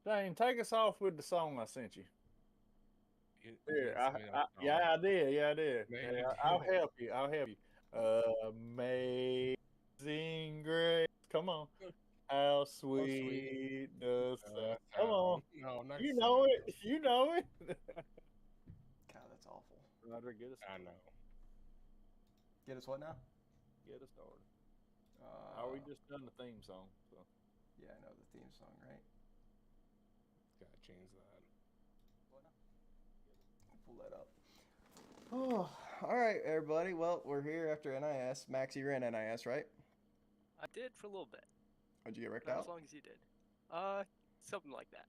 Dane, take us off with the song I sent you. You Here, didn't send me no song. yeah, I did. Yeah, I did. Man, Yeah, you I'll didn't. help you. I'll help you. Amazing grace. Come on. How Oh, sweet. sweet the sound. Come on. Sound. No, I'm not You know singing. it. You know it. God, that's awful. Roger, get us I started. know. Get us what now? Get us started. We Uh, just done the theme song. So yeah, I know the theme song, right? Gotta change that. What now? I'll pull that up. Oh, all right, everybody. Well, we're here after NIS. Max, you ran NIS, right? I did for a little bit, How'd you get wrecked not as out? long as you did. Uh, Something like that.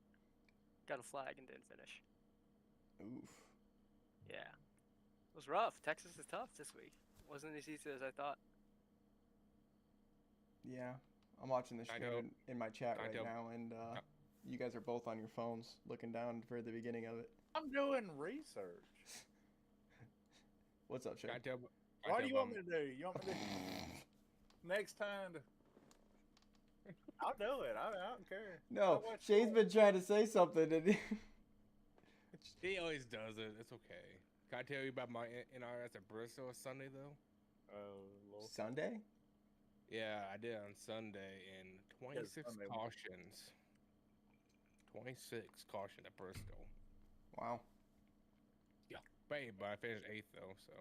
Got a flag and didn't finish. Oof. Yeah, it was rough. Texas is tough this week. Wasn't as easy as I thought. Yeah, I'm watching the Can I stream tell? in my chat Can I right tell? now, and Can you guys are both on your phones looking down for the beginning of it. I'm doing research. What's up, I Shane? tell? Can I What do tell you want about? me to do? You want me to next time? I'll do it. I don't care. I No, watch Shane's been trying to say something, and He always does it. It's okay. Can I tell you about my NRS at Bristol Sunday though? Oh Lord. Sunday. Yeah, I did on Sunday in Yeah, 26 Sunday. cautions. 26 caution at Bristol. Wow. Yeah, but I finished eighth though. So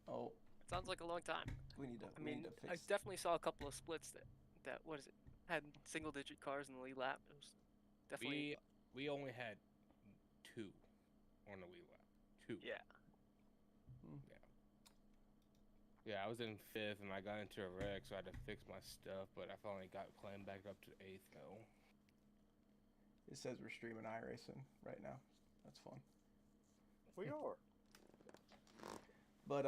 Oh, It sounds like a long time. we need to I we need mean, to I fix. definitely saw a couple of splits that what is it? Had single-digit cars in the lead lap. It was definitely we we only had two on the lead lap. Two. yeah. Yeah. Yeah, I was in fifth and I got into a wreck, so I had to fix my stuff. But I finally got climbed back up to eighth though. It says we're streaming iRacing right now. That's fun. We are. But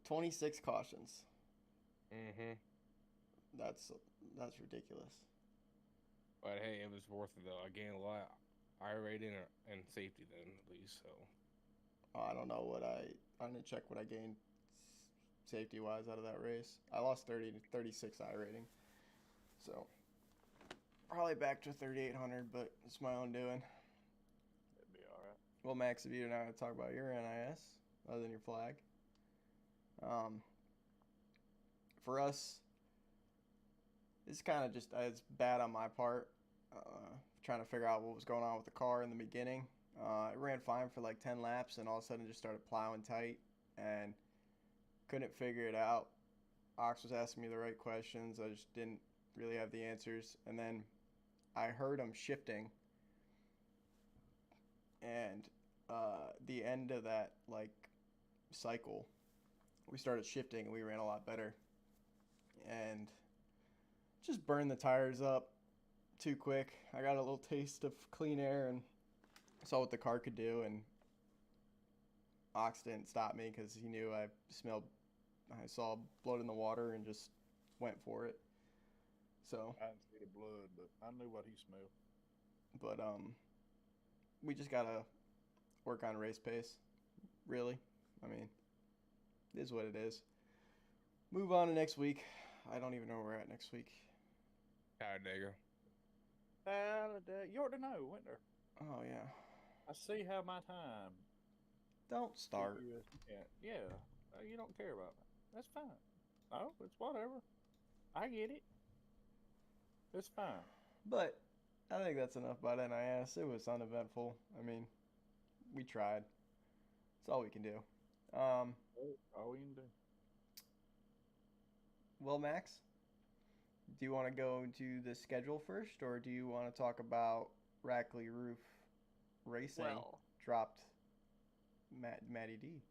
26 cautions. Mm-hmm. That's that's ridiculous. But hey, it was worth it though. I gained a lot I rating and safety then at least. So I don't know what I'm gonna check what I gained safety wise out of that race. I lost 30 to 36 I rating. So probably back to 3800, but it's my own doing. It'd be all right. Well, Max, if you and I to talk about your NIS other than your flag, um, for us, it's kind of just it's bad on my part. Trying to figure out what was going on with the car in the beginning. It ran fine for like 10 laps, and all of a sudden just started plowing tight, and couldn't figure it out. Ox was asking me the right questions. I just didn't really have the answers, and then I heard him shifting, and the end of that like cycle, we started shifting, and we ran a lot better, and just burned the tires up too quick. I got a little taste of clean air and saw what the car could do, and Ox didn't stop me because he knew I saw blood in the water and just went for it. So, I didn't see the blood, but I knew what he smelled. but we just gotta work on race pace. Really, I mean, it is what it is. Move on to next week. I don't even know where we're at next week. Talladega. You ought to know, winter. Oh yeah, I see how my time don't to start. you is. Yeah. You don't care about me. That's fine. No, it's whatever. I get it. It's fine. But I think that's enough about NIS. It was uneventful. I mean, we tried. That's all we can do. Um, All we can do. well, Max, do you want to go into the schedule first, or do you want to talk about Rackley Roof Racing Well, dropped Matty D?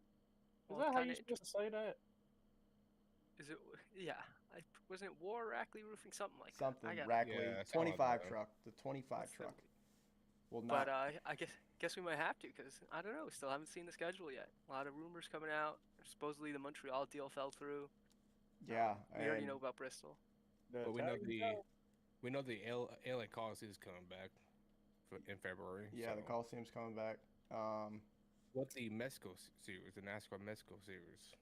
Is well, it that how kind you of supposed to say that? is it? Yeah, wasn't it War Rackley Roofing something like that. I Something got Rackley Yeah, something like 25 that. truck, the 25 it's truck. Will But not. I guess we might have to because I don't know. We still haven't seen the schedule yet. A lot of rumors coming out. Supposedly the Montreal deal fell through. Yeah, We already know and about Bristol. The But we know Italian the job? we know the LA Coliseum is coming back in February. yeah, the So Coliseum's coming back. what's the Mexico series, the NASCAR Mexico series?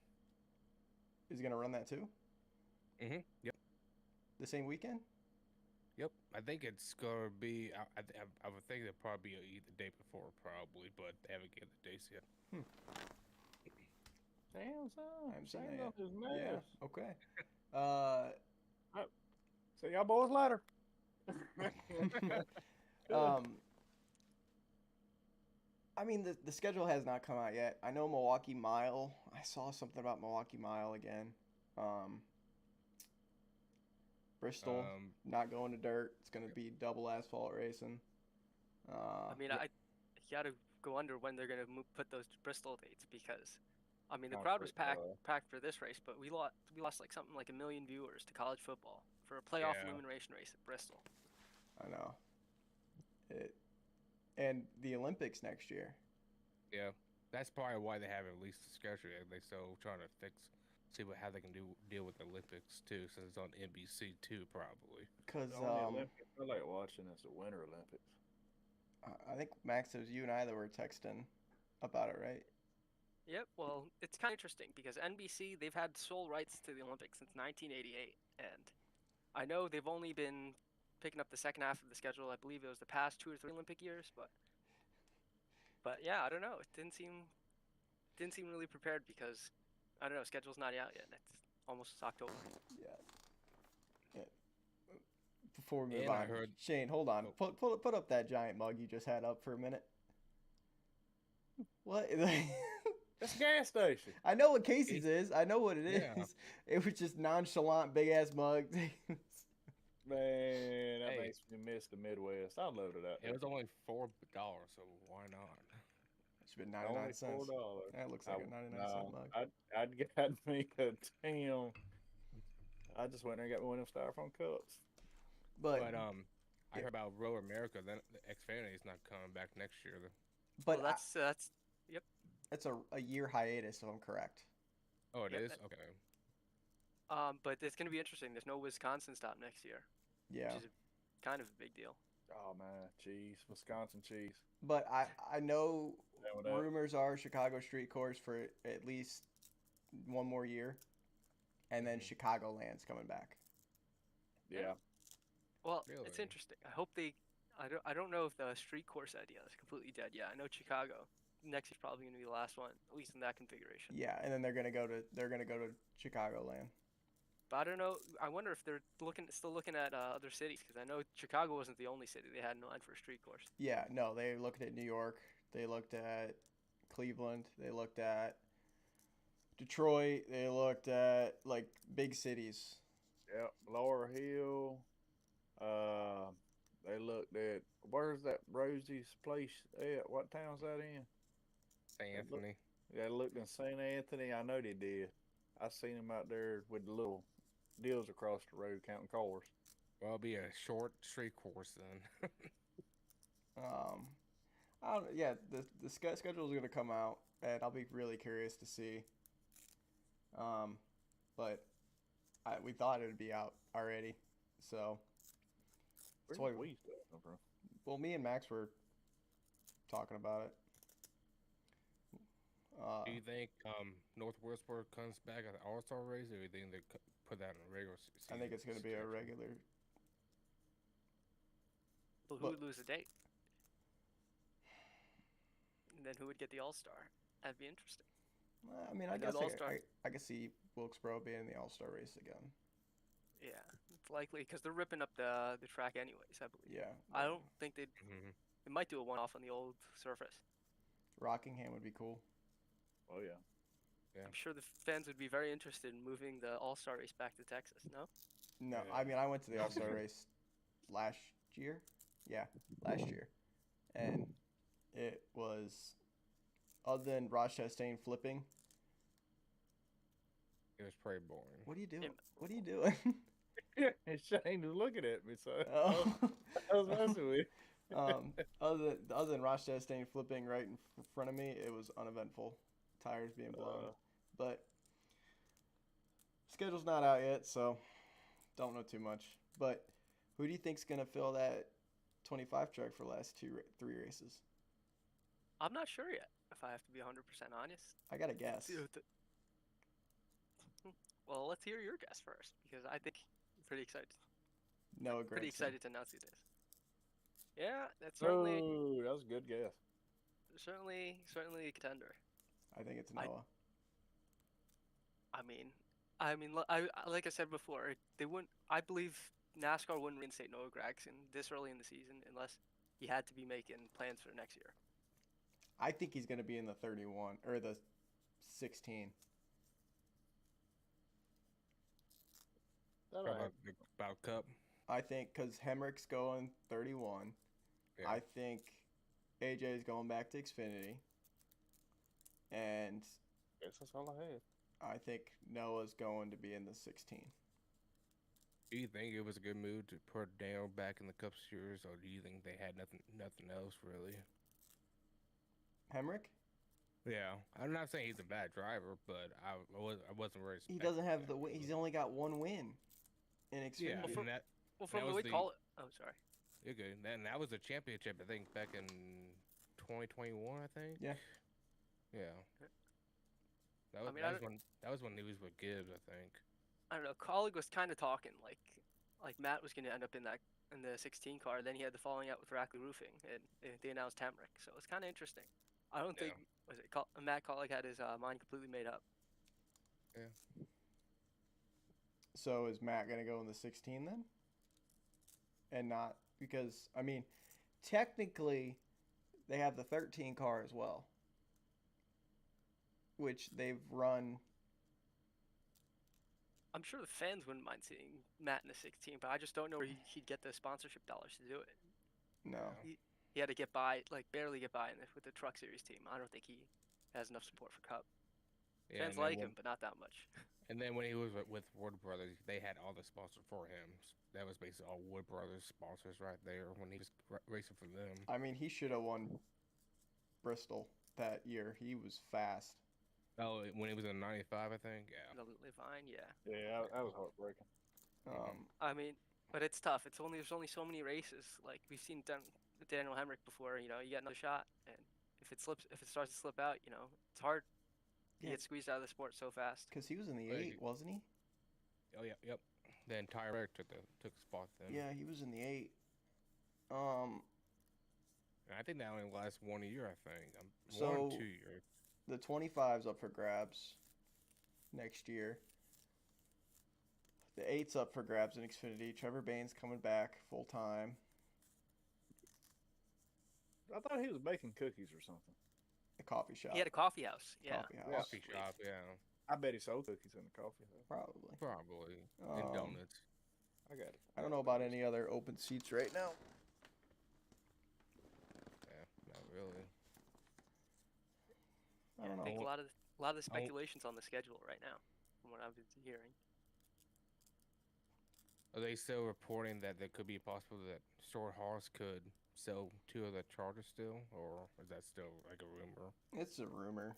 Is he gonna run that too? Mm-hmm. Yep. the same weekend? Yep, I think it's gonna be. I would think it'll probably be the day before, probably, but they haven't given the dates yet. Damn, son. I haven't seen Shame that on yet. his Yeah. nerves. Okay. See y'all boys later. I mean, the schedule has not come out yet. I know Milwaukee Mile. I saw something about Milwaukee Mile again. Bristol not going to dirt. It's gonna be double asphalt racing. I mean, yeah, you got to go under when they're gonna put those Bristol dates because, I mean, the Concrete crowd was Mile. packed for this race, but we lost like something like 1 million viewers to college football for a playoff Yeah. elimination race at Bristol. I know. And the Olympics next year. Yeah, that's probably why they haven't released the schedule yet. They still trying to how they can deal with the Olympics too, since it's on NBC too, probably. Cause The only Olympics I like watching is the Winter Olympics. I think Max, it was you and I that were texting about it, right? Yep. Well, it's kind of interesting because NBC, they've had sole rights to the Olympics since 1988, and I know they've only been picking up the second half of the schedule. I believe it was the past 2 or 3 Olympic years, but yeah, I don't know. It didn't seem really prepared because I don't know. Schedule's not out yet. It's almost October. Yeah. Before we move And I on, heard- Shane, hold on. Oh. Put up that giant mug you just had up for a minute. What? That's a gas station. I know what Casey's is. I know what it is. Yeah. It was just nonchalant, big ass mug. Man, that Hey. makes me miss the Midwest. I loaded up. It was only $4, so why not? It should be 99 cents. $4. That looks like a 99-cent mug. I'd got me a damn. I just went there and got me one of them styrofoam cups. But I heard about Road America. Then the Xfinity is not coming back next year. but Well, that's it's a year hiatus, if I'm correct. Oh, it is. Yep, Okay. but it's gonna be interesting. There's no Wisconsin stop next year, Yeah. which is kind of a big deal. Oh man, cheese, Wisconsin cheese. But I know Down with that. rumors are Chicago Street Course for at least one more year, and then Chicagoland's coming back. Yeah. Well, it's Really? interesting. I hope they. I don't know if the street course idea is completely dead yet. I know Chicago next is probably gonna be the last one, at least in that configuration. Yeah, and then they're gonna go to Chicagoland. But I don't know. I wonder if they're still looking at other cities because I know Chicago wasn't the only city they had in mind for a street course. Yeah, no, they looked at New York, they looked at Cleveland, they looked at Detroit, they looked at like big cities. Yep. Laurel Hill. They looked at where's that Rosie's place at? What town's that in? St. Anthony. They looked in St. Anthony. I know they did. I seen them out there with the little deals across the road counting cars. Well, it'll be a short street course then. I don't. Yeah, the schedule is gonna come out, and I'll be really curious to see. But we thought it would be out already, so. Where's why- the weed stuff come from? Well, me and Max were talking about it. Do you think North Wilkesboro comes back at the All-Star race, or do you think they put that in a regular season? I think it's going to be a schedule? regular. But who But- would lose the date? And then who would get the All Star? That'd be interesting. I mean, I I know guess the All-Star- I could see Wilkesboro being in the All-Star race again. Yeah, it's likely because they're ripping up the track anyways. I believe. Yeah. I don't think they Mhm. might do a one-off on the old surface. Rockingham would be cool. Oh yeah. I'm sure the fans would be very interested in moving the All Star race back to Texas. No. No, Yeah. I mean, I went to the All-Star race last year. Yeah, last year. And it was, other than Ross Chastain flipping, It was pretty boring. what are you doing? Im- What are you doing? And Shane was looking at me, so Oh. I was messing with. Other than Ross Chastain flipping right in front of me, it was uneventful. Tires being blown. But schedule's not out yet, so don't know too much. But who do you think's gonna fill that 25 truck for the last 3 races? I'm not sure yet. If I have to be 100% honest. I got to guess. Well, let's hear your guess first because I think Pretty excited. Noah Gragson. Pretty excited to announce who it is. Yeah, that's certainly Oh, that was a good guess. certainly a contender. I think it's I- Noah. Like I said before, they wouldn't. I believe NASCAR wouldn't reinstate Noah Gragson this early in the season unless he had to be making plans for next year. I think he's going to be in the 31 or the 16. That About Cup. I think because Hemrick's going 31. Yeah. I think AJ is going back to Xfinity. And guess that's all I had. I think Noah's going to be in the 16. Do you think it was a good move to put Daniel back in the Cup Series, or do you think they had nothing else really? Hemrick? Yeah, I'm not saying he's a bad driver, but I wasn't very. He doesn't have the win. He's only got one win in Yeah, Xfinity. and that Well, from That the was way the- call it. Oh, sorry. you're good. And that was a championship, I think, back in 2021. I think. Yeah. Yeah. That was, I mean, that was when he was with Gibbs, I think. I don't know. Colleague was kind of talking like Matt was going to end up in the 16 car. Then he had the falling out with Rackley Roofing, and they announced Hemrick. So it's kind of interesting. I don't think Matt Colleague had his mind completely made up. So is Matt going to go in the 16 then? And not because, I mean, technically they have the 13 car as well, which they've run. I'm sure the fans wouldn't mind seeing Matt in the 16, but I just don't know where he'd get the sponsorship dollars to do it. No. He had to get by, like barely get by with the Truck Series team. I don't think he has enough support for Cup. Yeah, Fans and then like when- him, but not that much. And then when he was with Wood Brothers, they had all the sponsors for him. That was basically all Wood Brothers sponsors right there when he was racing for them. I mean, he should have won Bristol that year. He was fast. Oh, when he was in '95, I think. Yeah. The Levine, yeah. Yeah, that was heartbreaking. I mean, but it's tough. There's only so many races. Like we've seen Daniel Hemrick before. You know, you get another shot, and if it starts to slip out, you know, it's hard. You Yeah. get squeezed out of the sport so fast. Because he was in the Well, 8, wasn't he? Oh yeah, yep. Then Tyrek took a spot then. Yeah, he was in the 8. And I think that only lasts 1 year. I think. One So- or 2 years. The 25's up for grabs next year. The 8's up for grabs in Xfinity. Trevor Bain's coming back full time. I thought he was baking cookies or something. The coffee shop. He had a coffee house. Yeah. Coffee house. Coffee shop. Yeah. I bet he sold cookies in the coffee house. Probably. Probably. And donuts. I got it. I don't know about any other open seats right now. Yeah. Not really. I don't I think know. a lot of the speculation's on the schedule right now, from what I've been hearing. Are they still reporting that there could be possible that Short Horse could sell 2 of the Chargers still, or is that still like a rumor? It's a rumor.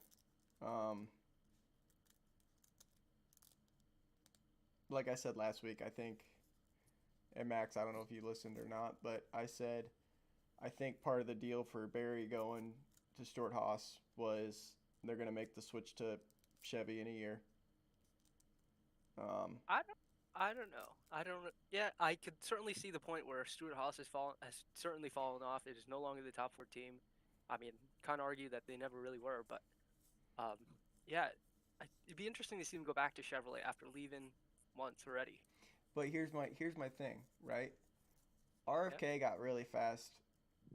Like I said last week, I think, and Max, I don't know if you listened or not, but I said I think part of the deal for Barry going to Stuart Haas was they're going to make the switch to Chevy in a year. I don't know. Yeah, I could certainly see the point where Stuart Haas has certainly fallen off. It is no longer the top 4 team. I mean, kind of argue that they never really were, but yeah, it'd be interesting to see them go back to Chevrolet after leaving once already. But here's my thing, right? RFK got really fast,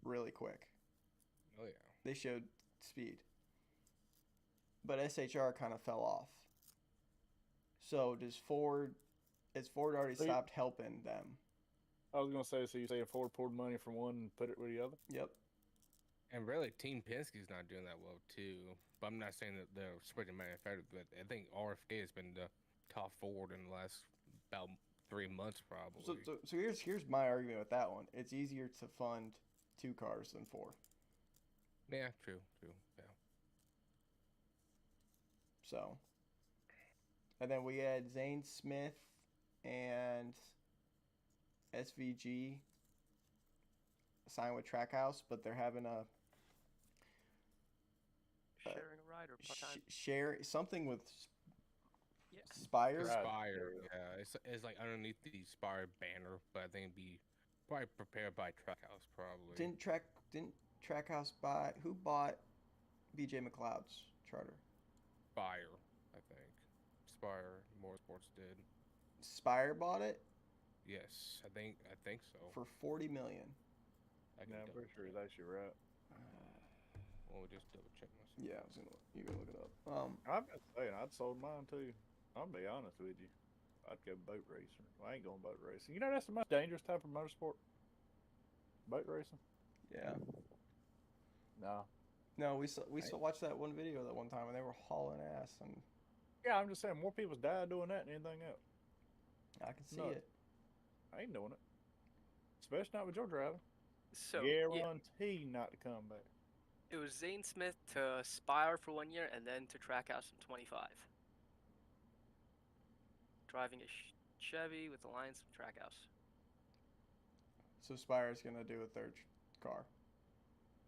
really quick. Oh yeah. They showed speed. But SHR kind of fell off. So has Ford already So stopped helping them? I was gonna say, so you saying Ford poured money from one and put it with the other? Yep. And really, Team Penske's not doing that well too. But I'm not saying that they're switching manufacturers, but I think RFK has been the top Ford in the last about 3 months probably. So here's my argument with that one. It's easier to fund 2 cars than 4. Yeah, true, yeah. So, and then we had Zane Smith and SVG signed with Trackhouse, but they're having a Sharing a ride or part-time. share something with Spire. Right. Spire, yeah, it's like underneath the Spire banner, but I think it'd be probably prepared by Trackhouse, probably. Didn't Trackhouse buy? Who bought BJ McLeod's charter? Spire, I think. Spire Motorsports did. Spire bought it Yes, I think so. for 40 million. I can Yeah, I'm double pretty sure check. he's actually right. We'll just double check myself. Yeah, I was gonna. You can look it up. I'm just saying, I'd sold mine too. I'll be honest with you. I'd go boat racing. Well, I ain't going boat racing. You know that's the most dangerous type of motorsport. Boat racing. Yeah. No. No, we watched that one video that one time, and they were hauling ass, and Yeah, I'm just saying more people die doing that than anything else. I can see No. it. I ain't doing it. Especially not with your driving. So yeah, Guarantee not to come back. it was Zane Smith to Spire for 1 year and then to Trackhouse in 25. Driving a Chevy with Alliance from Trackhouse. So Spire's gonna do a third car,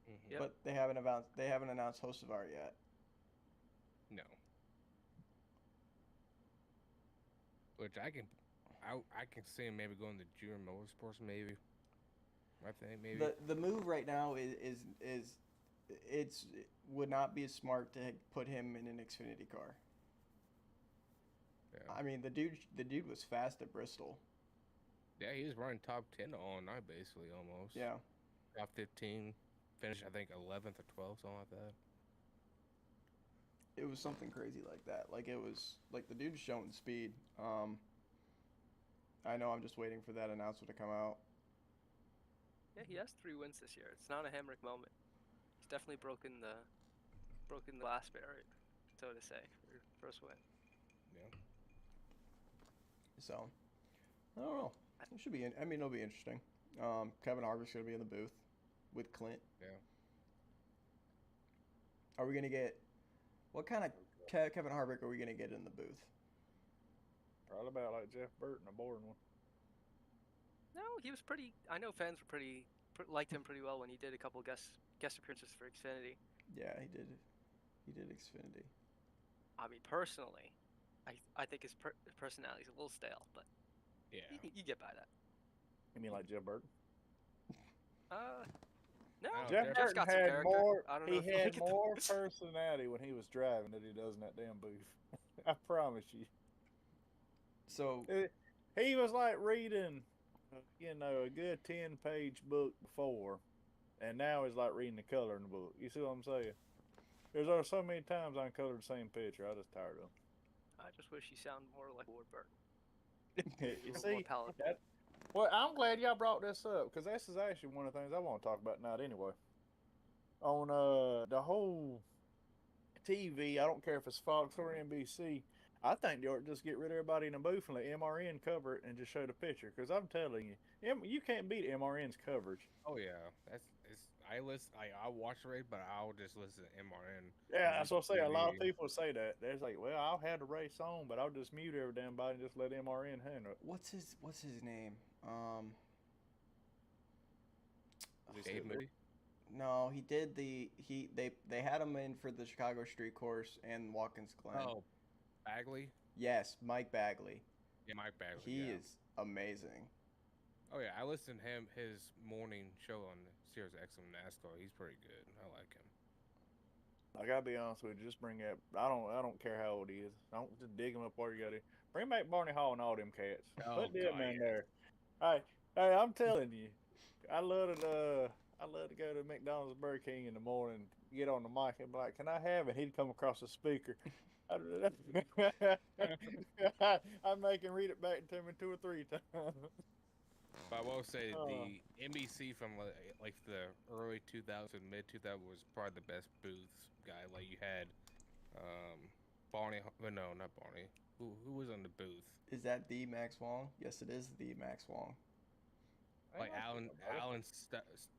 Mhm. Yep. but they haven't announced Hocevar yet. No. Which I can see him maybe going to Junior Motorsports, maybe. I think maybe. The move right now it would not be smart to put him in an Xfinity car. Yeah. I mean, the dude was fast at Bristol. Yeah, he was running top 10 all night, basically, almost. Yeah. Top 15. Finished, I think, 11th or 12th, something like that. It was something crazy like that. Like it was like the dude's showing speed. I know I'm just waiting for that announcement to come out. Yeah, he has 3 wins this year. It's not a Hemrick moment. He's definitely broken the glass barrier, so to say, for first win. Yeah. So I don't know. It should be. I mean, it'll be interesting. Kevin Harvick's gonna be in the booth with Clint. Yeah. Are we gonna get what kind of Kevin Harvick are we gonna get in the booth? Probably about like Jeff Burton, a boring one. No, he was pretty. I know fans were liked him pretty well when he did a couple guest appearances for Xfinity. Yeah, he did. He did Xfinity. I mean, personally, I think his personality's a little stale, but Yeah. you get by that. You mean like Jeff Burton? No, Oh, Jeff Jeff Jeff's Burton got some had character. more. I don't know He if you had look at the more booth. personality when he was driving than he does in that damn booth. I promise you. So He was like reading, a good 10-page book before, and now he's like reading the coloring book. You see what I'm saying? There's so many times I colored the same picture. I just tired of I just wish he sounded more like Ward Burton. it. You More see, palatable. well, I'm glad y'all brought this up because this is actually one of the things I want to talk about tonight anyway. On the whole TV, I don't care if it's Fox or NBC. I think they ought to just get rid of everybody in the booth and let MRN cover it and just show the picture. Because I'm telling you, you can't beat MRN's coverage. Oh, yeah. I watch the race, but I'll just listen to MRN. Yeah, that's what I say. A lot of TV. people say that. They're like, well, I'll have the race on, but I'll just mute every damn body and just let MRN handle it. what's his name? Dave Moody? No, he did they had him in for the Chicago Street Course and Watkins Glen. Oh, Bagley? Yes, Mike Bagley. Yeah, Mike Bagley. He yeah. is amazing. Oh, yeah. I listened to his morning show on Sirius XM NASCAR. He's pretty good. I like him. I gotta be honest with you. Just bring that. I don't care how old he is. Don't just dig him up where you got to. Bring back Barney Hall and all them cats. Oh, Put them God, in yeah. there. Hey, I'm telling you, I love to go to McDonald's, Burger King in the morning, get on the mic and be like, "Can I have it?" He'd come across the speaker. I make him read it back to me 2 or 3 times. But I will say Oh. the NBC from like the early 2000s, mid 2000s was probably the best booths guy. Like you had Barney. Well, no, not Barney. Who was on the booth? Is that the Max Wong? Yes, it is the Max Wong. Like Alan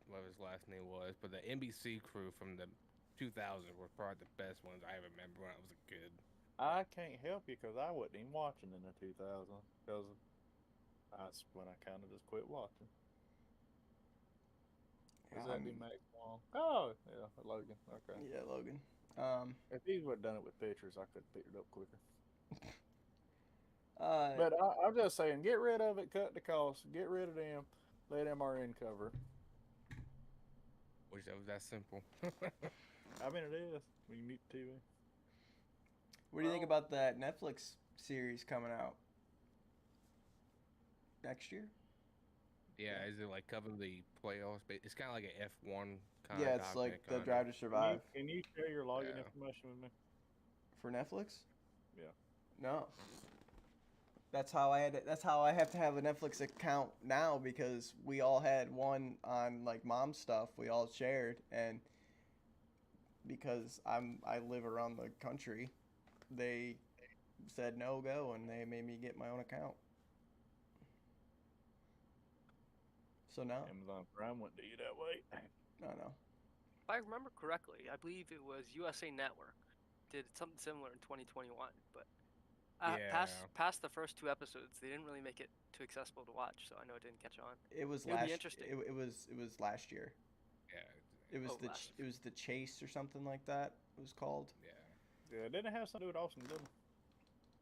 what his last name was, but the NBC crew from the 2000s were probably the best ones I ever remember when I was a kid. I can't help you because I wasn't even watching in the 2000s because that's when I kind of just quit watching. Is that the Max Wong? Oh, yeah, Logan. Okay. Yeah, Logan. If he would have done it with pictures, I could have picked it up quicker. But I'm just saying, get rid of it, cut the cost, get rid of them, let MRN cover. Wish that was that simple. I mean, it is when you meet the TV. What do you think about that Netflix series coming out next year? Yeah, is it like covering the playoffs? But it's kind of like an F1 kind of. Yeah, it's like the Drive to Survive Can you share your login Yeah. information with me? for Netflix. Yeah. No. That's how I had. That's how I have to have a Netflix account now because we all had one on like mom's stuff. We all shared, and because I live around the country, they said no go, and they made me get my own account. So now, Amazon Prime wouldn't do you that way. I know. If I remember correctly, I believe it was USA Network did something similar in 2021, but past the first 2 episodes, they didn't really make it too accessible to watch, so I know it didn't catch on. It was It would be last. interesting. It was last year. Yeah, It was Oh, last it was the Chase or something like that. It was called. yeah. Yeah, didn't it have something to do with Austin Dillon?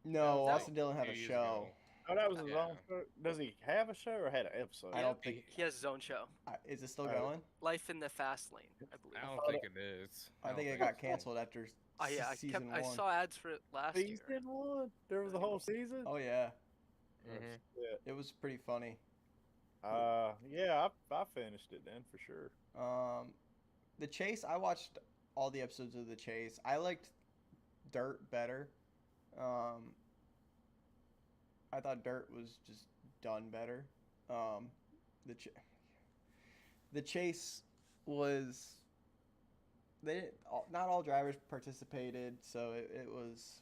No, that- Austin Dillon had a Few years show. ago. Oh, that was his Yeah. own show. Does he have a show or had an episode? I don't think. He has his own show, Is it still Oh. going? Life in the Fast Lane, I believe. I don't think it is. I think it don't got so. canceled after Oh yeah, season I 1. saw ads for it last year. Season 1? There was a whole season? Oh yeah, Mhm. Yeah. it was pretty funny. Yeah, I finished it then for sure. The Chase. I watched all the episodes of the Chase. I liked Dirt better. I thought Dirt was just done better. The Chase was. They didn't, not all drivers participated, so it was.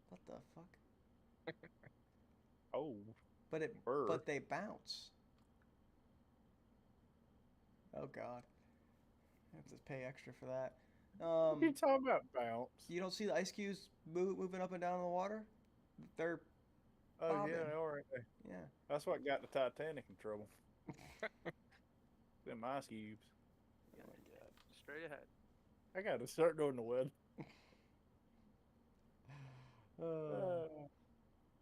What the fuck? Oh, But bird. they bounce. Oh God, I have to pay extra for that. What are you talking about, bounce? You don't see the ice cubes moving up and down in the water? They're Oh, bobbing. yeah, all right. yeah. That's what got the Titanic in trouble. Them ice cubes. Oh my God. Straight ahead. I got to start doing the weather.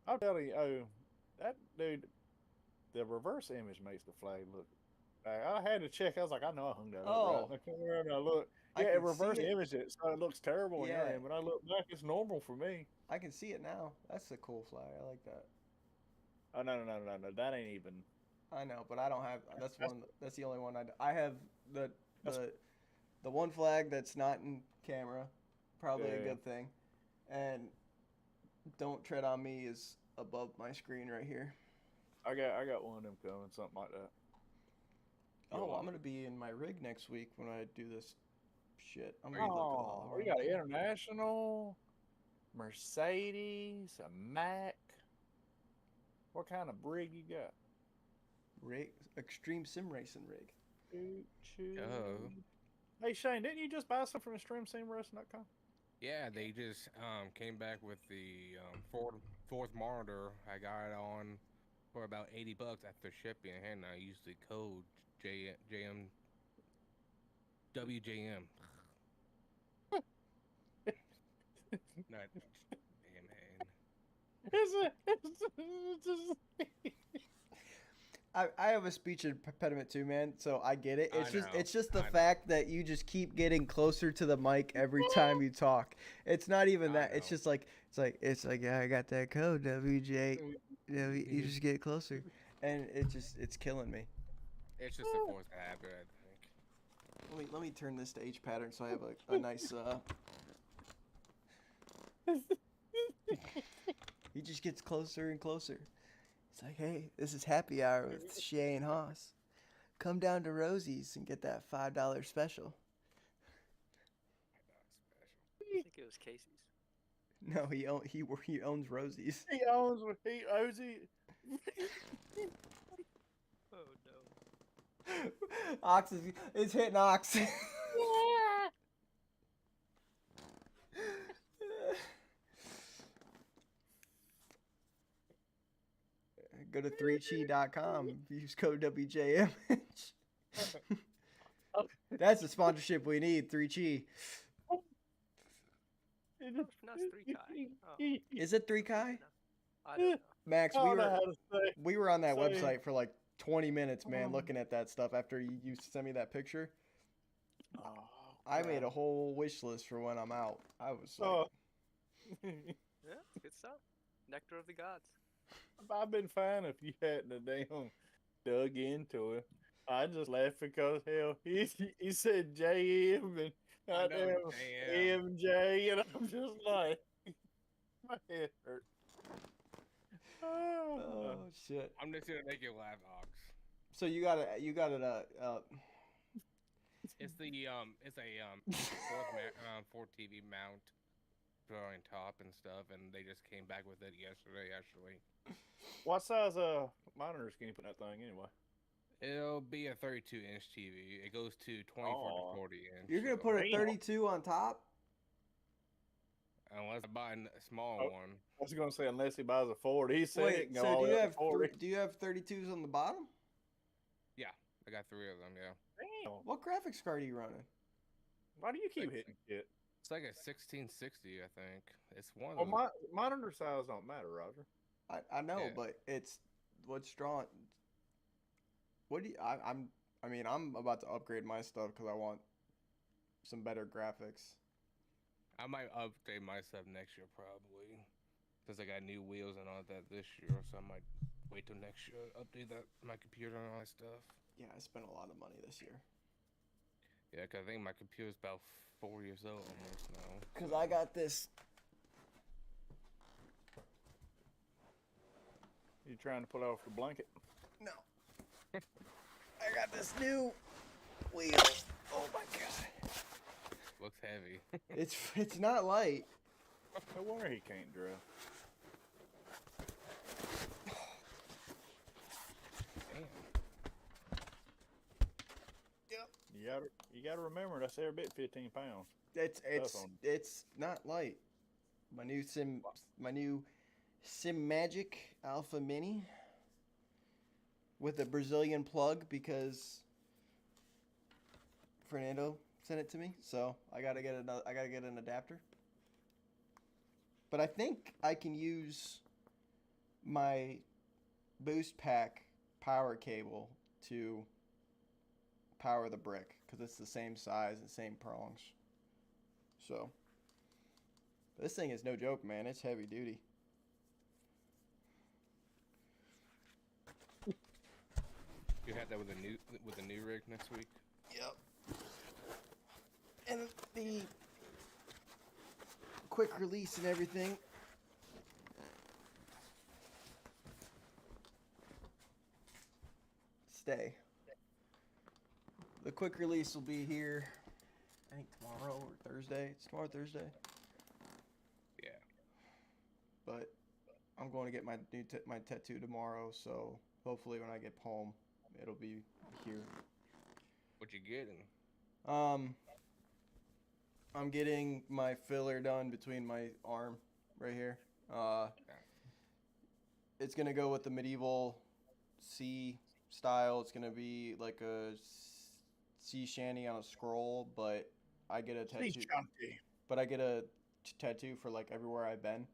I'm telling you, that dude, the reverse image makes the flag look. I had to check. I was like, I know I hung that up Oh. right. I come around and I look. I Yeah, can it reverse see it. image it, so it looks terrible on your Yeah. end. But I look back, it's normal for me. I can see it now. That's a cool flag. I like that. Oh no, that ain't even. I know, but I don't have. That's one. That's the only one I have. The That's- the one flag that's not in camera. Probably a Yeah. good thing. And Don't Tread on Me is above my screen right here. I got one of them coming, something like that. Oh, I'm gonna be in my rig next week when I do this shit. I'm Are gonna you look Oh, all we got International, Mercedes, a Mac. What kind of rig you got? rig, extreme sim racing rig. Oh. Hey Shane, didn't you just buy some from ExtremeSimRacing.com? Yeah, they just came back with the fourth monitor. I got it on for about $80 after shipping, and I used the code WJM. Not man. I have a speech impediment too, man. So I get it. I It's know, just the I know. fact that you just keep getting closer to the mic every time you talk. It's not even I that. It's know. just like yeah, I got that code WJ. You just get closer, and it's killing me. It's just a forced habit, I think. Let me turn this to H pattern so I have a nice. He just gets closer and closer. It's like, hey, this is happy hour with Shay and Haas. Come down to Rosie's and get that $5 special. I think it was Casey's. No, he owns Rosie's. He owns it. Oh no. Ox is hitting Ox. Go to 3chi.com. Use code WJMH. That's the sponsorship we need, 3chi. it's pronounced 3Kai. Oh, Is it 3Kai? I don't know. Max, I don't know how to say. we were on that say- website for like 20 minutes, man, Oh. looking at that stuff after you sent me that picture. Oh, I made a God. whole wish list for when I'm out. I was like, Oh. Yeah, it's good stuff. Nectar of the gods. I've been fine if you hadn't have damn dug into it. I just laughed because hell, he said JM and I know, goddamn JM. MJ, and I'm just like, my head hurt. Oh, oh shit. I'm just gonna make you laugh, Ox. So you got it. It's a Ford TV mount, throwing top and stuff, and they just came back with it yesterday. Actually, what size monitors can you put in that thing anyway? it'll be a 32-inch TV. It goes to 24 Aw. to 40 inch. You're gonna so- put a Damn. 32 on top? unless I buy a small Oh. one. I was gonna say unless he buys a 40, he said it Wait, can go so all do the you way up have to 40. do you have 32s on the bottom? I got 3 of them. Yeah, Damn. What graphics card are you running? Why do you keep Like- hitting shit? it's like a 1660, I think. It's one of Well, them. monitor size don't matter, Roger. I know, Yeah. but it's what's drawn. What do you? I mean, I'm about to upgrade my stuff because I want some better graphics. I might update my stuff next year probably, because I got new wheels and all that this year. So I might wait till next year to update my computer and all that stuff. Yeah, I spent a lot of money this year. Yeah, 'cause I think my computer's about 4 years old almost now. Cause I got this. You trying to pull off the blanket? No. I got this new wheel. Oh my god. Looks heavy. It's not light. No wonder he can't drive. Damn. Yep. You gotta remember that's every bit 15 pounds. It's on. it's not light. My new Sim Magic Alpha Mini with a Brazilian plug because Fernando sent it to me, so I gotta get an adapter. But I think I can use my boost pack power cable to power the brick because it's the same size and same prongs. So this thing is no joke, man. It's heavy duty. You had that with a new rig next week. Yep. And the quick release and everything. Stay. The quick release will be here, I think tomorrow or Thursday. It's tomorrow, Thursday. Yeah. But I'm going to get my my tattoo tomorrow, so hopefully when I get home, it'll be here. What you getting? I'm getting my filler done between my arm right here. It's gonna go with the medieval sea style. It's gonna be like a sea shanty on a scroll, but I get a tattoo. But I get a tattoo for like everywhere I've been.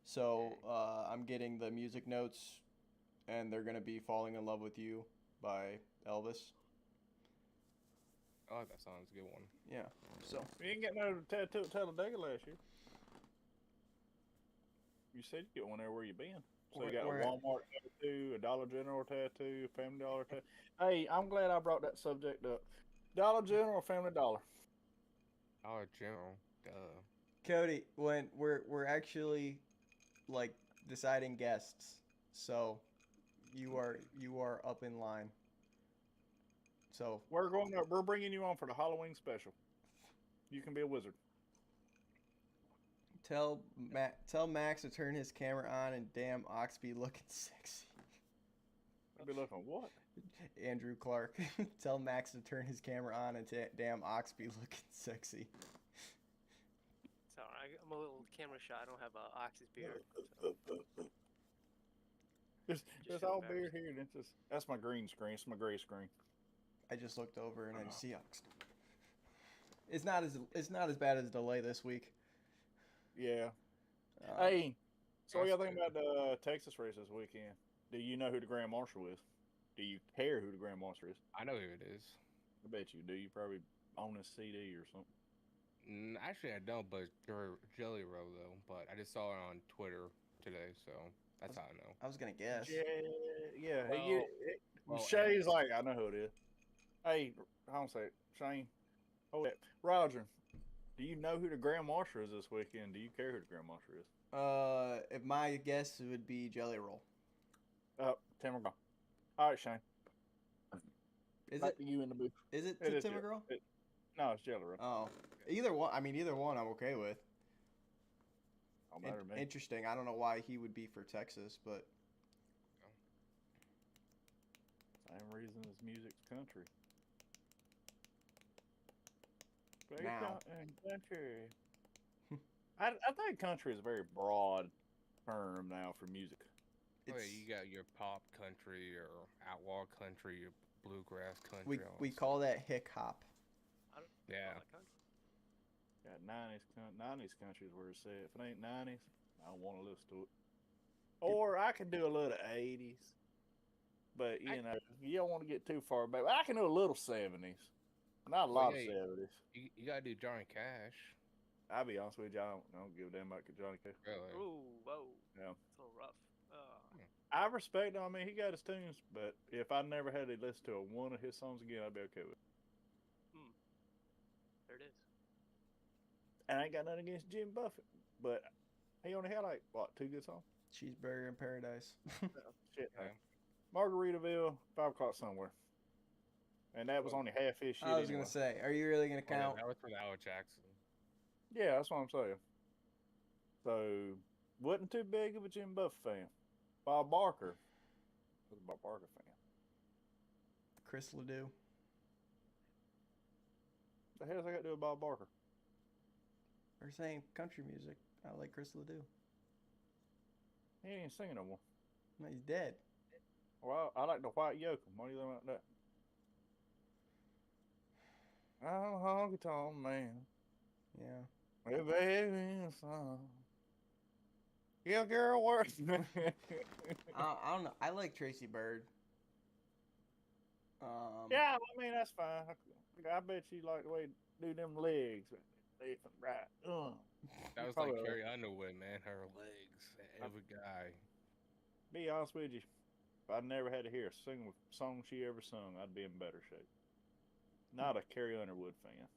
So I'm getting the music notes, and they're gonna be "Falling in Love with You" by Elvis. Oh, that sounds a good one. Yeah. So You ain't got no tattoo at Talladega last year. You said you get one there where you been. So you got Where- a Walmart tattoo, a Dollar General tattoo, a Family Dollar tattoo. Hey, I'm glad I brought that subject up. Dollar General or Family Dollar? Dollar General. Duh. Cody, when we're actually like deciding guests, so you are up in line. So We're bringing you on for the Halloween special. You can be a wizard. tell Max to turn his camera on and damn Ox be looking sexy. I'll be looking what? Andrew Clark, tell Max to turn his camera on and damn Ox be looking sexy. So I'm a little camera shy. I don't have Ox's beard. So. Just feel all beer embarrassed. here. And that's my green screen. It's my gray screen. I just looked over and I see Ox. It's not as bad as delay this week. Yeah. Um, Hey, so what y'all That's think about the Texas race this weekend? Do you know who the Grand Marshal is? Do you care who the Grand Marshal is? I know who it is. I bet you do. You probably own a CD or something. Actually, I don't, but they're Jelly Roll though. But I just saw it on Twitter today, so that's how I know. I was gonna guess. Yeah. Well, Shay's like, I know who it is. Hey, I don't say it. Shane. Hold it. Roger, do you know who the Grand Marshal is this weekend? Do you care who the Grand Marshal is? If my guess would be Jelly Roll. Tim McGraw. All right, Shane. Is Back it? to you in the booth. Is it It is Tim Jelly- McGraw? No, it's Jelly Roll. Oh, either one. I mean, either one I'm okay with. Don't matter to me. Interesting. I don't know why he would be for Texas, but Same reason as music's country. Now. Country. I think country is a very broad term now for music. Oh, yeah, it's you got your pop country, your outlaw country, your bluegrass country. we all we that call stuff. that hick hop. I don't Yeah. know that country. Got 90s country is where it's at. If it ain't 90s, I don't want to listen to it. Or I can do a little 80s. But, you know, you don't want to get too far back. I can do a little 70s. Not a Well, lot yeah, of 70s. You gotta do Johnny Cash. I'll be honest with you, I don't give a damn about Johnny Cash. Really? Ooh, whoa. Yeah. It's a little rough. I respect him. I mean, he got his tunes, but if I never had to listen to one of his songs again, I'd be okay with it. There it is. And I ain't got nothing against Jim Buffett, but he only had like, what, 2 good songs? Cheeseburger in Paradise. Shit. Yeah. Margaritaville, 5 o'clock somewhere. And that was only half his shit. I was anyway. gonna say, are you really gonna Oh, yeah, count? that was from Alex Jackson. Yeah, that's what I'm saying. So, wasn't too big of a Jim Buffett fan. Bob Barker was a Bob Barker fan. Chris Ledoux. The hell's I got to do with Bob Barker? We're saying country music. I like Chris Ledoux. He ain't even singing no more. No, he's dead. Well, I like the White Yokel. What do you think about that? I'm a honky tonk man. Yeah. Hey, baby, son. Yeah, girl, work. I don't know. I like Tracy Bird. Yeah, I mean, that's fine. I bet you like the way they do them legs. Left and right. That was Probably like right. Carrie Underwood, man. Her legs, every guy. Be honest with you, if I never had to hear a single song she ever sung, I'd be in better shape. Not a Carrie Underwood fan.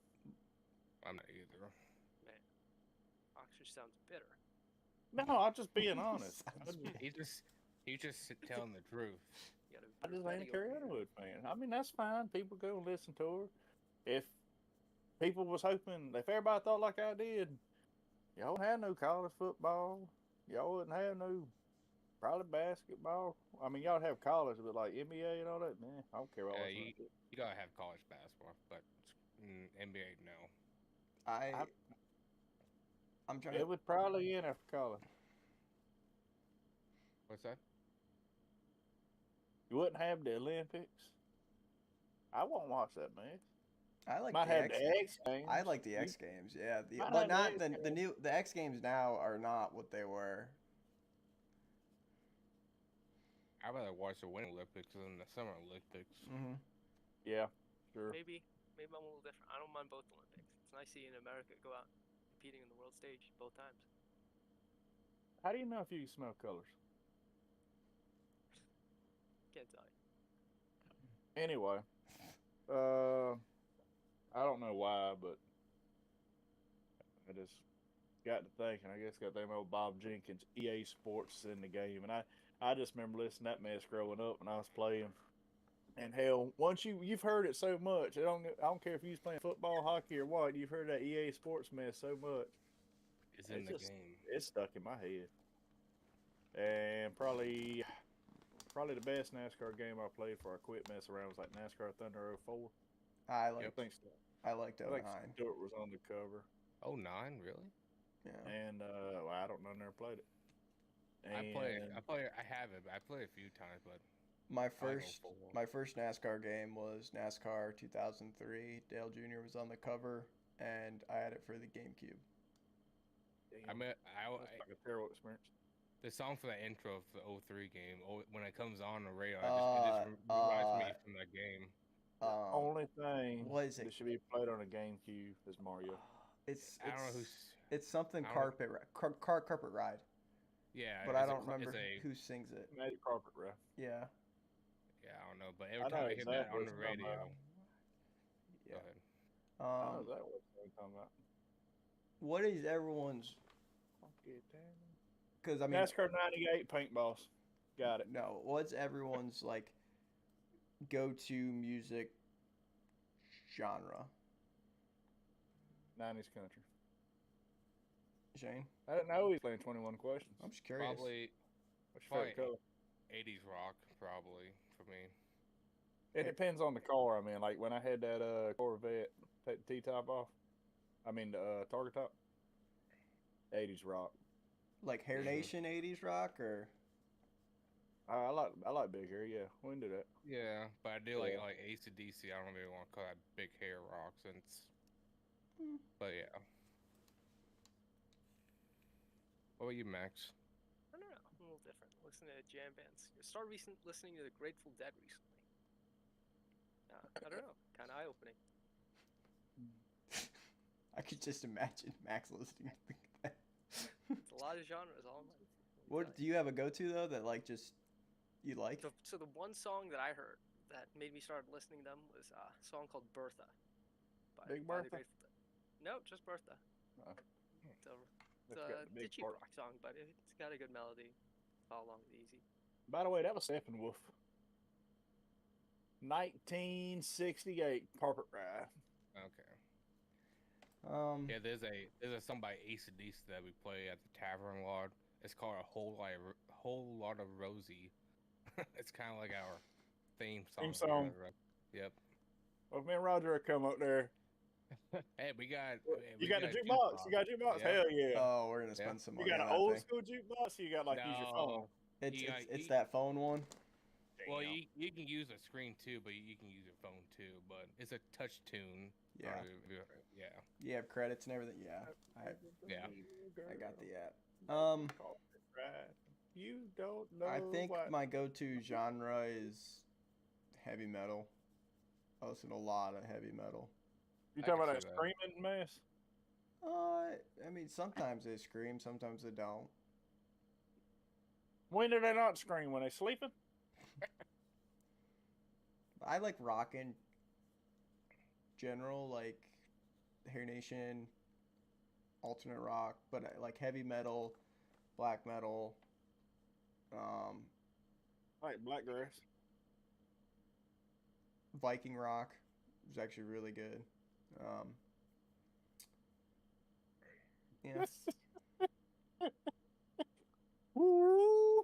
I'm not either. Actually sounds bitter. No, I'm just being honest. Sounds He's just telling the truth. You gotta be I bitter just ain't a Betty Carrie over here. Underwood fan. I mean, that's fine. People go and listen to her. If people was hoping, if everybody thought like I did, y'all wouldn't have no college football. Y'all wouldn't have no probably basketball. I mean, y'all have college, but like NBA and all that, man, I don't care about all Yeah, that. You gotta have college basketball, but NBA no. I'm trying It to. would probably end after college. What's that? You wouldn't have the Olympics. I won't watch that, man. I like Might the have X. the X Games. I like the X Games. Yeah, Might but have the not X the Games. the X Games now are not what they were. I'd rather watch the Winter Olympics than the Summer Olympics. Mm-hmm. Yeah, sure. Maybe I'm a little different. I don't mind both Olympics. It's nice seeing America go out competing in the world stage both times. How do you know if you can smell colors? Can't tell you. Anyway, I don't know why, but I just got to thinking. I guess got them old Bob Jenkins, EA Sports in the game, and I just remember listening to that mess growing up when I was playing. And hell, once you've heard it so much, I don't care if you was playing football, hockey, or what. You've heard that EA Sports mess so much. It's in It's the just- game. It's stuck in my head. And probably the best NASCAR game I played before I quit messing around was like NASCAR Thunder 04. I I like think I liked I think 09. Stewart was on the cover. Oh, 9, really? Yeah. And well, I don't know, never played it. I have it. I played a few times, but My I don't first know for- my first NASCAR game was NASCAR 2003. Dale Jr. was on the cover, and I had it for the GameCube. I mean, That's like a terrible experience. the song for the intro of the 03 game, when it comes on the radio, it just reminds me from that game. Only thing what is it? that should be played on a GameCube is Mario. I don't know who's. It's something I don't- carpet ride, Yeah, but I it's a don't cr- remember It's a, who sings it. Magic Carpet Ride. Yeah, yeah, I don't know, but I every know time I hear that exactly on what the you're talking radio, about. go Yeah. ahead. I know exactly what you're talking about. What is everyone's? Because I mean, NASCAR '98 paintballs. Got it. no. What's everyone's like go-to music genre? '90s country. Shane, I didn't know he was playing 21 questions. I'm just curious. Probably What's your favorite color? 80s rock, probably for me. It depends on the car. I mean, like when I had that Corvette, take the T-top off. I mean the target top. 80s rock. Like Hair Nation '80s rock, or I like Big Hair. Yeah, we can do that. Yeah, but I do like Yeah. AC/DC. I don't really want to call that big hair rock since. Hmm. But yeah. What about you, Max? I don't know. I'm a little different. Listen to jam bands. I started listening to the Grateful Dead recently. I don't know. Kind of eye-opening. I could just imagine Max listening to that. It's a lot of genres. All in life. What do you have a go-to though that like just you like? So the one song that I heard that made me start listening to them was a song called Bertha. Big by the Bertha? Grateful Dead. No, just Bertha. Oh. It's a, That's got the big cheap part. rock song, but it's got a good melody. Follow along with easy. By the way, that was Steppenwolf. 1968 Carpet Ride. Okay. Um, Yeah, there's a song by AC/DC that we play at the tavern a lot. It's called a whole lot of Rosie. It's kind of like our theme song. Theme for song. the- Yep. Well, if me and Roger would come up there. Hey, we got. You got a jukebox. You got a jukebox. Yeah. Hell yeah. oh, we're gonna Yeah. spend some You money got on an that old thing. school jukebox. Or you got like use your phone. It's Yeah, it's you- that phone one. Well, Damn. you can use a screen too, but you can use your phone too. But it's a touch tune. Yeah. Yeah. You have credits and everything. Yeah, Yeah. I got the app. Carpet Ride. You don't know. I think what. my go-to genre is heavy metal. I listen to a lot of heavy metal. You I talking can about that see that. screaming mess? I mean, sometimes they scream, sometimes they don't. When do they not scream? When they sleeping? I like rock in general, like Hair Nation, alternate rock, but I like heavy metal, black metal, Like Blackgrass. Viking rock is actually really good. Yeah. Woo!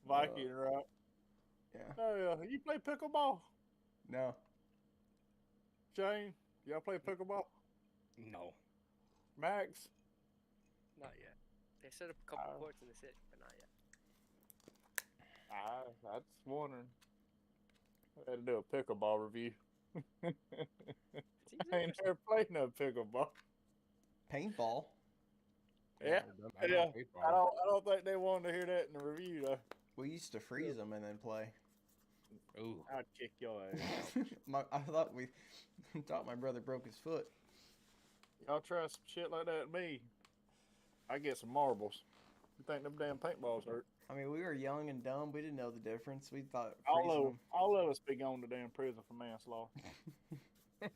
Viking rock. Yeah. Oh yeah, you play pickleball, No. Shane? Y'all play pickleball? No. Max? Not yet. They set up a couple Oh. courts in the city, but not yet. I was wondering. I had to do a pickleball review. Seems I ain't never played no pickleball. Paintball. Yeah, I know yeah. baseball. I don't think they wanted to hear that in the review though. We used to freeze them and then play. Ooh. I'd kick your ass. I thought we thought my brother broke his foot. Y'all try some shit like that at me, I get some marbles. You think them damn paintballs hurt? I mean, we were young and dumb. We didn't know the difference. We thought All freezing of them. all of us be going to damn prison for manslaughter. Yeah,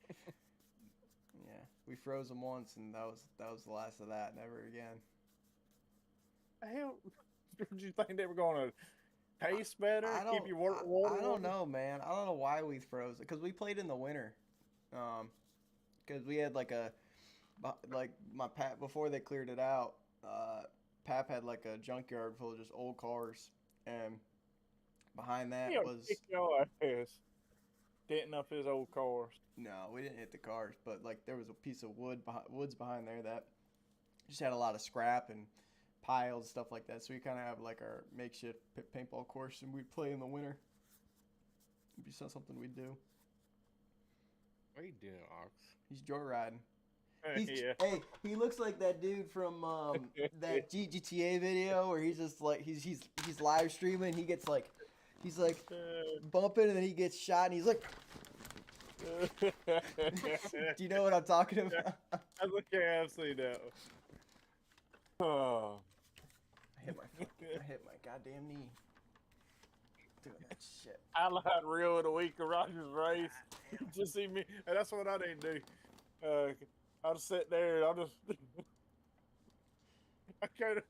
we froze them once, and that was the last of that. Never again. Hell, did you think they were going to taste better? Keep your water? I don't know, man. I don't know why we froze it because we played in the winter. Because we had like my Pap before they cleared it out. Pap had like a junkyard full of just old cars, and behind that He'll was kick your ass. Denting up his old cars. no, we didn't hit the cars, but like there was a piece of woods behind there that just had a lot of scrap and piles, stuff like that. So we kind of have like our makeshift paintball course, and we'd play in the winter. It'd be something we'd do. What are you doing, Ox? He's joyriding. Yeah. Hey, he looks like that dude from that GTA video where he's just like he's live streaming. He's like bumping and then he gets shot and he's like, do you know what I'm talking about? I think I've seen that one. Oh. I hit my goddamn knee. Doing that shit. Highlight reel of the week of Rogers' race. Just see me, and that's what I need to do. I'll just sit there and I'll just. I go to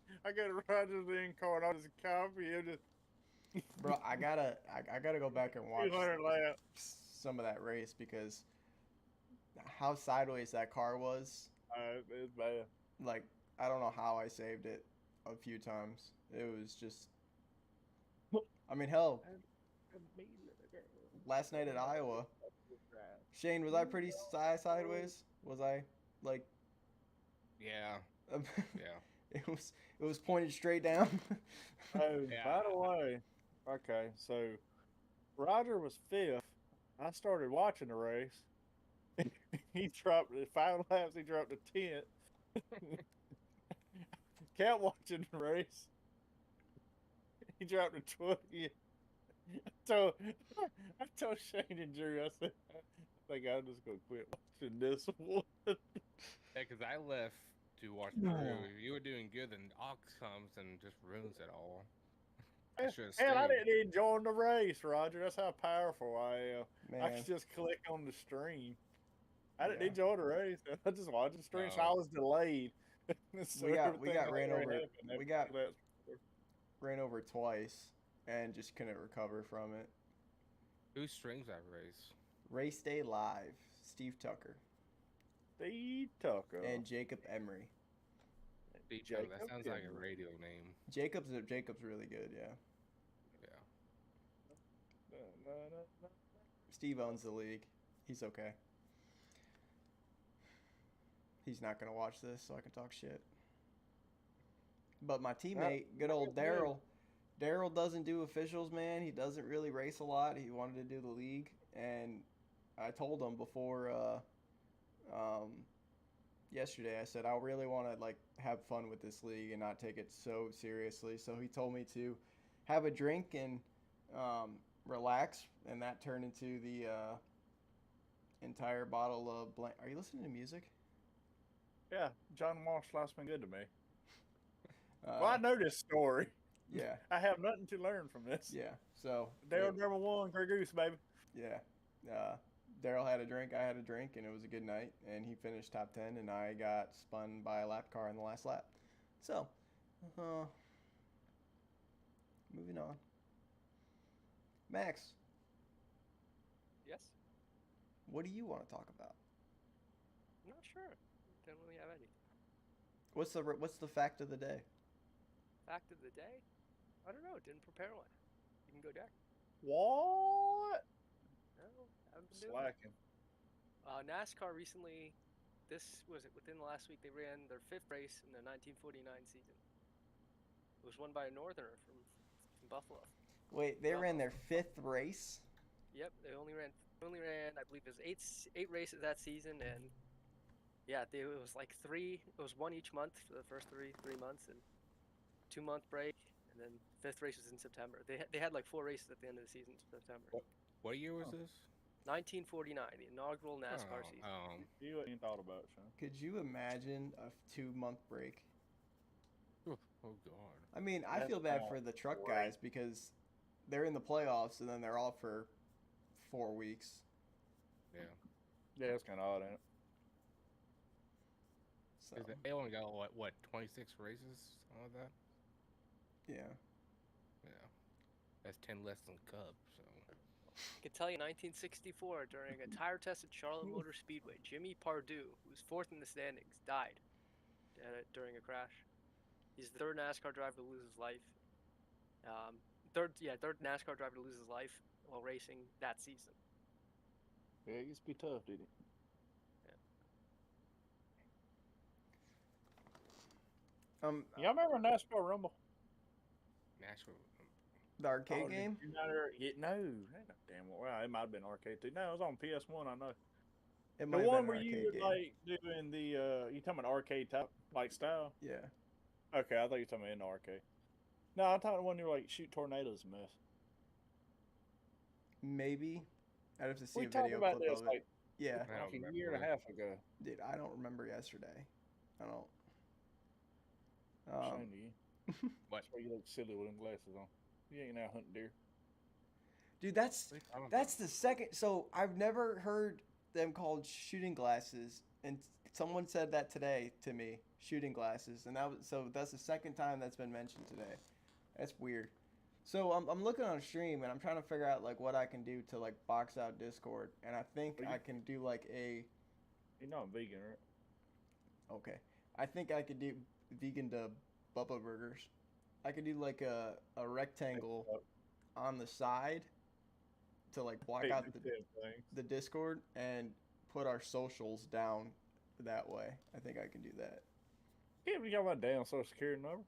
Rogers in car and I'll just copy and just. Bro, I gotta go back and watch 200 laps. some of that race because how sideways that car was. It's bad. Like, I don't know how I saved it a few times. It was just. I mean, hell, last night at Iowa, Shane, was I pretty sideways? Was I like? Yeah. Yeah. It was pointed straight down. Oh, Yeah. by the way, okay, so Roger was 5th. I started watching the race. He dropped 5 laps. He dropped to 10th. Kept watching the race. He dropped to 20th. I told Shane and Drew, I said, I think I'm just gonna quit watching this one. Yeah, because I left to watch Peru. You were doing good, and Ox comes and just ruins it all. I should have stayed. And I didn't even join the race, Roger. That's how powerful I am. I Man, could just click on the stream. I didn't Yeah. enjoy the race. I just watched the stream. So I Oh. was delayed. So We got everything ran already over- happened we after got- that. ran over twice and just couldn't recover from it. Who streams that race? Race Day Live, Steve Tucker Steve Tucker. and Jacob Emery. That Jacob sounds like a Emery. radio name. Jacob's really good, yeah. Yeah. Steve owns the league. He's okay. He's not gonna watch this, so I can talk shit. But my teammate, good old Daryl. Daryl doesn't do officials, man. He doesn't really race a lot. He wanted to do the league, and I told him before yesterday. I said I really want to like have fun with this league and not take it so seriously. So he told me to have a drink and relax, and that turned into the entire bottle of blank. Are you listening to music? Yeah, John Walsh life's been good to me. Well, I know this story. Yeah, I have nothing to learn from this. yeah. So Daryl number 1, Grey Goose, baby. yeah, Daryl had a drink, I had a drink, and it was a good night. And he finished top 10, and I got spun by a lap car in the last lap. So, moving on. Max, Yes? what do you want to talk about? I'm not sure. Don't really have any. What's the fact of the day? Fact of the day? I don't know. Didn't prepare one. You can go, Jack. What? No, haven't been doing it. Slacking. NASCAR recently, within the last week, they ran their 5th race in the 1949 season. It was won by a Northerner from Buffalo. Wait, they ran their 5th race? Yep, they only ran. I believe it was eight races that season, and yeah, it was like 3. It was one each month for the first three months, and 2-month break, and then 5th race was in September. They had like 4 races at the end of the season in September. What year was this? 1949, the inaugural NASCAR season. You ain't thought about it, Sean. Could you imagine a 2-month break? Oh God. I mean, I That's feel bad not for the truck great. guys because they're in the playoffs and then they're off for 4 weeks. Yeah. Yeah, it's kind of odd, ain't it? So, 'Cause they only got what 26 races, something like that. yeah. Yeah. That's 10 less than Cup. So. I can tell you, 1964, during a tire test at Charlotte Motor Speedway, Jimmy Pardue, who was 4th in the standings, died during a crash. He's the 3rd NASCAR driver to lose his life. Third NASCAR driver to lose his life while racing that season. Yeah, it used to be tough, didn't it? Y'all remember NASCAR Rumble? Nashville. The arcade Oh, game? No, ain't no damn well. It might have been arcade too. No, it was on PS1. I know. It The might have one been where an you arcade were game. like doing the you talking about arcade type like style? Yeah. Okay, I thought you were talking about in the arcade. No, I'm talking the one you were like shoot tornadoes and mess. Maybe. I'd have to see We a talked video about clip this of it. like Yeah. I don't a year and a remember. half ago. Dude, I don't remember yesterday. I don't. Shame to you. What? That's why you look silly with them glasses on. You ain't now hunting deer. Dude, that's What are you talking that's about? the second. So I've never heard them called shooting glasses, and someone said that today to me, shooting glasses, and that's the second time that's been mentioned today. That's weird. So I'm looking on stream and I'm trying to figure out like what I can do to like box out Discord, and I think Well, you- I can do like a You know I'm vegan, right? okay. I think I could do vegan to Bubba Burgers. I could do like a rectangle on the side to like block Hate out these the damn things. the Discord and put our socials down that way. I think I can do that. Yeah, we got my damn social security number.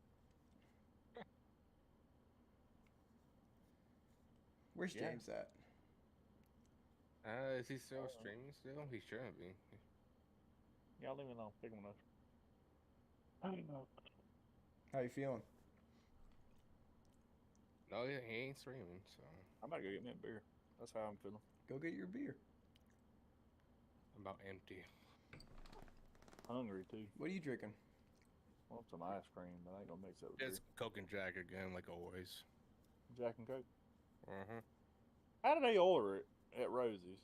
Where's Yeah. James at? Is he still streaming still? He shouldn't be. Y'all leave me alone. Pick one up. I don't know. How you feeling? No, he ain't streaming, so I'm about to go get me a beer. That's how I'm feeling. Go get your beer. I'm about empty. Hungry too. What are you drinking? Want some ice cream, but I ain't gonna mix it with beer. It's Coke and Jack again, like always. Jack and Coke. Uh-huh. How do they order it at Rosie's?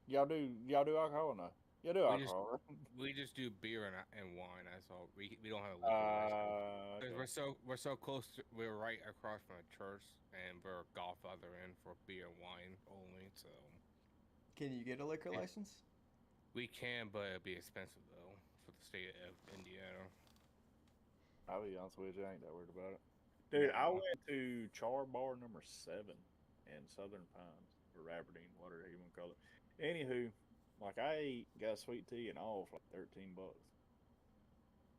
Y'all do alcohol or no? Y'all do We just- alcohol, right? We just do beer and wine. That's all. We don't have a liquor license. 'Cause Okay. we're so close. We're right across from a church, and we're golf other end for beer and wine only. So Can you get a liquor Yeah. license? we can, but it'd be expensive though for the state of Indiana. I'll be honest with you, I ain't that worried about it. Dude, I No. went to Char Bar number 7 in Southern Pines, or Aberdeen, whatever you want to call it. Anywho, like I ate, got sweet tea and all for like $13.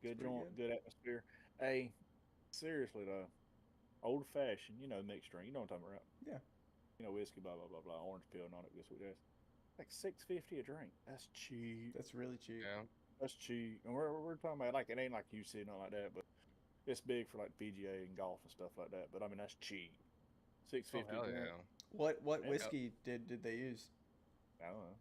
Good pretty joint, good. good atmosphere. Hey, seriously though, old fashioned, you know, mixed drink. You know what I'm talking about? Yeah. You know, whiskey, blah blah blah blah, orange peel, and all that good sweet ass. Like $6.50 a drink. That's cheap. That's really cheap. Yeah. That's cheap. And we're talking about like it ain't like UC nothing like that, but it's big for like PGA and golf and stuff like that. But I mean that's cheap. Oh $6.50. hell a drink. yeah. What Yeah. whiskey did they use? I don't know.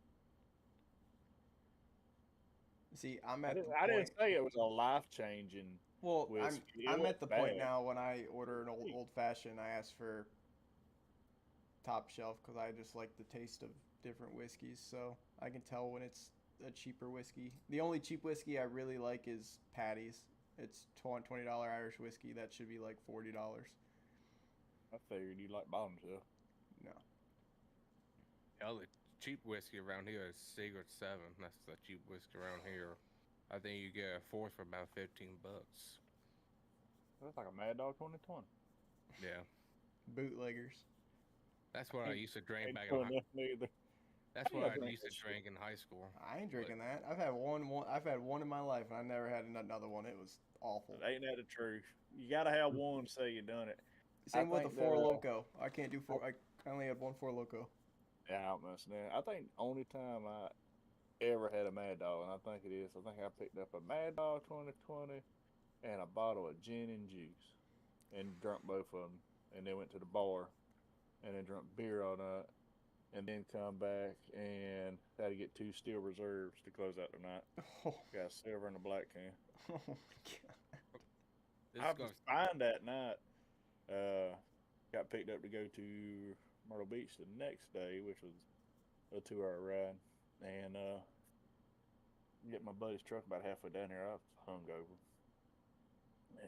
See, I'm I at the didn't, I didn't point. say it was a life changing. Well, whiskey. It I'm at wasn't the point bad. now when I order an Sweet. old fashioned, I ask for top shelf because I just like the taste of different whiskeys. So I can tell when it's a cheaper whiskey. The only cheap whiskey I really like is Patty's. It's $20 Irish whiskey. That should be like $40. I figured you like bottom shelf. No. Hell, the cheap whiskey around here is Secret 7. That's the cheap whiskey around here. I think you get a fourth for about $15. That's like a Mad Dog 2020. Yeah. Bootleggers. That's what I Ain't- used to drink Ain't back in doing high. nothing either. That's I what I drink used to that shit. drink in high school. I ain't drinking that. I've had one. I've had one in my life, and I never had another one. It was awful. Ain't that the truth? You gotta have one to say you done it. Same with the think Four that, Loco. I can't do four. I only had one Four Loco. Yeah, I must know. I think the only time I ever had a Mad Dog, and I think it is, I think I picked up a Mad Dog 2020 and a bottle of gin and juice, and drunk both of them, and then went to the bar, and then drunk beer all night, and then come back and had to get 2 steel reserves to close out the night. Oh, Got a silver and a black can. oh my god. This I is was gonna, fine that night. Got picked up to go to Myrtle Beach the next day, which was a 2-hour ride, and get my buddy's truck about halfway down there. I was hungover,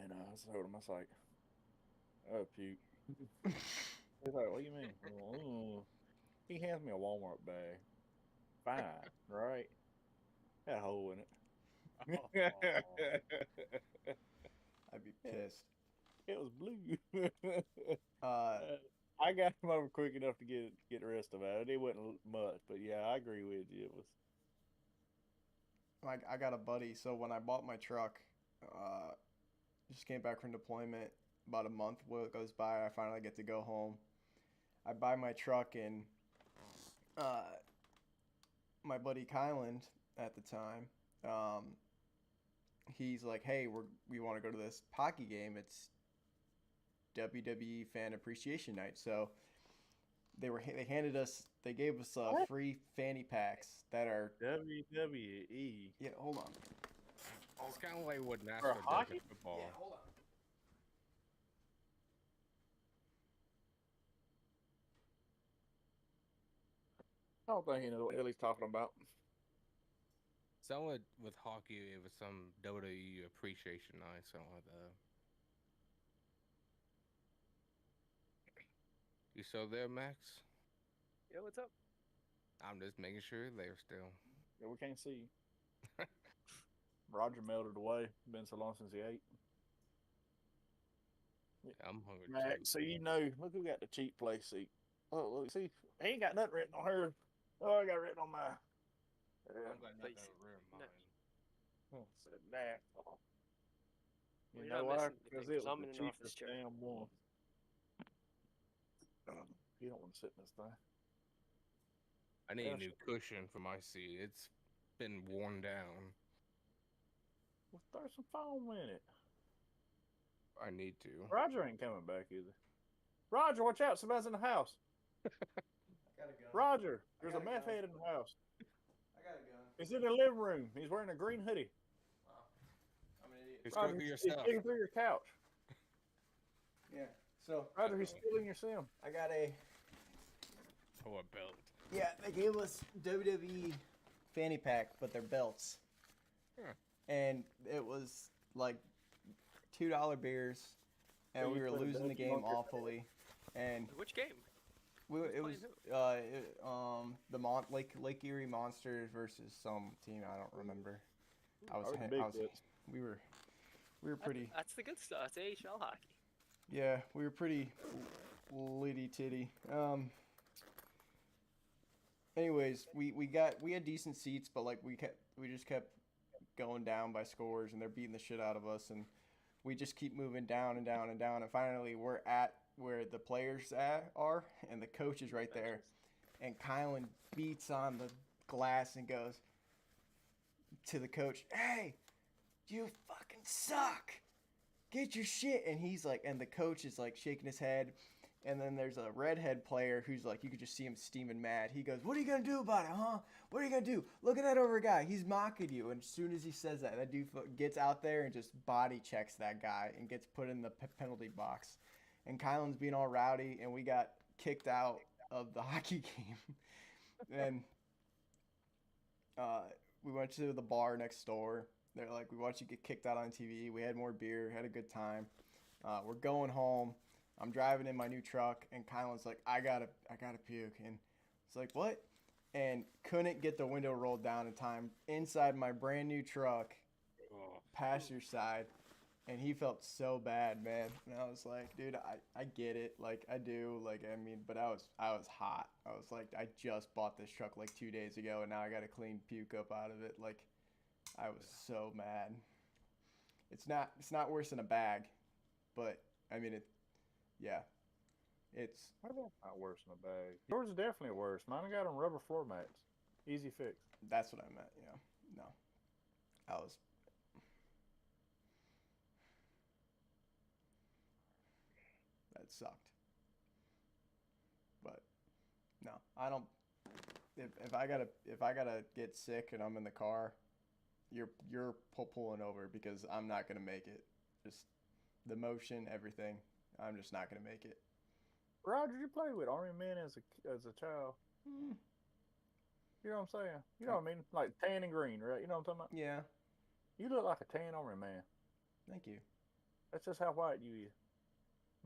and I told him, I was like, "Oh, puke." He's like, "What do you mean?" I'm like, "Oh." He hands me a Walmart bag. Fine, right? Had a hole in it. I'd be pissed. It was blue. Uh, I got him over quick enough to get the rest of it. It wasn't much, but yeah, I agree with you. It was. I got a buddy. So when I bought my truck, just came back from deployment. About a month goes by. I finally get to go home. I buy my truck and my buddy Kyland at the time, he's like, "Hey, we want to go to this hockey game. It's WWE Fan Appreciation Night." So they gave us What? free fanny packs that are WWE. yeah. Hold on. It's kind of like what NASCAR does hockey? in football. Yeah, hold on. I don't think he knows what the hell he's talking about. Some with hockey, it was some WWE appreciation night, something like that. You still there, Max? Yeah, what's up? I'm just making sure they're still. Yeah, we can't see you. Roger melted away. Been so long since he ate. I'm hungry Max, too. so you know, look who got the cheap place seat. Oh, look, see, he ain't got nothing written on her. Oh, I got written on my. Yeah. I'm glad Please. nothing ruined No. Oh, mine. said that. Well, You you're not know why? missing Because anything, it 'cause I'm was in the and off this cheapest chair. damn one. You don't want to sit in this thing. I need Yeah, a new cushion for my seat. It's been worn down. Well, throw some foam in it. I need to. Roger ain't coming back either. Roger, watch out! Somebody's in the house. I got a gun. Roger, there's a got a meth gun. head in the house. I got a gun. He's in the living room. He's wearing a green hoodie. Wow. I'm an idiot. Just Roger, go through your he's stuff. digging through your couch. Yeah. So Roger, he's stealing your sim. I got a. Oh, a belt. Yeah, they gave us WWE fanny pack, but they're belts. Huh. And it was like $2 beers, and So we you were put a losing the belt game on your awfully. And Which game? it playing was the Lake Erie Monsters versus some team I don't remember. We were pretty That's the good stuff. That's AHL hockey. yeah, we were pretty litty titty. Anyways, we had decent seats, but like we just kept going down by scores, and they're beating the shit out of us, and we just keep moving down and down and down, and finally we're at where the players are, and the coach is right there, and Kylan beats on the glass and goes to the coach, "Hey, you fucking suck! Get your shit!" And he's like, and the coach is like shaking his head. And then there's a redhead player who's like, you could just see him steaming mad. He goes, "What are you going to do about it, huh? What are you going to do? Look at that over guy. He's mocking you." And as soon as he says that, that dude gets out there and just body checks that guy and gets put in the penalty box. And Kylan's being all rowdy, and we got kicked out of the hockey game. And we went to the bar next door. They're like, "We watched you get kicked out on TV." We had more beer, had a good time. We're going home. I'm driving in my new truck, and Kylan's like, I gotta puke. And it's like, what? And couldn't get the window rolled down in time inside my brand new truck, Oh. passenger side. And he felt so bad, man. And I was like, dude, I get it. Like, I do. Like, I mean, but I was hot. I was like, I just bought this truck like 2 days ago, and now I gotta clean puke up out of it. Like, I was so mad. It's not worse than a bag, but I mean yeah, it's What about not worse than a bag? Yours is definitely worse. Mine got on rubber floor mats. Easy fix. that's what I meant. Yeah, no, that sucked. But no, I don't. If I gotta get sick and I'm in the car, you're pulling over because I'm not gonna make it. Just the motion, everything. I'm just not gonna make it. Roger, you played with Army men as a child. You know what I'm saying? You know what I mean? Like tan and green, right? You know what I'm talking about? Yeah, You look like a tan Army man. thank you. That's just how white you is.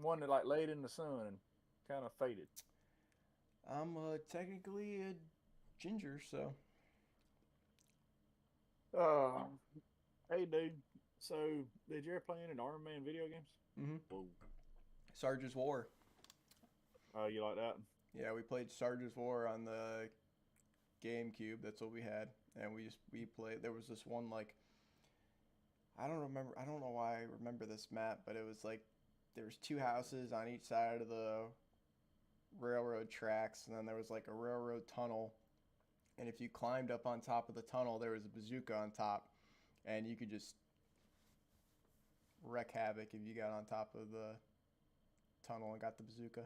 One that like laid in the sun and kind of faded. I'm technically a ginger, so Hey dude. So did you ever play any Army Man video games? Whoa. Sarge's War. Oh, you like that? Yeah, we played Sarge's War on the GameCube. That's what we had, and we played. There was this one like I don't remember. I don't know why I remember this map, but it was like there was two houses on each side of the railroad tracks, and then there was like a railroad tunnel and if you climbed up on top of the tunnel, there was a bazooka on top, and you could just wreak havoc if you got on top of the tunnel and got the bazooka.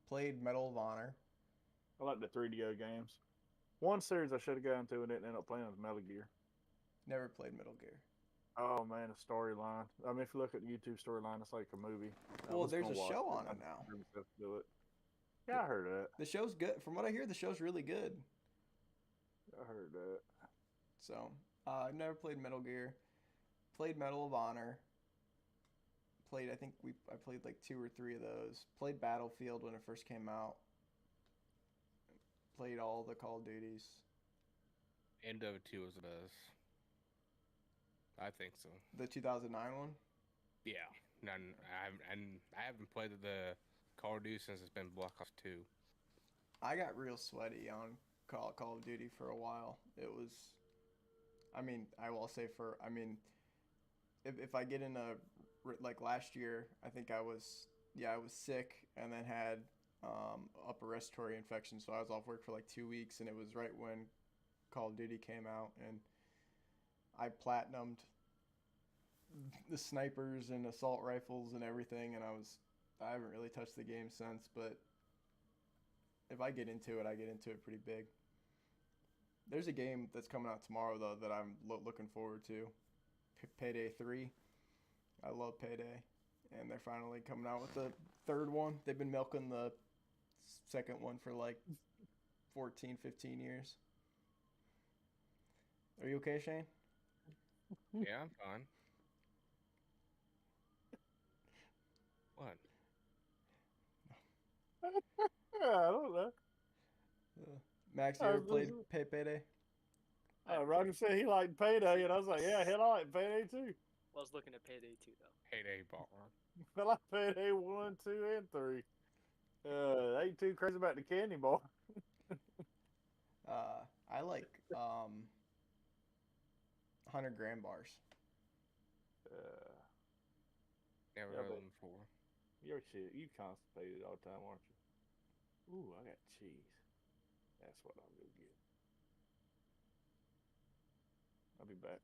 Played Medal of Honor. I like the 3DO games. One series I should have gotten to and didn't end up playing was Metal Gear. Never played Metal Gear. Oh man, the storyline. I mean, if you look at the YouTube storyline, it's like a movie. I Well, was there's gonna a watch show it. on it now. I never got to do it. Yeah, I heard that. The show's good. From what I hear, the show's really good. I heard that. So, I've never played Metal Gear. Played Medal of Honor. I played like 2 or 3 of those. Played Battlefield when it first came out. Played all the Call of Duties. Endo 2 was the best. I think so. The 2009 one? Yeah. I haven't played the Call of Duty since it's been Black Ops 2. I got real sweaty on Call of Duty for a while. It was, I mean, I will say if I get in like last year, I think I was sick and then had upper respiratory infection, so I was off work for like 2 weeks, and it was right when Call of Duty came out, and I platinumed the snipers and assault rifles and everything, and I haven't really touched the game since, but if I get into it, I get into it pretty big. There's a game that's coming out tomorrow, though, that I'm looking forward to. Payday 3. I love Payday. And they're finally coming out with the third one. They've been milking the second one for like 14, 15 years. Are you okay, Shane? Yeah, I'm fine. What? I don't know. Max, you I ever was played listening. Payday? Roger said he liked Payday, and I was like, yeah, hell, I like Payday too. I was looking at Payday 2 though. Payday bar. I like Payday 1, 2, and 3. Ain't too crazy about the candy bar. I like 100 gram bars. Never Yeah, heard of but- them before. You constipated all the time, aren't you? Ooh, I got cheese. That's what I'll go get. I'll be back.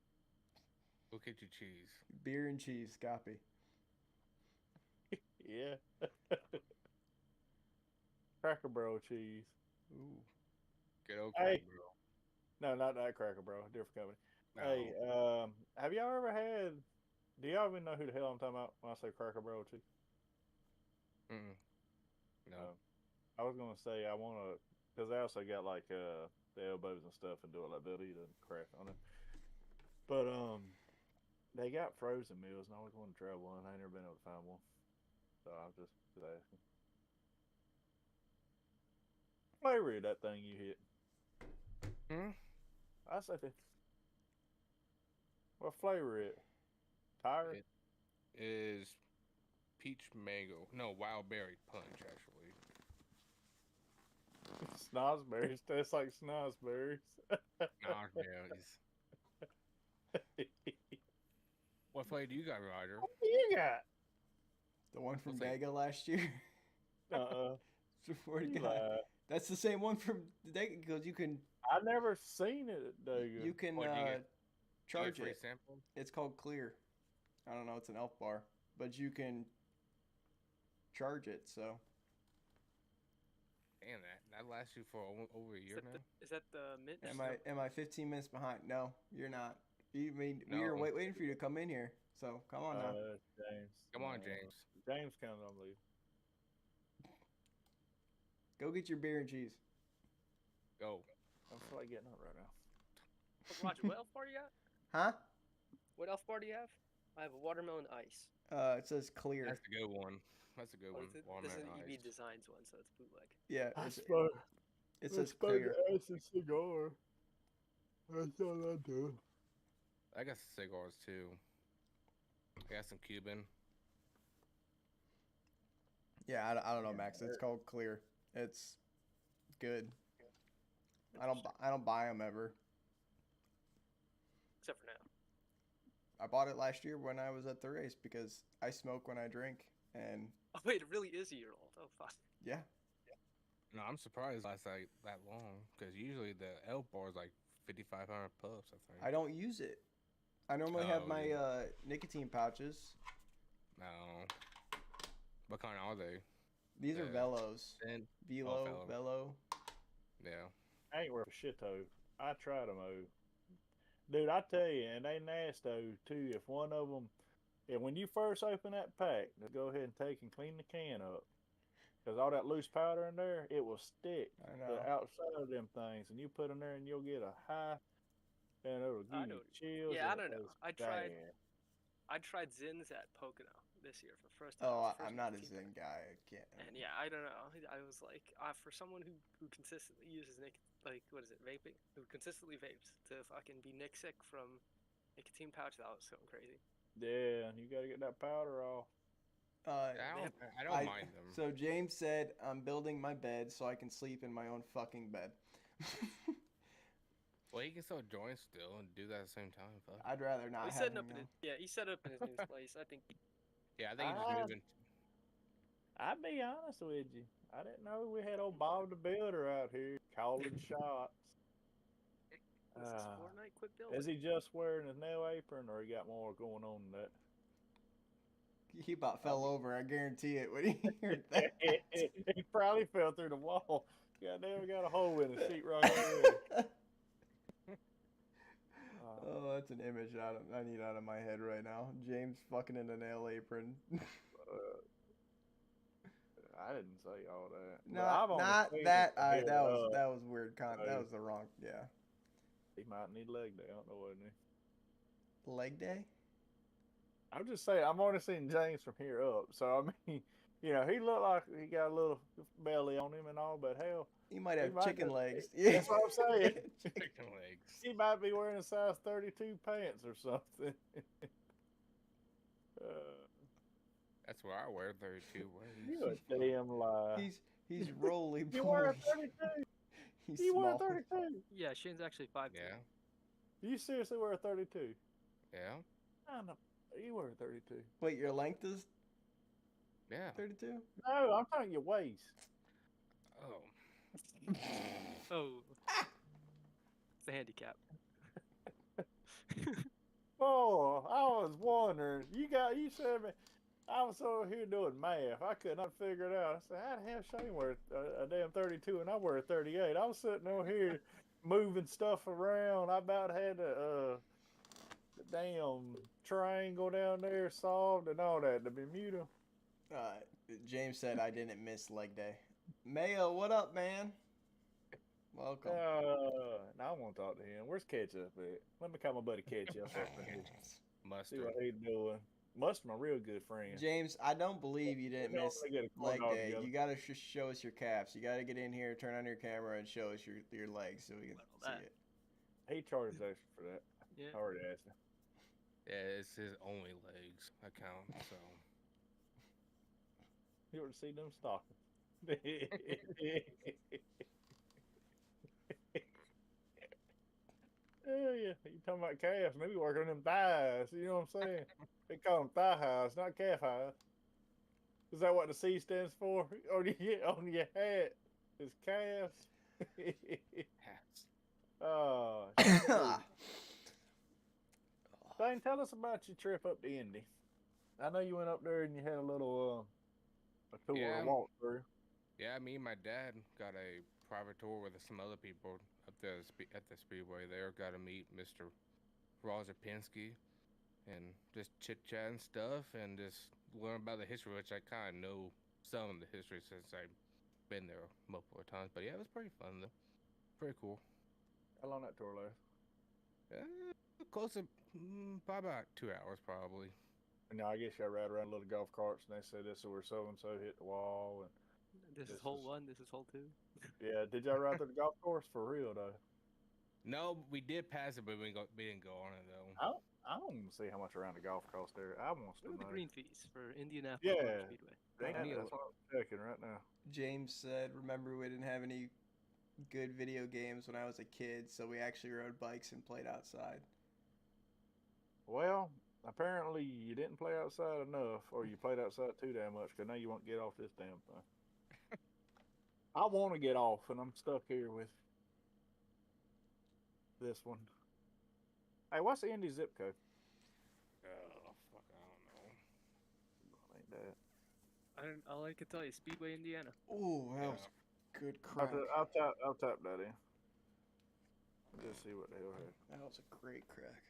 Go get your cheese. Beer and cheese, copy. Yeah. Cracker Barrel cheese. Ooh. Good old Hey. bro. No, not that Cracker Barrel. Different company. No. Hey, have y'all ever had? Do y'all even know who the hell I'm talking about when I say Cracker Barrel cheese? Mm-mm. No. I was gonna say I wanna, cause I also got like the elbows and stuff and do all that Velveeta crap on it. But they got frozen meals, and I always want to try one. I ain't never been able to find one, so I'm just asking. Flavor of that thing you hit? I say that. What flavor it? Tire? It is peach mango. No, wild berry punch, actually. Snozberries. Tastes like snozberries. Nah, berries. What flavor do you got, Ryder? What do you got? The one from What's that? Dega last year. Swear to You God. lied. That's the same one from Dega, because you can I never seen it, Dago. you can What'd you get? charge free it. sample? It's called Clear. I don't know, it's an elf bar, but you can charge it. So Damn, that lasts you for over a year now. Is that the mint? am I 15 minutes behind? No, you're not. You mean we were No. waiting for you to come in here. So come on now. James. Come on, James. James counted on leave. Go get your beer and cheese. Go. I don't feel like getting up right now. Roger, what elf bar you got? Huh? What elf bar do you have? I have a watermelon ice. It says Clear. That's a good one. That's a good one. This is Watermelon an EB ice. Designs one, so it's bootleg. Yeah, I it's, smoke. it says Clear. acid cigar. That's all I do. I got some cigars too. I got some Cuban. Yeah, I don't know, Max. It's called Clear. It's good. I don't buy them ever. Except for now. I bought it last year when I was at the race because I smoke when I drink, and Oh wait, it really is a year old. Oh fuck. yeah, No, I'm surprised it lasts like that long because usually the L bar is like 5,500 puffs. I think. I don't use it. I normally have Oh, my dude. nicotine pouches. No. What kind are they? These are Velos. Thin? Velo, Velo. Velo. Yeah. I ain't worth a shit though. I try to move. Dude, I tell you, and they nasty though too. If one of them, and when you first open that pack, just go ahead and take and clean the can up, because all that loose powder in there, it will stick I the know. outside of them things, and you put them there, and you'll get a high, and it'll I give you know. chills. Yeah, I and don't know. it's I tried. bad. I tried Zins at Pocono this year for the first time. Oh, It was the I'm first not a nicotine Zen guy. I can't. pack. And yeah, I don't know. I was like, for someone who consistently uses like what is it, vaping? Who consistently vapes to fucking be nick sick from nicotine pouch, that was so crazy. Yeah, you got to get that powder off. I don't mind them. So James said, "I'm building my bed so I can sleep in my own fucking bed." Well, he can still join still and do that at the same time. Fuck. I'd rather not He's have setting him up in though. his, yeah, he's set up in his new place. I think Yeah, I think he just Ah. moving. I'll be honest with you. I didn't know we had old Bob the Builder out here calling shots. this is Ah. Fortnite. Quit building. Is he just wearing his nail apron, or he got more going on than that? He about fell over. I guarantee it when he heard that. He probably fell through the wall. Goddamn, got a hole in the sheetrock already. Oh, that's an image I need out of my head right now. James fucking in a nail apron. I didn't say all that. But Not, I've only not seen that. it from here up. That was weird. That So- was the wrong. Yeah. He might need leg day. I don't know what it is. Leg day. I'm just saying, I've only seen James from here up. So, I mean, he looked like he got a little belly on him and all, but hell, He might He have might chicken have- legs. that's what I'm saying. Chicken legs. He might be wearing a size 32 pants or something. That's where I wear 32 You ways. a damn lie. He's roly You wear a poly. 32. He's You wear a small. 32. Yeah, Shane's actually 5'2". Yeah. You seriously wear a 32? Yeah. I know. You wear a 32. Wait, your length is Yeah. 32? No, I'm talking your waist. Oh. Oh, it's the handicap. Oh, I was wondering. You said me. I was over here doing math. I could not figure it out. I said, how the hell Shane wear a damn 32 and I wear a 38? I was sitting over here moving stuff around. I about had the damn triangle down there solved and all that. The Bermuda. James said I didn't miss leg day. Mayo, what up, man? Welcome. Now I want to talk to him. Where's Ketchup at? Let me call my buddy Ketchup up and see Mustard. what he's doing. Mustard, my real good friend. James, I don't believe you didn't We miss already get a corn leg dog day. together. You gotta show us your calves. You gotta get in here, turn on your camera, and show us your legs so we can Well, see that- it. He charges extra for that. Yeah. I already asked him. Yeah, it's his only legs account. So You ought to see them stockings. Oh yeah, you talking about calves? Maybe working on them thighs. You know what I'm saying? They call them thigh highs, not calf highs. Is that what the C stands for on your hat? Is calves? hats. Oh, Dane, tell us about your trip up to Indy. I know you went up there and you had a little a tour, Yeah. a walkthrough. Yeah, me and my dad got a private tour with some other people up there at the speedway. There, got to meet Mr. Roger Penske, and just chit chat and stuff, and just learn about the history, which I kind of know some of the history since I've been there multiple times. But yeah, it was pretty fun though. Pretty cool. How long that tour last? Close to probably about 2 hours, probably. And now I guess I ride around little golf carts and they say this is where so and so hit the wall and This is This hole is- 1. This is hole 2. yeah. Did y'all ride through the golf course for real though? No, we did pass it, but we didn't go on it though. I don't want to see how much around the golf course there. I want to What are the know. green fees for Indianapolis Yeah. Motor Speedway? Dang, I need that's a- what I'm checking right now. James said, remember we didn't have any good video games when I was a kid, so we actually rode bikes and played outside. Well, apparently you didn't play outside enough, or you played outside too damn much. Cause now you won't get off this damn thing. I want to get off, and I'm stuck here with this one. Hey, what's the Indy zip code? Oh, fuck, I don't know. Ain't that? All I can tell you, Speedway, Indiana. Ooh, that Yeah. was good crack. I'll tap that in. Just see what the hell happened. That was a great crack.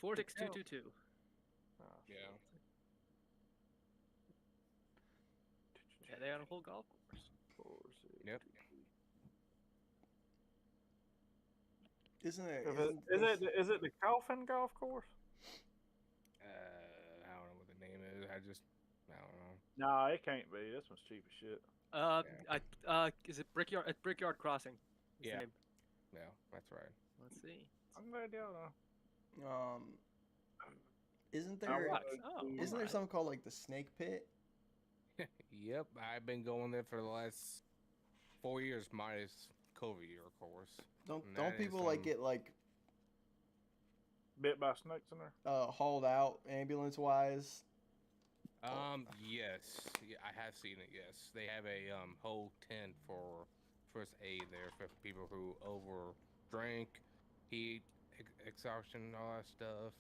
46222. Oh, Yeah. Yeah, they had a whole golf course. 4, 6, Yep. Isn't it? Is it the Coffin Golf Course? I don't know what the name is. I don't know. Nah, it can't be. This one's cheap as shit. Is it Brickyard? At Brickyard Crossing. Is the Yeah. name. Yeah, that's right. Let's see. I'm glad y'all know. Isn't I there? wanna Oh, do- Isn't there something called like the Snake Pit? Yep, I've been going there for the last 4 years, minus COVID year, of course. Don't And don't that is people like some- get like Bit by snakes in there? hauled out ambulance wise? Yes, yeah, I have seen it. Yes, they have a whole tent for first aid there for people who over drink, heat, exhaustion, all that stuff.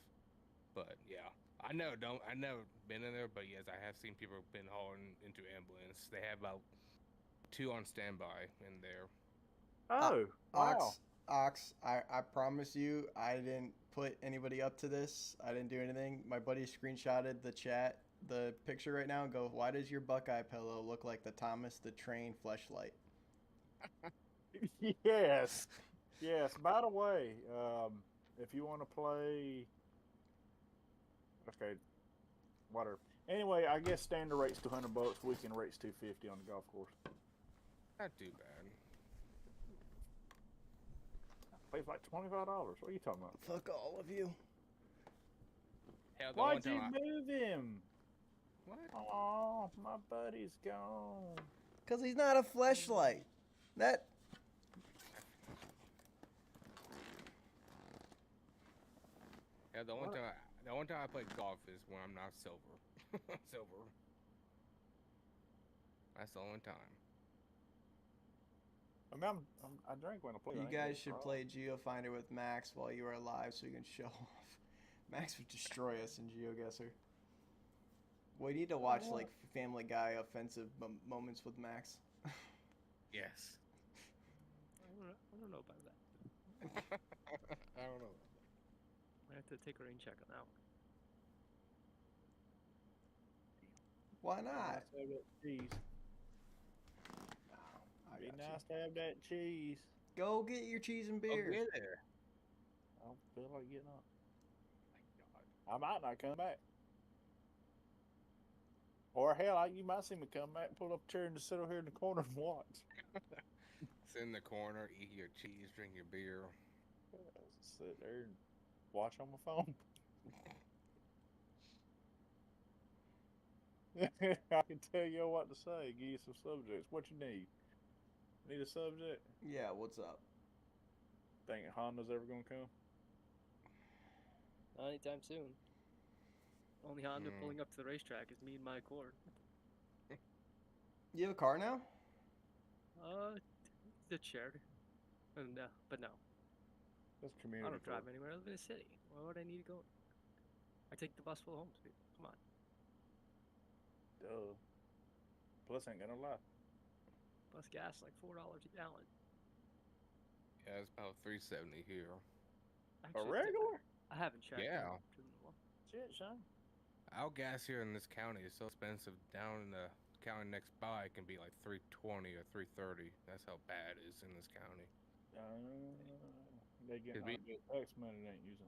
But yeah, I never been in there, but yes, I have seen people been hauling into ambulance. They have about 2 on standby in there. Oh, wow. Ox, I promise you, I didn't put anybody up to this. I didn't do anything. My buddy screenshotted the picture right now, and go, "Why does your Buckeye pillow look like the Thomas the Train fleshlight?" Yes. Yes. By the way, if you want to play. Okay. Whatever. Anyway, I guess standard rate's $200. Weekend rate's $250 on the golf course. Not too bad. Pays like $25. What are you talking about? Fuck all of you. Hell, the one Why'd you time move him? what? Oh, my buddy's gone. Cause he's not a fleshlight. That Yeah, the What? one time I play golf is when I'm not silver. Silver. That's the only time. I mean, I drink when I play. you I ain't guys got a should problem. play Geofinder with Max while you are alive, so you can show off. Max would destroy us in GeoGuessr. We need to watch what? like Family Guy offensive moments with Max. Yes. I don't know about that. I don't know. I have to take a rain check on that one. Why Be not? nice to have that cheese. I Be got you. nice to have that cheese. Go get your cheese and Oh, beer. get there. I don't feel like getting up. I might not come back. Or hell, you might see me come back, pull up a chair, and just sit over here in the corner and watch. Sit in the corner, eat your cheese, drink your beer. Just sit there and watch on my phone. I can tell you what to say. Give you some subjects. What you need? Need a subject? Yeah, what's up? Think Honda's ever gonna come? Not anytime soon. Only Honda Hmm. pulling up to the racetrack is me and my Accord. You have a car now? It's shared. No, but no. That's I community. don't drive anywhere. I live in a city. Why would I need to go? I take the bus full home, people. Come on. Duh. Plus, ain't gonna lie. Bus gas like $4 a gallon. Yeah, it's about 370 here. A Actually, regular? I haven't checked. Yeah. Driven a while. Shit, son. Our gas here in this county is so expensive. Down in the county next by, it can be like 320 or 330. That's how bad it is in this county. They get Could be. good tax money they ain't using.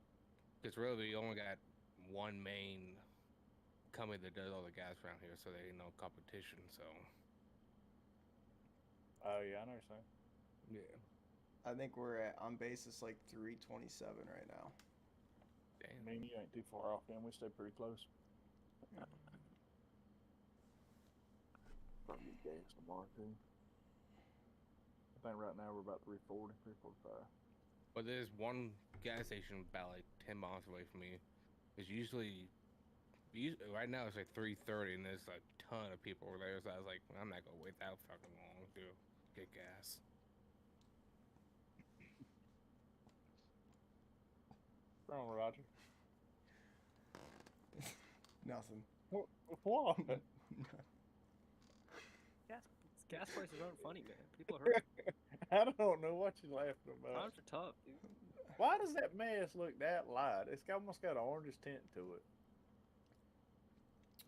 Because really, we only got one main company that does all the gas around here, so there ain't no competition. So Oh yeah, I know what you're saying. yeah, I think we're at on basis like 327 right now. damn. I mean, you ain't too far off, man. We stay pretty close. Probably gas tomorrow too. I think right now we're about 340, 345. But there's one gas station about like 10 miles away from me. It's usually Right now it's like 3:30 and there's a ton of people over there. So I was like, I'm not gonna wait that fucking long to get gas. What's wrong, Roger? Nothing. What? Gas prices aren't funny, man. People are hurting. I don't know what you're laughing about. Times are tough, dude. Why does that mess look that light? It's almost got an orange tint to it.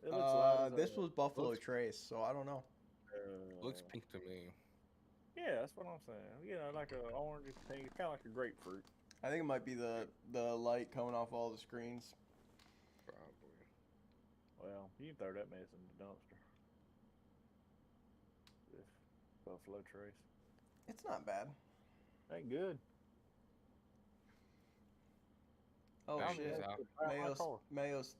It looks light as This a- was Buffalo looks- Trace, so I don't know. Looks pink to me. Yeah, that's what I'm saying. You know, like an orange thing, kind of like a grapefruit. I think it might be the light coming off all the screens. Probably. Well, you can throw that mess in the dumpster. This Buffalo Trace. It's not bad. Ain't good. Oh Thanks, shit. Al. Mayo's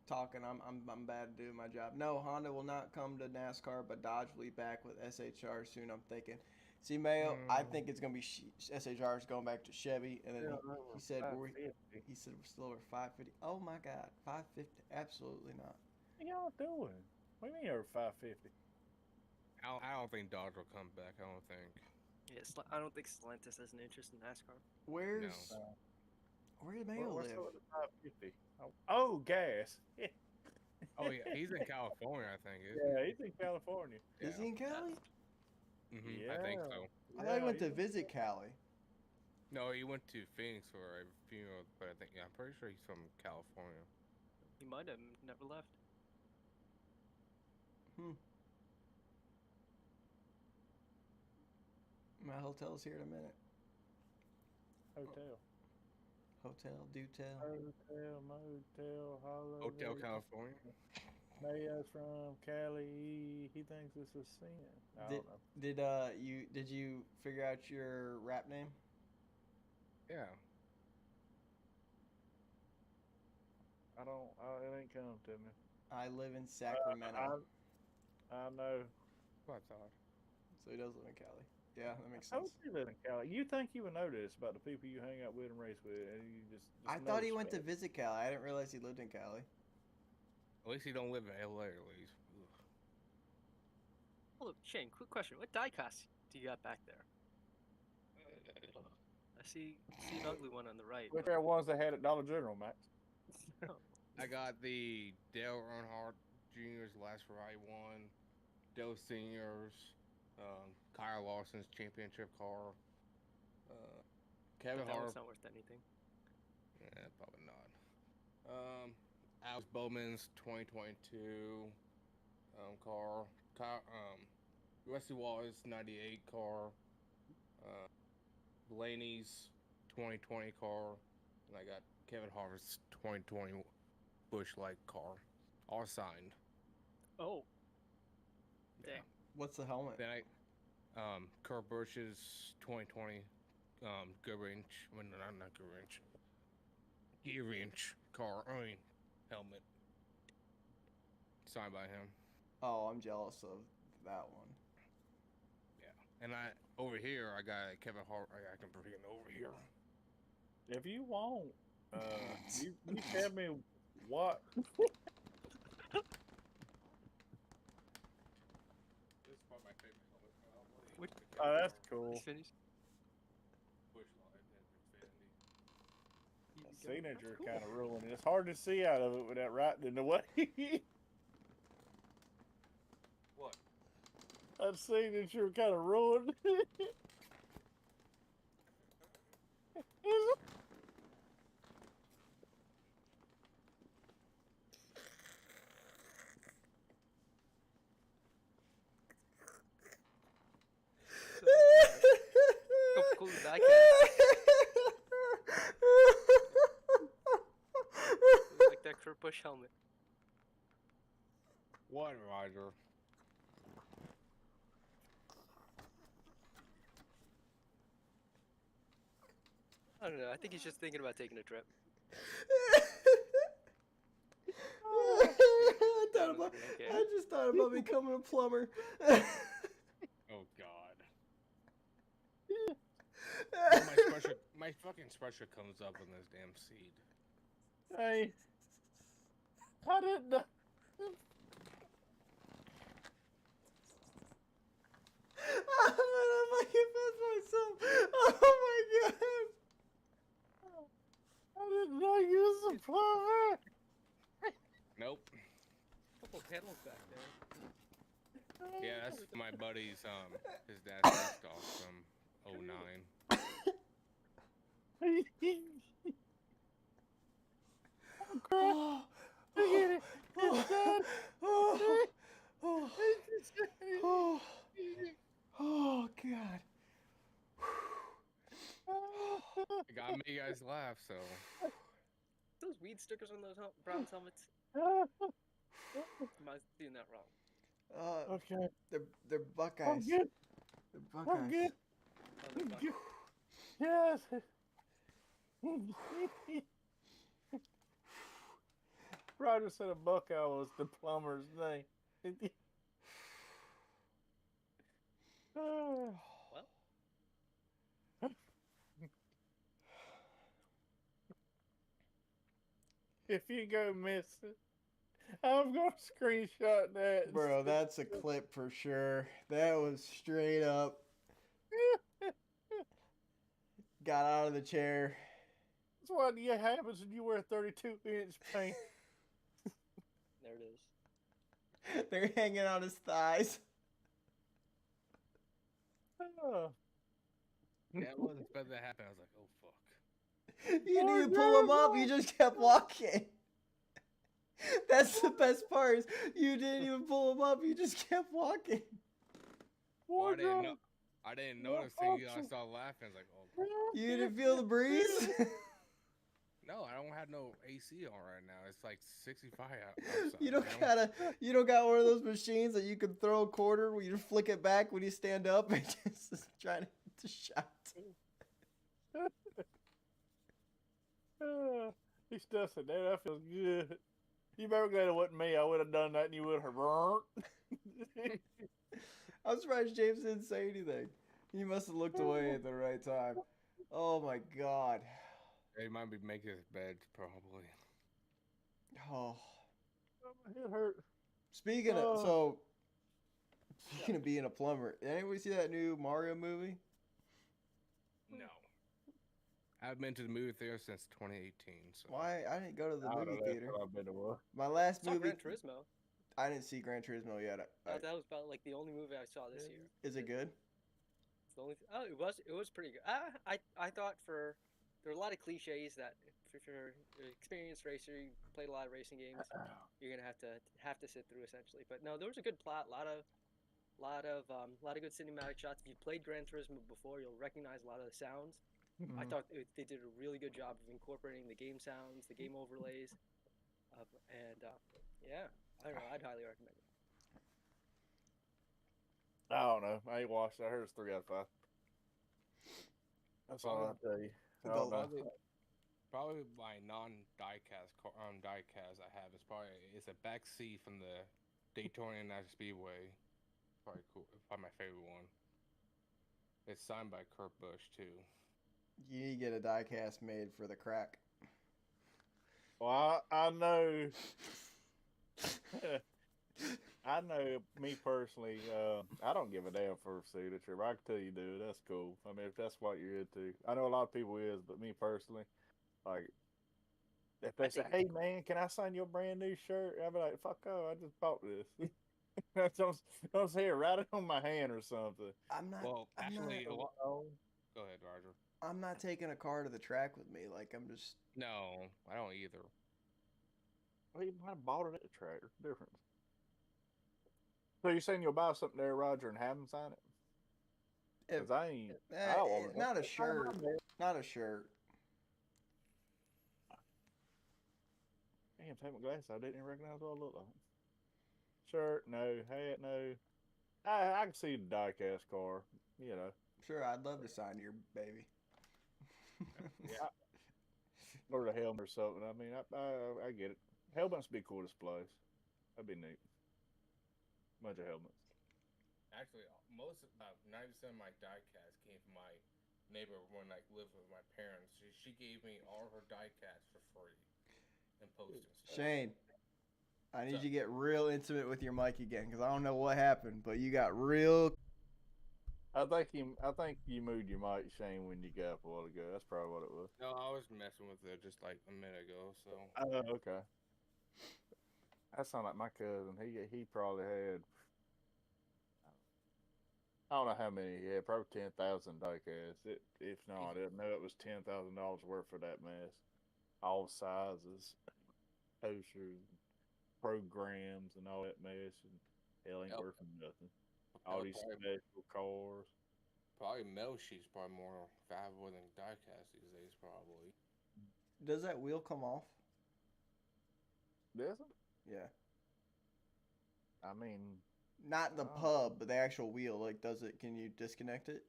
talking. I'm bad at doing my job. No, Honda will not come to NASCAR, but Dodge will be back with SHR soon. I'm thinking. See, Mayo, I think it's gonna be SHR's going back to Chevy, and then he said he said we're still over 550. Oh my God, 550? Absolutely not. What y'all doing? What do you mean over 550? I don't think Dodge will come back. I don't think. Yeah, I don't think Stellantis has an interest in NASCAR. Where's No. where did Mayo What's live? up with the 550? Oh, gas. Oh yeah, he's in California, I think. Yeah, he's in California. Is he in Cali? I think Yeah. so. I thought he went to he's- visit Cali. No, he went to Phoenix for a funeral, but I think I'm pretty sure he's from California. He might have never left. My hotel's here in a minute. Hotel. Hotel, do tell. Hotel, motel, holiday. Hotel California. Mayo's from Cali. He thinks it's a sin. I don't know. Did you figure out your rap name? Yeah. It ain't come to me. I live in Sacramento, I know. What I thought. so he does live in Cali. Yeah, that makes How sense. would you live in Cali? You think you would know this about the people you hang out with and race with, and you just I know thought he went to stuff. visit Cali. I didn't realize he lived in Cali. At least he don't live in LA. At least. Ugh. Oh, look, Shane, quick question. What diecast do you got back there? I see an ugly one on the right. Which are ones they had at Dollar General, Max? I got the Dale Earnhardt Jr.'s last ride one, Dale Senior's, Kyle Larson's championship car, Kevin But that Hart. one's not worth anything. Yeah, probably not. Alex Bowman's 2022 car. Rusty Wallace 98 car. Blaney's 2020 car. And I got Kevin Harvick's 2020 Busch Light car. All signed. Oh, Yeah. dang. What's the helmet? Then Kurt Busch's 2020 Goodwrench. Well, no, not Goodwrench. Gearwrench car. Helmet. Signed by him. Oh, I'm jealous of that one. Yeah. And over here I got Kevin Hart. I can bring it over here. If you want, you tell me what. This is probably my favorite helmet. Which- Oh, that's cool. He's finished. Busch Light and Xfinity. You got it. Signature That's cool. kind of ruling it. It's hard to see out of it with that right in the way. What? That signature kind of ruined. Cool diecast. Like that Kurt Busch helmet. What, Roger? I don't know. I think he's just thinking about taking a trip. Okay. I just thought about becoming a plumber. Oh God. My fucking spreadshirt comes up on this damn seed. Hey, I didn't know. I'm gonna fucking piss myself. Oh my god. I didn't know you was a plumber. Nope. Couple panels back there. Yeah, that's my buddy's his dad's install from '09. I'm crying. Look at it. It's done. Oh god. It got me guys laugh, so Those weed stickers on those Browns helmets. Am I doing that wrong? Okay. They're I'm Buckeyes. good. They're I'm Buckeyes. good. Oh, they're Buckeyes. Yes. Roger said a Buckeye was the plumber's name. Well, If you go missing, I'm gonna screenshot that. Bro, that's a clip for sure. That was straight up. Got out of the chair. That's what happens when you wear 32-inch pants. there it is. They're hanging on his thighs. Oh. yeah, it wasn't supposed to happen. I was like, oh fuck. You didn't even pull him up. You just kept walking. That's the best part. Is you didn't even pull him up. You just kept walking. Well, I didn't Wardrobe. know. I didn't notice until I started laughing. I was like, oh. You didn't feel the breeze. No, I don't have no AC on right now. It's like 65 outside. You don't got one of those machines that you can throw a quarter where you flick it back when you stand up and just trying to shout. He stuffs it there. That feels good. You better glad it wasn't me. I would have done that and you would have burnt. I'm surprised James didn't say anything. He must have looked away at the right time. Oh my god. He might be making his bed, probably. Oh. It hurt. Speaking of being a plumber, did anybody see that new Mario movie? No. I haven't been to the movie theater since 2018. So. Why? I didn't go to the movie theater. I've been to one. My last Saw movie. Gran Turismo. I didn't see Gran Turismo yet. That was about like the only movie I saw this year. Is it good? It's the only. Oh, it was pretty good. I thought there were a lot of cliches that if you're an experienced racer, you played a lot of racing games, you're gonna have to sit through essentially. But no, there was a good plot, a lot of good cinematic shots. If you played Gran Turismo before, you'll recognize a lot of the sounds. I thought they did a really good job of incorporating the game sounds, the game overlays, yeah, I don't know. I'd highly recommend it. I don't know. I ain't watched it. I heard it's 3 out of 5. That's all I'll tell you. I don't know. Probably my non-diecast diecast I have is it's a back seat from the Daytona International Speedway. Probably cool. Probably my favorite one. It's signed by Kurt Busch too. You need to get a diecast made for the crack. Well, I know. I know, me personally, I don't give a damn for signature. But I can tell you do. That's cool. I mean, if that's what you're into. I know a lot of people is, but me personally, like, if they say, hey, man, can I sign your brand new shirt? I'll be like, fuck off, I just bought this. Don't say it, write it on my hand or something. I'm not. Well, I'm actually, not, go ahead, Roger. I'm not taking a car to the track with me. Like, I'm just. No, I don't either. Well, you might have bought it at the track. There's a difference. So you're saying you'll buy something there, Roger, and have them sign it? Because I ain't. I don't want it. Not a shirt. Not a shirt. Damn, take my glasses. I didn't even recognize what I looked like. Shirt, no. Hat, no. I can see the diecast car. You know. Sure, I'd love to sign your baby. Yeah. Or the helmet or something. I mean, I get it. Helmets would be cool displays. That'd be neat. Bunch of helmets. Actually, about 90% of my diecast came from my neighbor when I lived with my parents. She gave me all her diecast for free and postage. Shane, I need So- you to get real intimate with your mic again, because I don't know what happened, but you got real. I think you moved your mic, Shane, when you got up a while ago. That's probably what it was. No, I was messing with it just like a minute ago. So Oh, okay. That sounded like my cousin. He probably had, I don't know how many he had, probably 10,000 diecasts. If not, I didn't know it was $10,000 worth of that mess. All sizes, posters, programs, and all that mess, and hell ain't Yep. worth nothing. All these Probably- special cars. probably metal sheets probably more valuable than diecast these days. Probably. Does that wheel come off? Does it? Yeah. I mean, Not the Oh. pub, but the actual wheel. Like, does it? Can you disconnect it?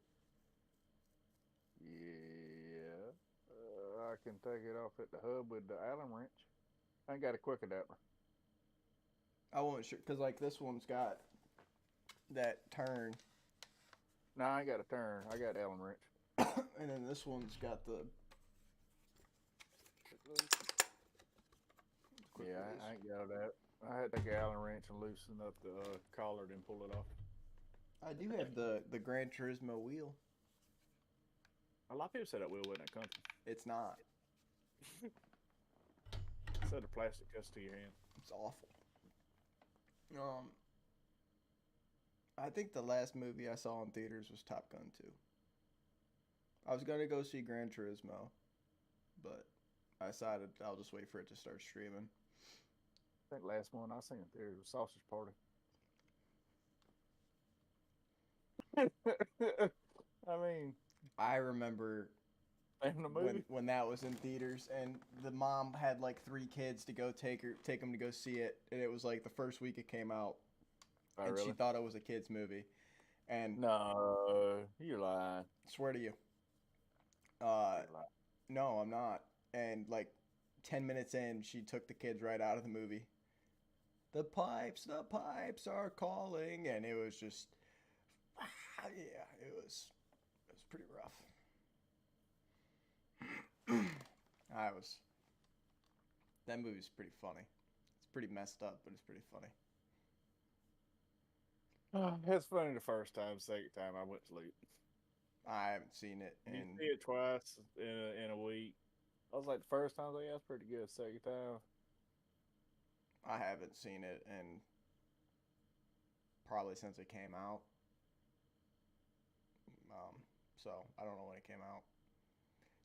yeah. I can take it off at the hub with the Allen wrench. I ain't got a quick adapter. I wasn't sure, because like this one's got that turn, No, I ain't got a turn. I got Allen wrench. and then this one's got the. quick Yeah, release. I ain't got that. I had to take an Allen wrench and loosen up the collar and pull it off. I do have the Gran Turismo wheel. A lot of people said that wheel wasn't that comfy. It's not. Said the plastic cuts to your hand. It's awful. I think the last movie I saw in theaters was Top Gun 2. I was gonna go see Gran Turismo, but I decided I'll just wait for it to start streaming. I think last one I seen there was Sausage Party. I mean, I remember name the movie. when that was in theaters, and the mom had like 3 kids to go take them to go see it, and it was like the first week it came out, Oh, and really? she thought it was a kids movie, and No, you're lying. swear to you, You're lying. no, I'm not. And like 10 minutes in, she took the kids right out of the movie. The pipes are calling, and it was just, yeah, it was pretty rough. That movie's pretty funny. It's pretty messed up, but it's pretty funny. It's funny the first time. Second time, I went to sleep. I haven't seen it You in. see it twice in a week. I was like, the first time, I was like, yeah, that's pretty good. Second time, I haven't seen it in probably since it came out. So I don't know when it came out.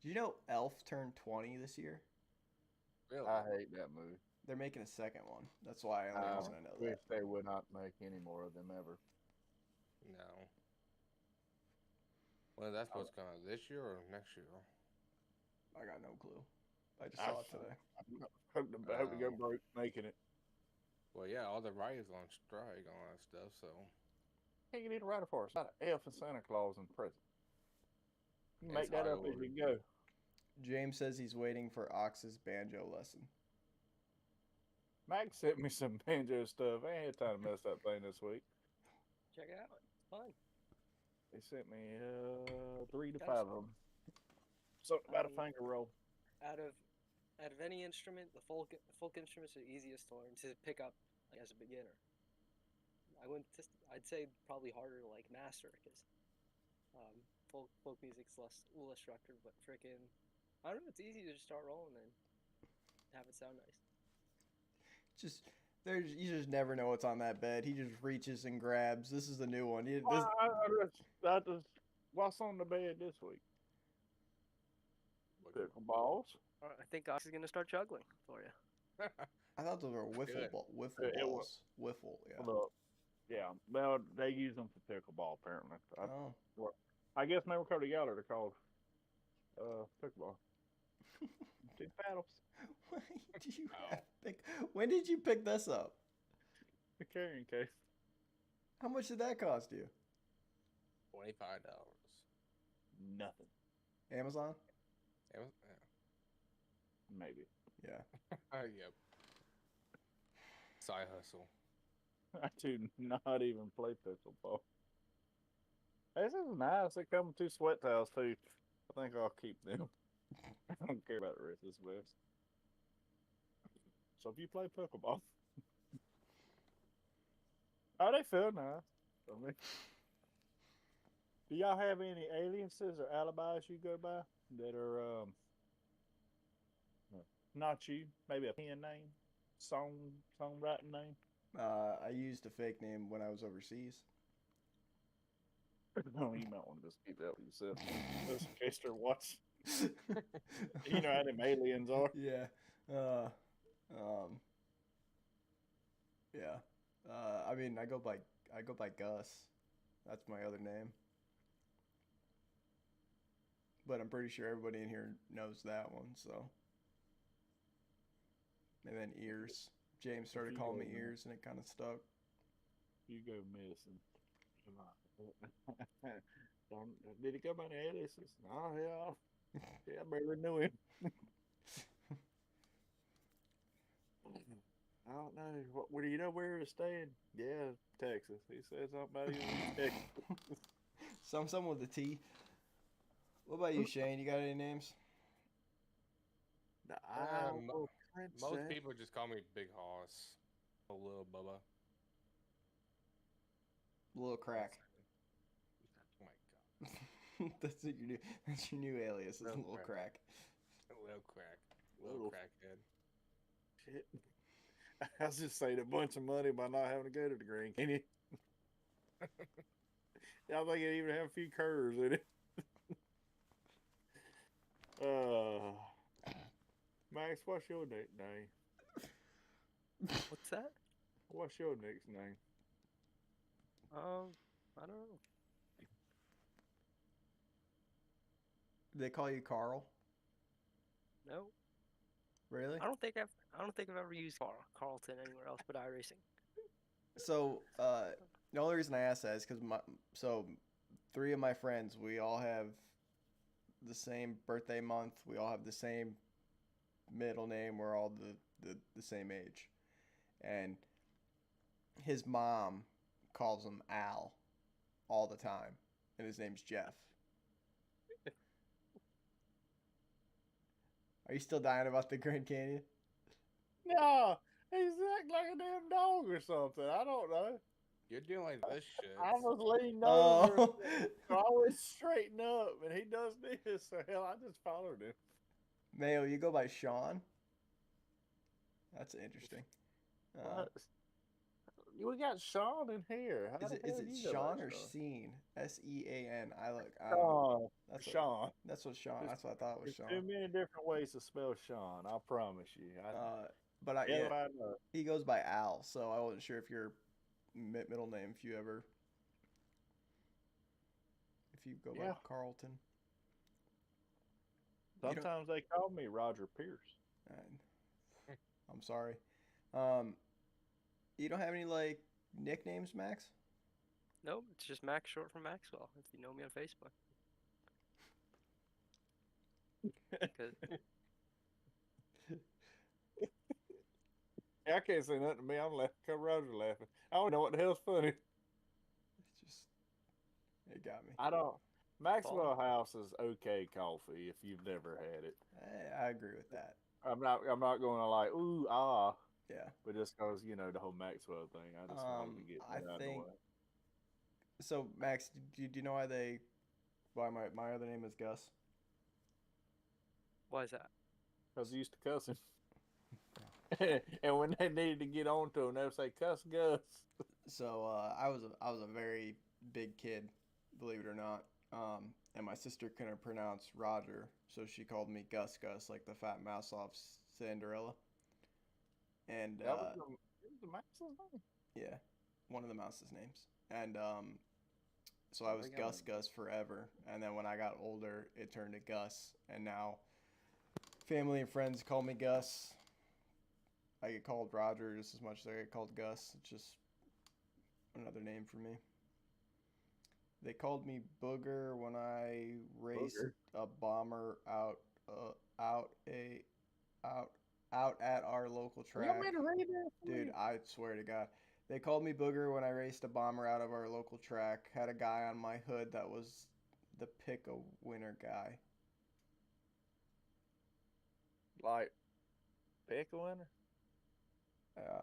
Did you know Elf turned 20 this year? Really? I hate that movie. They're making a second one. That's why I only I reason I know wish that. they would not make any more of them ever. No. Well, that's supposed to come out this year or next year. I got no clue. I just saw it today. Hope to go broke making it. Well, yeah, all the writers on strike, all that stuff. So Hey, you need a writer for us. Not an elf and Santa Claus in prison. You It's make that up as Hollywood. you go. James says he's waiting for Ox's banjo lesson. Max sent me some banjo stuff. I ain't had time to mess that thing this week. Check it out. It's fun. They sent me 3 to Gotcha. 5 of them. Something about a finger roll. Out of any instrument, the folk instruments are easiest to learn to pick up like as a beginner. I'd say probably harder to like master because folk music's less structured, but freaking I don't know. It's easy to just start rolling and have it sound nice. You just never know what's on that bed. He just reaches and grabs. This is the new one. What's on the bed this week? what- Pickleballs. I think Ox is gonna start juggling for you. I thought those were Good. wiffle It balls. Wiffle, yeah. Look, yeah. Well, they use them for pickleball apparently. Oh. I guess maybe Cody Galler they're called pickleball. 2 paddles. When did you pick this up? The carrying case. How much did that cost you? $25. Nothing. Amazon? Yeah. Maybe. Yeah. Yep. Side hustle. I do not even play pickleball. This is nice. They come with 2 sweat towels too. I think I'll keep them. I don't care about the rest of this mess. So if you play pickleball, Oh, they feel nice. I mean, do y'all have any aliases or alibis you go by that are not you? Maybe a pen name, songwriting name. I used a fake name when I was overseas. No, you might want to just keep that for yourself, just in case they're watching. You know how them aliens are. Yeah. Um. Yeah. I mean, I go by Gus. That's my other name. But I'm pretty sure everybody in here knows that one. So. And then Ears. James started you calling go, me man. Ears, and it kind of stuck. You go missing. Did he go by the aliases? Oh yeah, yeah, I barely knew him. I don't know. What do you know where he's staying? Yeah, Texas. He said something about he was in Texas. Some with a T. What about you, Shane? You got any names? The Um, Iowa Most Princess. people just call me Big Hoss, a little Bubba. Little Crack. Oh my god, That's your new alias. Is Little Little Crack. Crack. little crack, Little- little crackhead. Shit. I was just saving a bunch of money by not having to go to the Grand Canyon. I think it even have a few curves in it. Max, what's your nickname? What's that? What's your next name? I don't know. They call you Carl? No, Really? I don't think I've ever used Carlton anywhere else but iRacing. So, the only reason I asked that is because three of my friends, we all have the same birthday month. We all have the same middle name. We're all the same age. And his mom calls him Al all the time. And his name's Jeff. Are you still dying about the Grand Canyon? No, he's acting like a damn dog or something. I don't know. You're doing like this shit. I was leaning over, Oh. so I was straighten up, and he does this. So hell, I just followed him. Mayo, you go by Sean? That's interesting. What? We got Sean in here. How Is the it hell do you go Sean by or Sean? SEAN. I don't know. Sean. That's what, Sean. that's what Sean. That's what I thought was There's Sean. too many different ways to spell Sean. I promise you. But Yeah, yeah, I know. he goes by Al, so I wasn't sure if your middle name, if you go by Yeah. Carlton. You don't- Sometimes they call me Roger Pierce. And- I'm sorry. You don't have any like nicknames, Max? Nope, it's just Max, short for Maxwell. If you know me on Facebook. 'Cause- I can't say nothing to me. I'm laughing. Cause Roger laughing. I don't know what the hell's funny. It's just it got me. I don't. Maxwell House is okay coffee if you've never had it. I agree with that. I'm not going to like ooh ah, Yeah. but just cause the whole Maxwell thing. I just wanted to get I that out of the think- way. So Max, do you know why my other name is Gus? Why is that? Cause he used to cuss him. And when they needed to get on to him, they would say cuss Gus. So I was a very big kid, believe it or not. And my sister couldn't pronounce Roger, so she called me Gus Gus, like the fat mouse off Cinderella. And That was the Maxwell's name. yeah, one of the mouse's names. And so I was think I Gus Gus forever. And then when I got older, it turned to Gus. And now family and friends call me Gus. I get called Roger just as much as I get called Gus. It's just another name for me. They called me Booger when I raced a bomber out at our local You want track. me to read that for Dude, you? I swear to God. They called me Booger when I raced a bomber out of our local track. Had a guy on my hood that was the pick a winner guy. Like pick a winner.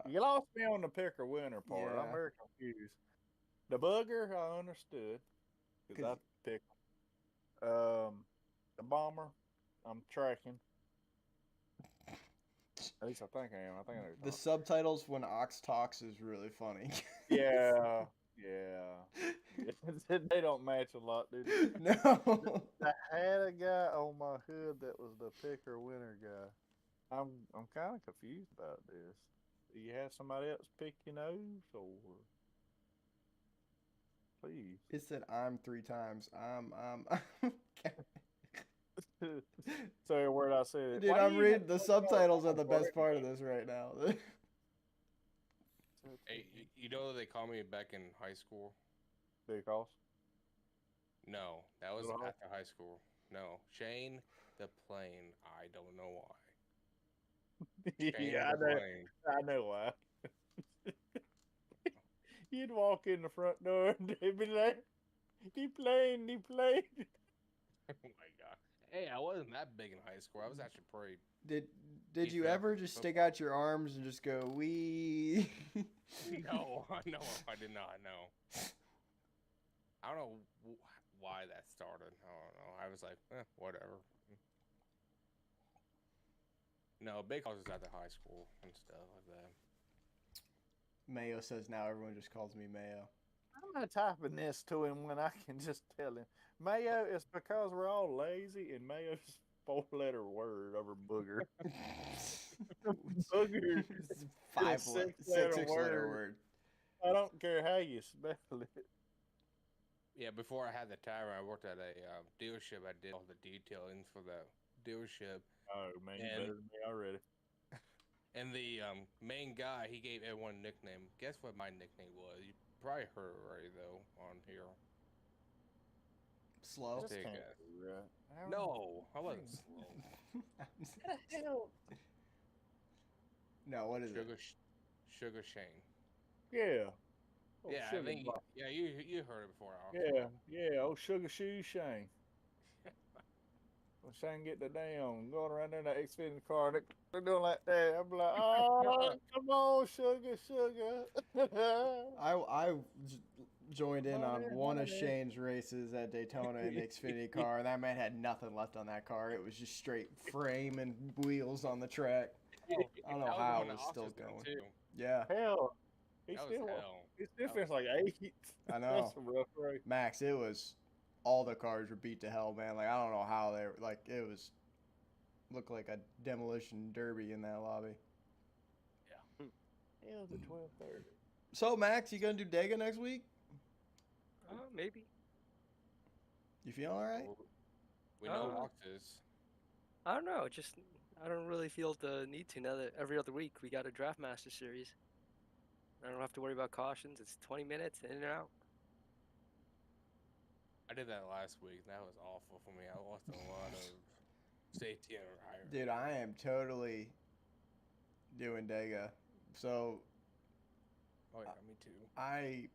You lost me on the picker winner part. I'm Yeah. very confused. The booger, I understood because I 'Cause picked. The bomber, I'm tracking. At least I think I am. I think I know. the subtitles when Ox talks is really funny. Yeah, yeah. They don't match a lot, dude. No. I had a guy on my hood that was the picker winner guy. I'm kind of confused about this. Do you have somebody else pick your nose, or please? It said I'm 3 times. Say a word I said. Dude, Why do I'm you reading have the to subtitles are know the best part of this right now. Hey, you know they call me back in high school? Because No, that was Little Hawk? after high school. No, Shane the Plane. I don't know why. Shane yeah, the Plane. I know why. You'd walk in the front door and they'd be like, "He playing, he playing." Oh my god. Hey, I wasn't that big in high school. I was actually pretty. Did He's you drafted ever for just stick football. out your arms and just go wee? No, no, I did not. No. I don't know why that started. I don't know. I was like, whatever. No, big house was at the high school and stuff like that. Mayo says now everyone just calls me Mayo. I'm not typing this to him when I can just tell him. Mayo is because we're all lazy, and mayo's a 4-letter word over booger. Booger It's is a a six-letter six-letter word. word. I don't care how you spell it. Yeah, before I had the tavern, I worked at a dealership. I did all the detailing for the dealership. Oh man, you And- better than me already. And the main guy, he gave everyone a nickname. Guess what my nickname was? You probably heard it already, though, on here. Slow. Just take can't it. do that. How- No, I wasn't slow. What the hell? No, what is Sugar, it? Sugar Shane. Yeah. Oh, Yeah, I sugar think. Bob. Yeah, you heard it before. Yeah, yeah. Oh, Sugar Shoe Shane. When Shane get the damn going around there in that Xfinity car, they're doing like that. I'm like, oh, come on, sugar. I joined in on Money, one of money. Shane's races at Daytona in the Xfinity car, and that man had nothing left on that car. It was just straight frame and wheels on the track. I don't know That how one it of was still Austin's going. too. Yeah, Hell, he That was still hell. he still That feels was like hell. 8. I know. That's a rough race. Max, it was all the cars were beat to hell, man. Like I don't know how they were, like it was looked like a demolition derby in that lobby. Hell, the 12:30. So Max, you gonna do Dega next week? Maybe. You feeling all right? We know Uh, boxes. I don't know. Just I don't really feel the need to now that every other week we got a Draft Master series. I don't have to worry about cautions. It's 20 minutes in and out. I did that last week. That was awful for me. I lost a lot of safety and higher. Dude, I am totally doing Dega. So Oh yeah, me too. I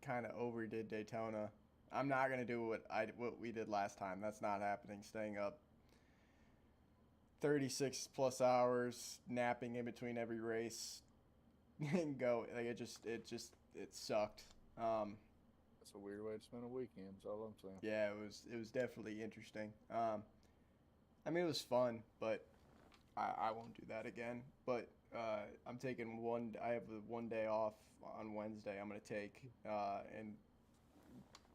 kind of overdid Daytona. I'm not gonna do what we did last time. That's not happening. Staying up 36 plus hours, napping in between every race, and go. Like it sucked. That's a weird way to spend a weekend. That's all I'm saying. Yeah, it was definitely interesting. I mean it was fun, but I won't do that again. But I'm taking I have one day off on Wednesday. I'm gonna take and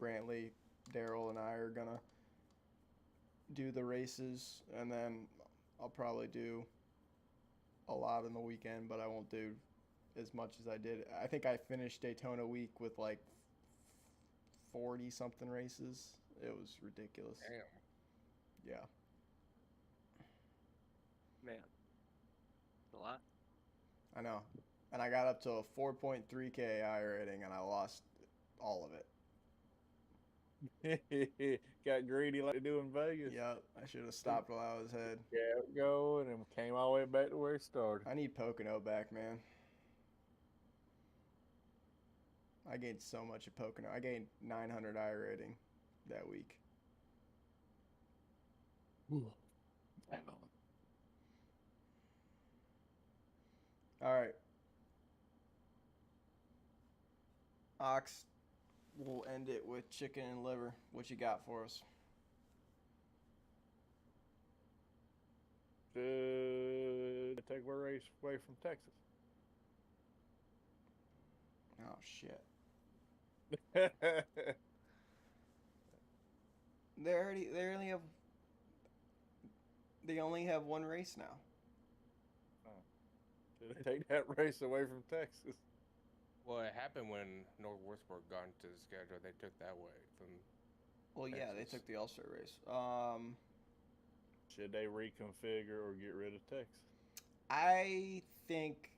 Brantley, Daryl, and I are gonna do the races, and then I'll probably do a lot on the weekend, but I won't do as much as I did. I think I finished Daytona week with like 40 something races. It was ridiculous. Damn. Yeah. Man, a lot. I know. And I got up to a 4.3 KI rating, and I lost all of it. Got greedy like they do in Vegas. Yep, I should have stopped while I was ahead. Kept going and came all the way back to where it started. I need Pocono back, man. I gained so much at Pocono. I gained 900 I rating that week. All right. Ox, we'll end it with chicken and liver. What you got for us? Should take a race away from Texas. Oh shit. They only have one race now. Should take that race away from Texas. Well, it happened when North Wurzburg got into the schedule. They took that way from. Well, yeah, they Texas. took the All-Star race. Should they reconfigure or get rid of Texas? I think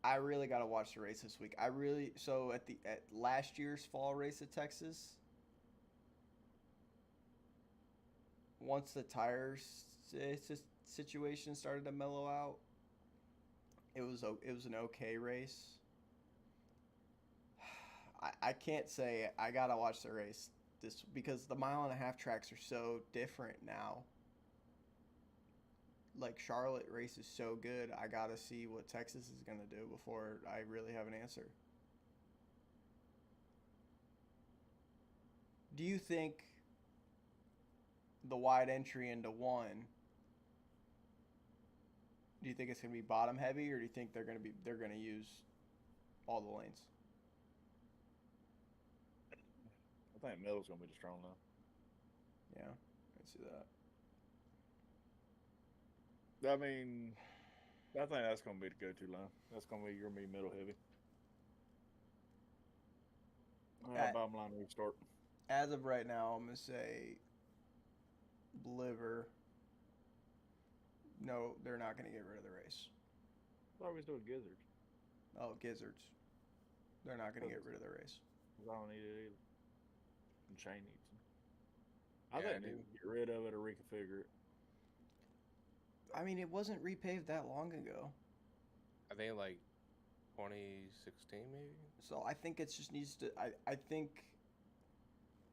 I really got to watch the race this week. So at last year's fall race at Texas, once the tires situation started to mellow out, it was an okay race. I can't say I gotta watch the race this because the 1.5-mile tracks are so different now. Like Charlotte race is so good, I gotta see what Texas is gonna do before I really have an answer. Do you think the wide entry into one? Do you think it's gonna be bottom heavy, or do you think they're gonna use all the lanes? I think middle's gonna be the strong line. Yeah, I see that. I mean, I think that's gonna be the go-to line. That's gonna be middle heavy. Bottom line restart. As of right now, I'm gonna say liver. No, they're not gonna get rid of the race. I thought we was doing gizzards. Oh, gizzards. They're not gonna get rid of the race. 'Cause I don't need it either. And Shane needs them. I Yeah, think I they do. need to get rid of it or reconfigure it. I mean, it wasn't repaved that long ago, I think like 2016 maybe. so I think it just needs to. I think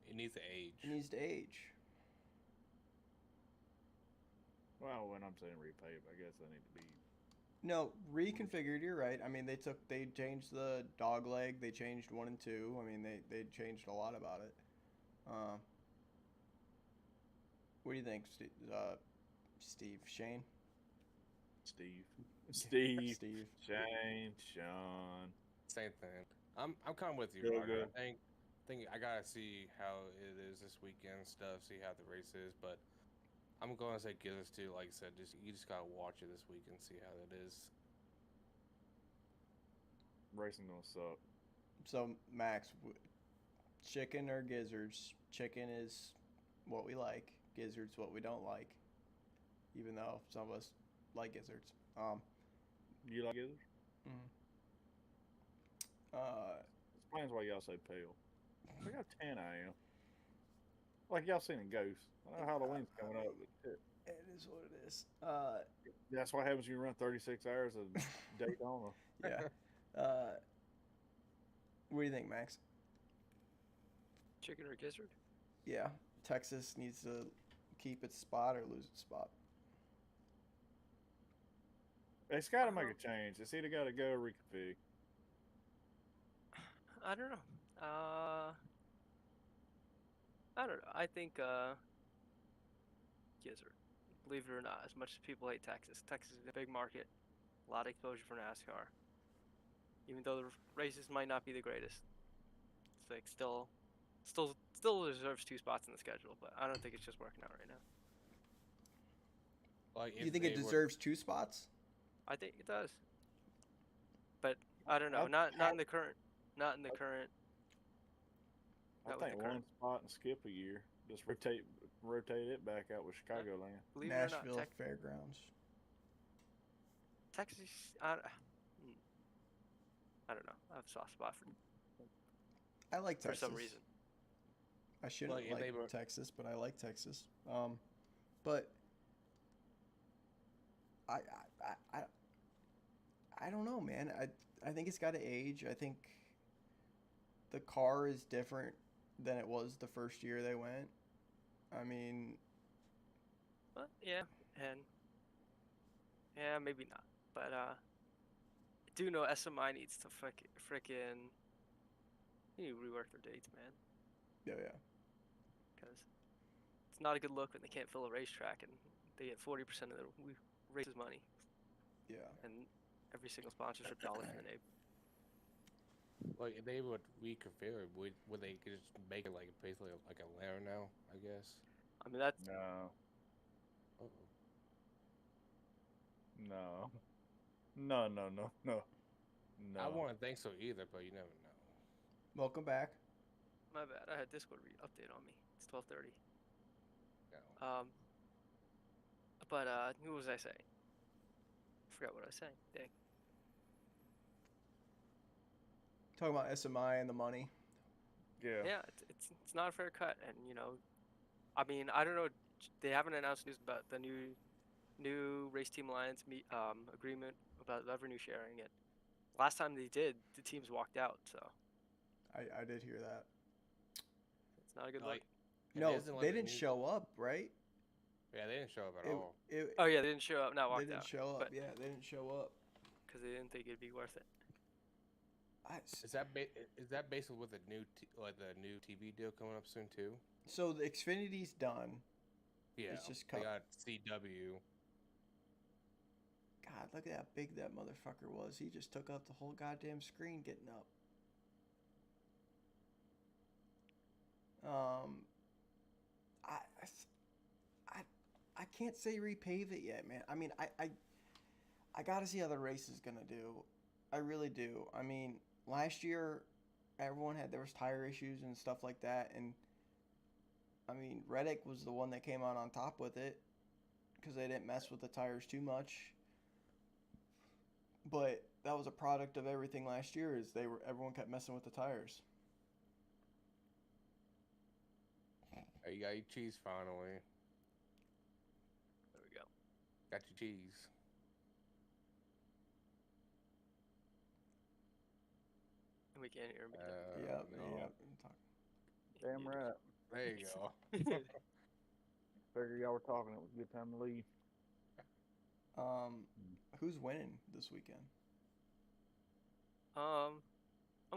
It needs to age. it needs to age. Well, when I'm saying repave, I guess they need to be. No, reconfigured. You're right. I mean, they changed the dog leg. They changed 1 and 2. I mean, they changed a lot about it. What do you think, Steve? Shane? Steve, Steve, Steve. Shane, Sean. Same thing. I'm kind of with you, Good, Roger. good. I think I gotta see how it is this weekend and stuff. See how the race is, but I'm gonna say Gizzards too. Like I said, you just gotta watch it this week and see how it is. Racing gonna suck. So, Max, chicken or gizzards? Chicken is what we like. Gizzards what we don't like. Even though some of us like gizzards. You like gizzards? Explains why y'all say pale. Look how tan I am. Like y'all seen a ghost. I know Halloween's coming up. But it is what it is. that's what happens when you run 36 hours of Daytona. Yeah. What do you think, Max? Chicken or gizzard? Yeah, Texas needs to keep its spot or lose its spot. It's got to make a change. It's either got to go or reconfig. I don't know. I don't know. I think gizzard. Believe it or not, as much as people hate Texas, Texas is a big market, a lot of exposure for NASCAR. Even though the races might not be the greatest, it's like still deserves 2 spots in the schedule. But I don't think it's just working out right now. Like, You think it deserves 2 spots? I think it does. But I don't know. I- Not in the current. Not in the current. I Not with think the current. one spot and skip a year. Just rotate it back out with Chicagoland. Believe it or not, Nashville Fairgrounds. Texas. I don't know. I have a soft spot I like for Texas. some reason. I shouldn't Like, if like they were- Texas, but I like Texas. But I don't know, man. I think it's got to age. I think the car is different than it was the first year they went. I mean, Well, yeah, and yeah, maybe not. But I do know SMI needs to frickin' you need to rework their dates, man. Yeah. Because it's not a good look when they can't fill a racetrack and they get 40% of the race's money Yeah. and every single sponsorship dollar from the name. Like if they would reconfigure it, would they just make it like basically like Atlanta now? I guess. I mean, that's No, Uh-oh. no, no, no, no, no, I no. wouldn't think so either, but you never know. Welcome back. my bad. I had Discord update on me. It's 12:30. No. But who was I saying? Forgot what I was saying. Dang. Talking about SMI and the money. Yeah. Yeah, it's not a fair cut, and I mean, I don't know. They haven't announced news about the new race team alliance agreement about revenue sharing. And last time they did, the teams walked out, so I did hear that. it's not a good look. Like, and No, isn't, like, they the didn't new- show up, right? Yeah, they didn't show up at all. Oh yeah, they didn't show up. Not They walked didn't out. show up. but- Yeah, they didn't show up. because they didn't think it'd be worth it. Is that basically with the new the new TV deal coming up soon too? So the Xfinity's done. Yeah, It's just they cut. got CW. God, look at how big that motherfucker was. He just took up the whole goddamn screen getting up. I, I can't say repave it yet, man. I mean, I gotta see how the race is gonna do. I really do. I mean, last year, there was tire issues and stuff like that, and I mean, Reddick was the one that came out on top with it because they didn't mess with the tires too much. But that was a product of everything last year. Everyone kept messing with the tires. Hey, you got your cheese finally. There we go. Got your cheese. And we can't hear me. Yeah. No. Damn right. There you go. Figure y'all were talking. It was a good time to leave. Who's winning this weekend? I'm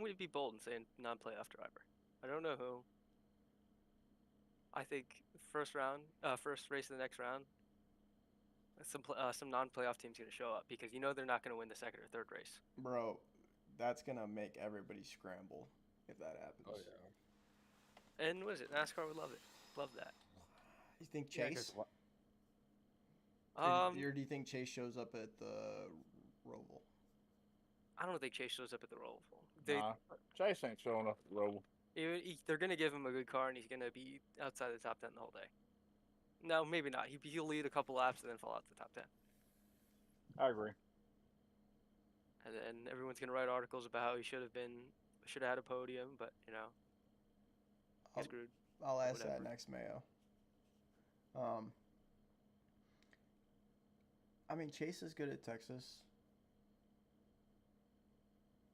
going to be bold and say non-playoff driver. I don't know who. I think first race of the next round, some non-playoff team's going to show up because they're not going to win the second or third race. Bro, that's gonna make everybody scramble if that happens. Oh yeah. And what is it? NASCAR would love it. Love that. You think Yeah, 'cause Chase? Um, Or do you think Chase shows up at the Roval? I don't think Chase shows up at the Roval. Nah, Chase ain't showing up at the Roval. They're going to give him a good car, and he's going to be outside the top 10 the whole day. No, maybe not. He'll lead a couple laps and then fall out the top 10. I agree. And then everyone's going to write articles about how he should have had a podium, but, he's I'll- screwed. I'll ask Whatever. that next, Mayo. I mean, Chase is good at Texas.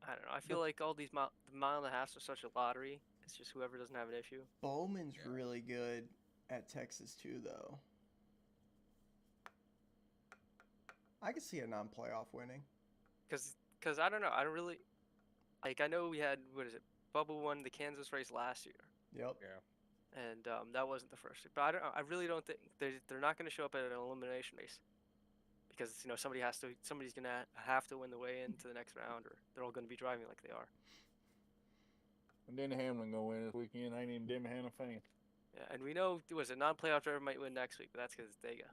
I don't know. I feel like all these the mile and a half are such a lottery. It's just whoever doesn't have an issue. Bowman's Yeah. really good at Texas too, though. I could see a non-playoff winning. Because I don't know. I don't really like. I know we had Bubba won the Kansas race last year, Yep. Yeah. and that wasn't the first. But I really don't think they're not going to show up at an elimination race because somebody's gonna have to win the way into the next round, or they're all going to be driving like they are. And Denny Hamlin gonna win this weekend. I ain't even Denny Hamlin fan. Yeah, and we know non-playoff driver might win next week, but that's because it's Dega.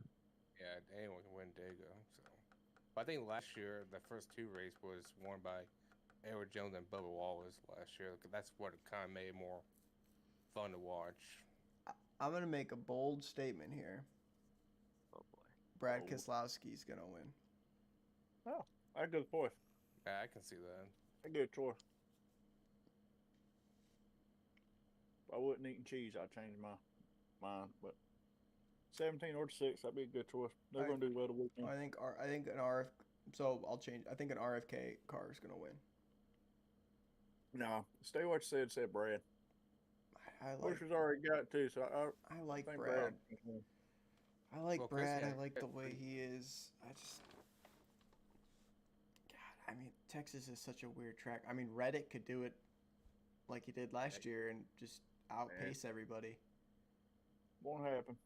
Yeah, anyone can win Dago. So, but I think last year the first two races was won by Edward Jones and Bubba Wallace last year. That's what kind of made it more fun to watch. I'm gonna make a bold statement here. Oh boy. Brad Oh. Keselowski's gonna win. I good choice. Yeah, I can see that. I good choice. If I wasn't eating cheese, I'd change my mind. But 17 or 6, that'd be a good choice. They're I- gonna do well the weekend. I think an RF. So I'll change. I think an RFK car is gonna win. No, stay what you said Brad. I like. Busher's already got two, so I I like think Brad. Brad. I like Well, Chris Brad. I had- like the had way three- he is. God, I mean, Texas is such a weird track. I mean, Reddick could do it like he did last year and just outpace everybody. Won't happen.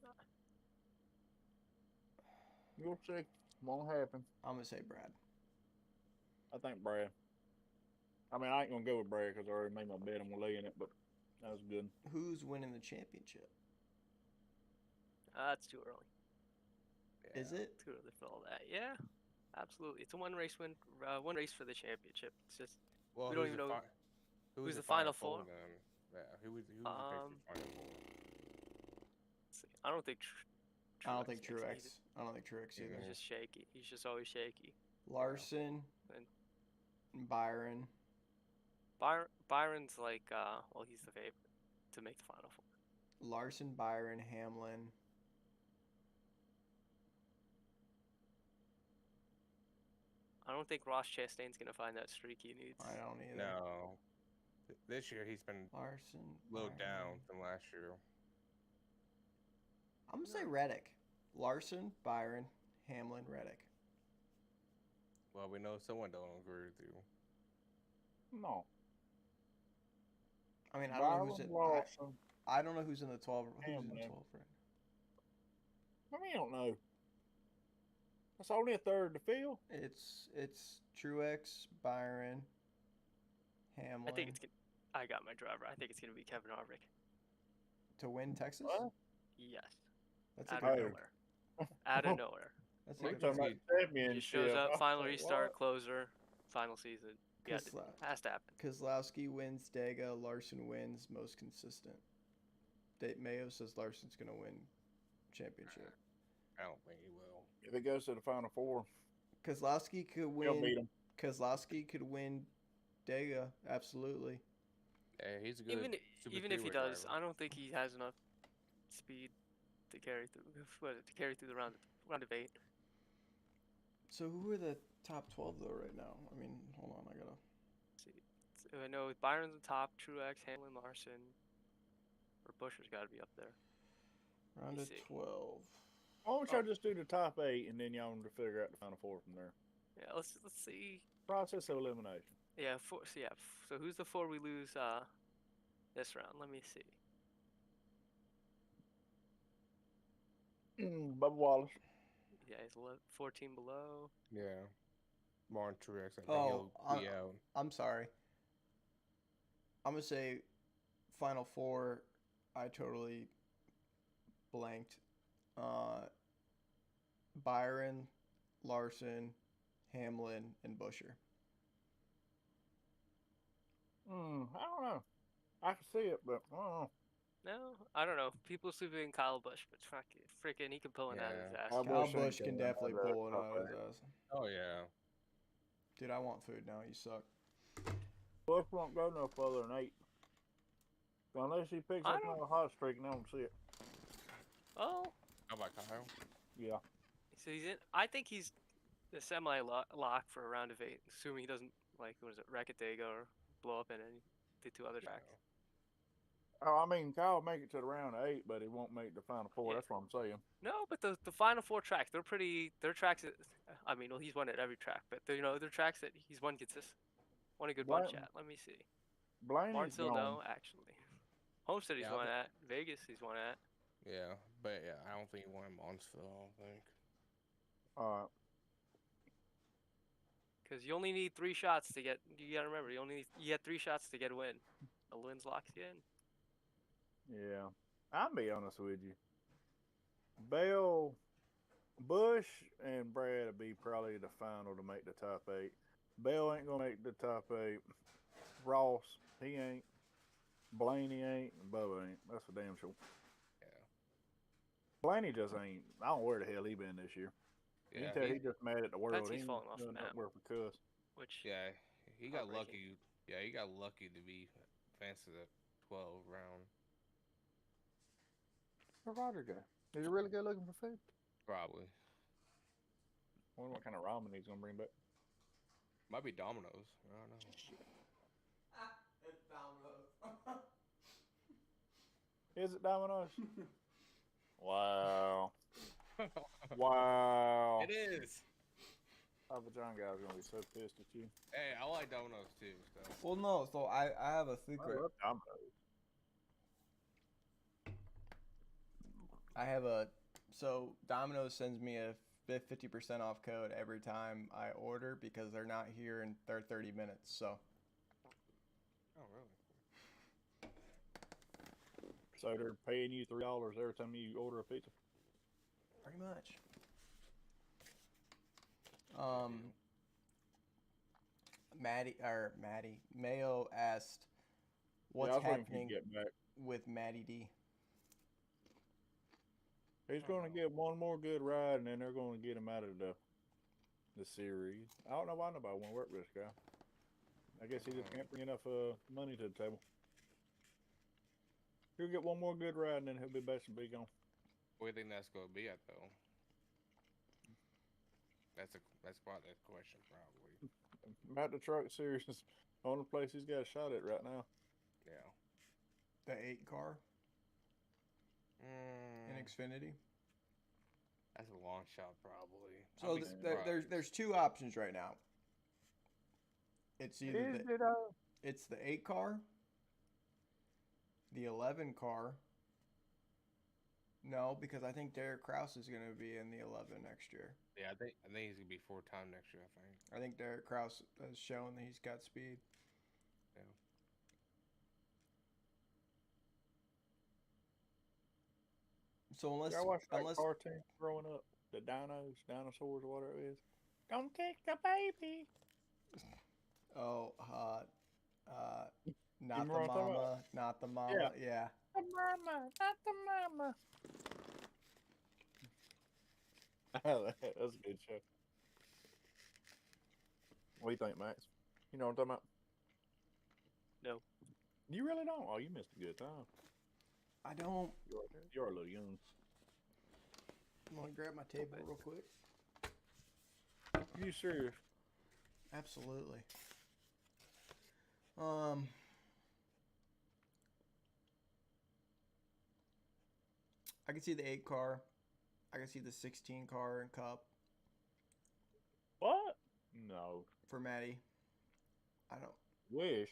You'll see. Won't happen. I'm gonna say Brad. I think Brad. I mean, I ain't gonna go with Brad because I already made my bet. I'm gonna lay in it, but that was good. Who's winning the championship? It's too early. Is Yeah. it? Too early for all that. Yeah, absolutely. It's a one race for the championship. It's just Well, we don't who's even the know who's the Final four Four. then? Yeah, who was the Final Four? let's see. I don't think. I don't think makes it Truex. either. I don't think Truex Yeah. either. He's just shaky. He's just always shaky. Larson, And Byron. Byron's like, well, he's the favorite to make the Final Four. Larson, Byron, Hamlin. I don't think Ross Chastain's gonna find that streak he needs. I don't either. No. This year he's been Larson. a little Byron. down from last year. I'm gonna say Reddick. Larson, Byron, Hamlin, Reddick. Well, we know someone don't agree with you. No. I mean, I don't know who's Byron in. Lawson. I don't know who's in the 12. Who's in the Hamlin. 12 right I mean, I don't know. That's only a third to fill. It's Truex, Byron, Hamlin. I think it's. I got my driver. I think it's gonna be Kevin Harvick. to win Texas. What? Yes. That's a Out good. of Oh. nowhere. Out of nowhere. That's We're a Like, good. talking about he- the He championship. just shows up, I final thought, restart, what? closer, final season. Yeah, Kezla- has to happen. Kozlowski wins. Dega. Larson wins. Most consistent. Mayo says Larson's gonna win championship. I don't think he will. If it goes to the Final Four, Kozlowski could he'll beat win. him. Kozlowski could win. Dega. Absolutely. Yeah, he's a good. Even Super even if he freeway does, driver. I don't think he has enough speed to carry through. To carry through the round of 8. So who are the top 12 though right now? I mean, hold on, I gotta. So I know Byron's the top, Truex, Hamlin, Larson, or Busher's got to be up there. Round me of see. 12. Why don't y'all just do the top 8 and then y'all want to figure out the Final Four from there? Yeah, let's see. Process of elimination. Yeah, so who's the 4 we lose this round? Let me see. Bubba Wallace. Yeah, he's 14 below. Yeah. Martin Truex, I think Oh, he'll be out. I'm sorry. I'm gonna say Final Four. I totally blanked. Byron, Larson, Hamlin, and Busher. I don't know. I can see it, but I don't know. No, I don't know. People sleeping Kyle Busch, but freaking he can pull it out of his Yeah. ass. Kyle Kyle Busch ain't Busch can going definitely out of pull it that out of his top ass. Oh yeah. Dude, I want food now. You suck. Bush won't go no further than 8. Unless he picks I up don't- another hot streak and I don't see it. Oh, How about Kyle? Yeah. so he's in. I think he's the semi lock for a round of 8, assuming he doesn't wreck at Dega or blow up in the 2 other tracks. Oh, I mean, Kyle will make it to the round of 8, but he won't make the Final Four. Yeah. That's what I'm saying. No, but the final 4 tracks, they're tracks that, I mean, well, he's won at every track, but they're tracks that he's won won a good bunch Blanton- at. Let me see. Blaney's Martinsville, gone. no, actually. Homestead he's Yeah, won at. Vegas he's won at. Yeah, but yeah, I don't think he won Montsville. I don't think. All right. Because you only need 3 shots to get. You gotta remember, you get 3 shots to get a win. A win's locks you in. Yeah. I'll be honest with you. Bell, Bush, and Brad will be probably the final to make the top 8. Bell ain't going to make the top 8. Ross, he ain't. Blaney ain't. And Bubba ain't. That's for damn sure. Yeah. Blaney just ain't. I don't know where the hell he been this year. You Yeah. can tell he just mad at the world. Penske's He ain't falling off the doing map. nowhere for cuss. Which Yeah, he got Heartbreaking. lucky. Yeah, he got lucky to be advanced to the 12 round. Where'd Roger go? Is he really good looking for food? Probably. Wonder what kind of ramen he's gonna bring back. Might be Domino's. I don't know. It's Domino's. Is it Domino's? Wow. Wow. It is. Papa John guy's gonna be so pissed at you. Hey, I like Domino's too. So Well, no. So I have a I secret. love Domino's. I have a so Domino's sends me a 50% off code every time I order because they're not here in their 30 minutes. So oh really? So they're paying you $3 every time you order a pizza. pretty much. Maddie Mayo asked, "What's Yeah, I was waiting for you happening to get back. with Maddie D?" He's gonna get one more good ride, and then they're gonna get him out of the series. I don't know why nobody want to work with this guy. I guess he just can't bring enough money to the table. He'll get one more good ride, and then he'll be best and be gone. Where do you think that's gonna be at though? That's probably the question probably. About the truck series is the only place he's got a shot at right now. Yeah. The 8 car Mm, in Xfinity. that's a long shot probably. So I'd be there's surprised. 2 options right now. It's either Is it? it's the 8 car, the 11 car. No, because I think Derek Kraus is going to be in the 11 next year. Yeah, I think he's gonna be 4-time next year. I think. I think Derek Kraus has shown that he's got speed. Yeah. So unless I watched that unless cartoon growing up, the dinosaurs, or whatever it is. Don't kick the baby. oh not remember the what I'm talking mama, not the mama. Yeah. The mama, not the mama. That's a good show. What do you think, Max? You know what I'm talking about? No. You really don't? Oh, you missed a good time. I don't. You're a little young. I'm gonna grab my table real quick. You serious? Absolutely. I can see the 8 car. I can see the 16 car and Cup What? No. for Maddie. I don't. Wish.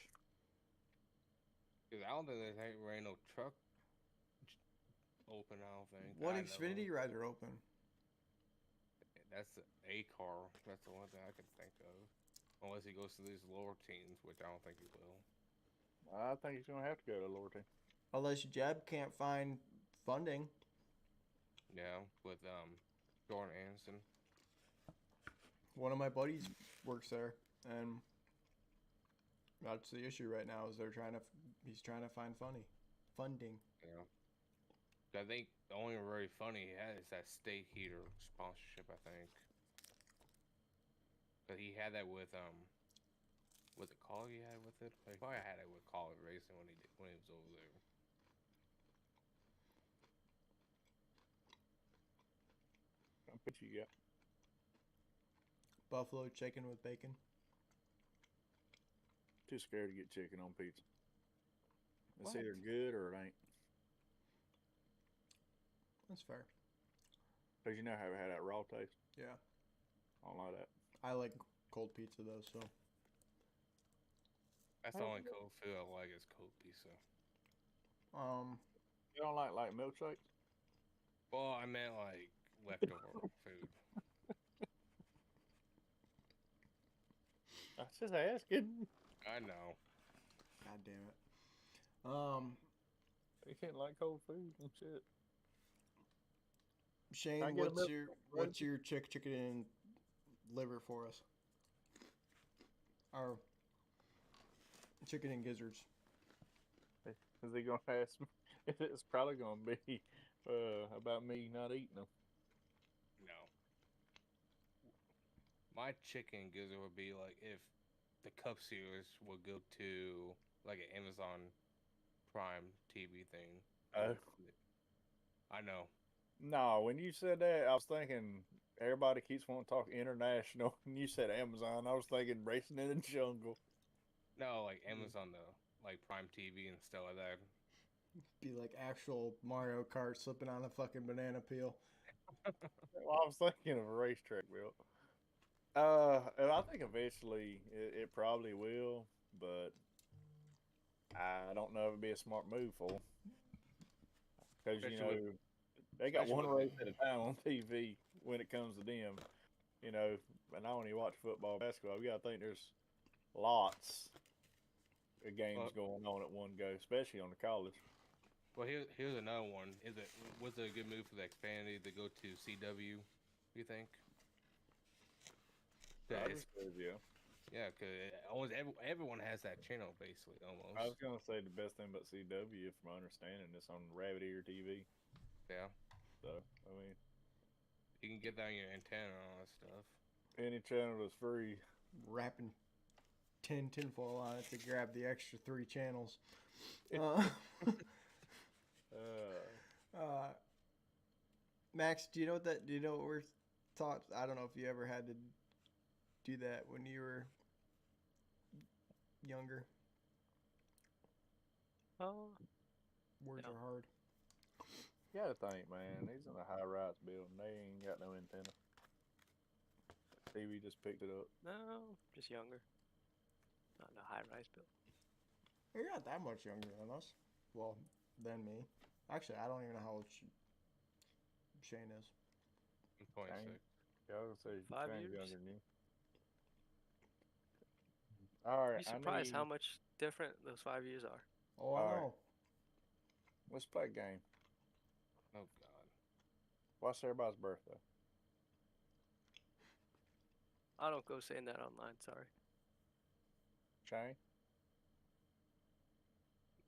Cause I don't think there's ain't no truck open. I don't think. What I know Xfinity of. rides are open? That's a car. That's the one thing I can think of. Unless he goes to these lower teams, which I don't think he will. I think he's gonna have to go to lower team. Unless Jeb can't find funding. Yeah, with Jordan Anderson. One of my buddies works there, and that's the issue right now. Is he's trying to find funding. Yeah. I think the only really funny he had is that State Heater sponsorship. I think. But he had that with the call he had with it. Like, probably had it with Call It Racing when he was over there. How much you got? Buffalo chicken with bacon. Too scared to get chicken on pizza. It's What? either good or it ain't. That's fair. Cause you know how it had that raw taste. Yeah. I don't like that. I like cold pizza though, so That's the only cold food I like is cold pizza. You don't like milkshakes? Well, I meant like leftover food. I was just asking. I know. God damn it. You can't like cold food and shit. Shane, I get a what's your chicken and liver for us? Our chicken and gizzards. Is he gonna ask me? It's probably gonna be about me not eating them. No. My chicken gizzard would be like if the Cup Series would go to like an Amazon Prime TV thing. Oh. I know. No, when you said that, I was thinking everybody keeps wanting to talk international, and you said Amazon. I was thinking Racing in the Jungle. No, like Amazon though, like Prime TV and stuff like that. Be like actual Mario Kart slipping on a fucking banana peel. Well, I was thinking of a racetrack built. And I think eventually it probably will, but I don't know if it'd be a smart move for them because Especially with they got especially one with race at a time on TV when it comes to them. And I only watch football, basketball. You got to think there's lots of games well, going on at one go, especially on the college. here's another one. Was it a good move for the Xfinity to go to CW? You think? I It's, just said, yeah. yeah, because almost everyone has that channel basically almost. I was gonna say the best thing about CW, from my understanding, is on Rabbit Ear TV. Yeah, So I mean, you can get that on your antenna and all that stuff. any channel that's free. Wrapping tinfoil on it to grab the extra 3 channels. Uh, Uh, Max, do you know what we're taught? I don't know if you ever had to do that when you were younger. Oh, Words No. are hard. you gotta think, man. He's in a high-rise building. They ain't got no antenna. TV just picked it up. no, just younger. Not in a high-rise build. You're not that much younger than us. Well, than me. Actually, I don't even know how old Shane is. I'm 26. Yeah, I was gonna say 5 Shane's years? younger than you. All right, Be surprised I how need, much different those 5 years are. Oh, I Alright. know. let's play a game. Oh God. What's everybody's birthday? I don't go saying that online. Sorry. Shane?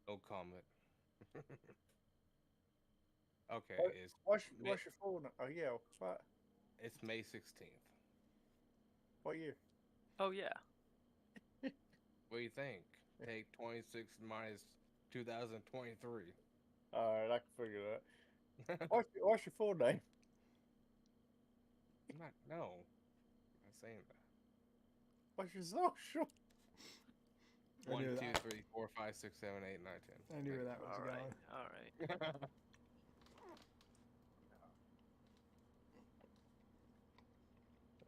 No comment. Okay, What- it's What's your full name? Oh yeah, what? it's May 16th. What year? Oh yeah. What do you think? Take 26 minus 2023. All right, I can figure that. What's your full name? I'm not saying that. What's your social? I One, knew two, that. 3, 4, 5, 6, 7, 8, 9, 10. I knew where that was All right. going. All right.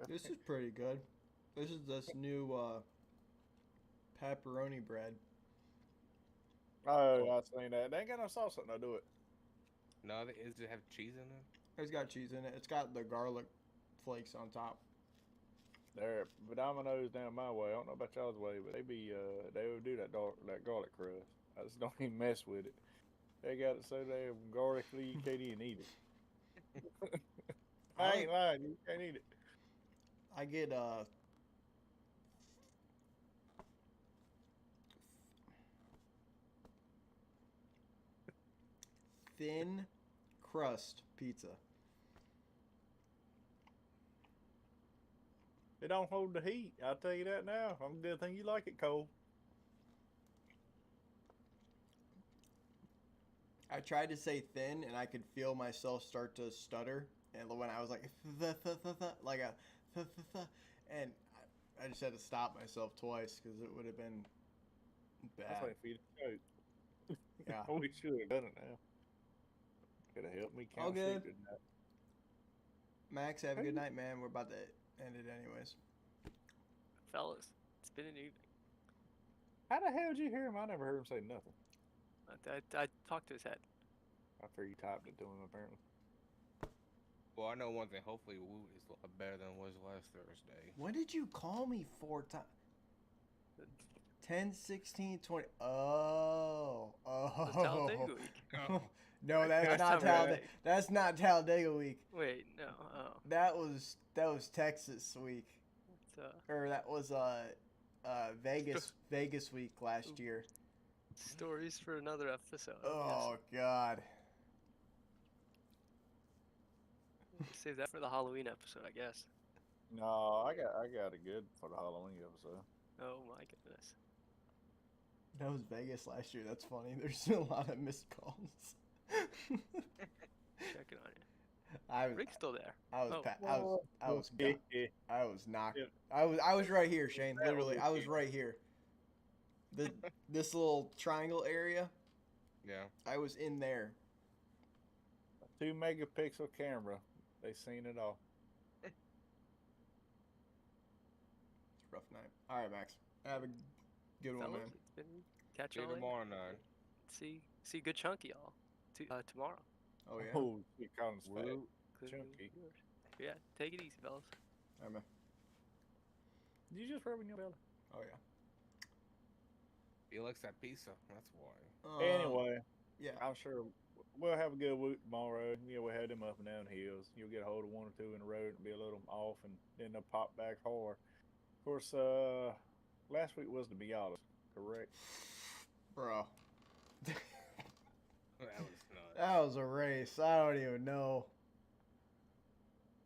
This is pretty good. This is this new pepperoni bread. Oh, I seen that. They ain't got no sauce on it, do it. No, does it have cheese in it? It's got cheese in it. It's got the garlic flakes on top. There, but Domino's down my way. I don't know about y'all's way, but they would do that garlic crust. I just don't even mess with it. They got it so damn garlicky you can't even eat it. I ain't lying, you can't eat it. I get thin crust pizza. It don't hold the heat. I'll tell you that now. I'm good thing you like it cold. I tried to say thin, and I could feel myself start to stutter. And when I was like, like a, and I just had to stop myself twice because it would have been That's bad. like for you to choke. Yeah. We should have done it now. Could have helped me count All good. sheep tonight. Max, have a good night, man. We're about to end it anyways. Fellas, it's been an evening. How the hell did you hear him? I never heard him say nothing. I talked to his head. I figured you typed it to him apparently. Well, I know one thing. Hopefully, Woot is a lot better than it was last Thursday. When did you call me 4 times? 10, 16, 20. Oh. It's Talladega week. Oh. No, that's First not time Talladega. right. That's not Talladega week. Wait, no. Oh, That was Texas week. it's Or that was Vegas week last year. stories for another episode. Oh God. Yes. Save that for the Halloween episode, I guess. No, I got it good for the Halloween episode. Oh my goodness. That was Vegas last year. That's funny. There's a lot of missed calls. Checking on you. Rick's still there. I was Oh. I was knocked. Yep. I was right here, Shane. That Literally, was I was you. right here. This little triangle area. Yeah. I was in there. 2 megapixel camera They seen it all. It's a rough night. All right, Max. Have a good one, Fellas, man. it's been catch See you y'all later. tomorrow night. See good chunky y'all tomorrow. Oh yeah. Oh, shit, Colin's fat. Woo. Clearly Chunky. yours. Yeah, take it easy, fellas. All right, man. Did you just rubbing your belly? Oh yeah. He likes that pizza. That's why. Anyway, Yeah. I'm sure we'll have a good week tomorrow. Yeah, we'll have them up and down hills. You'll get a hold of one or two in the road and be a little off, and then they'll pop back hard. Of course, last week was the Miatas, correct? Bro. That was nuts. That was a race. I don't even know.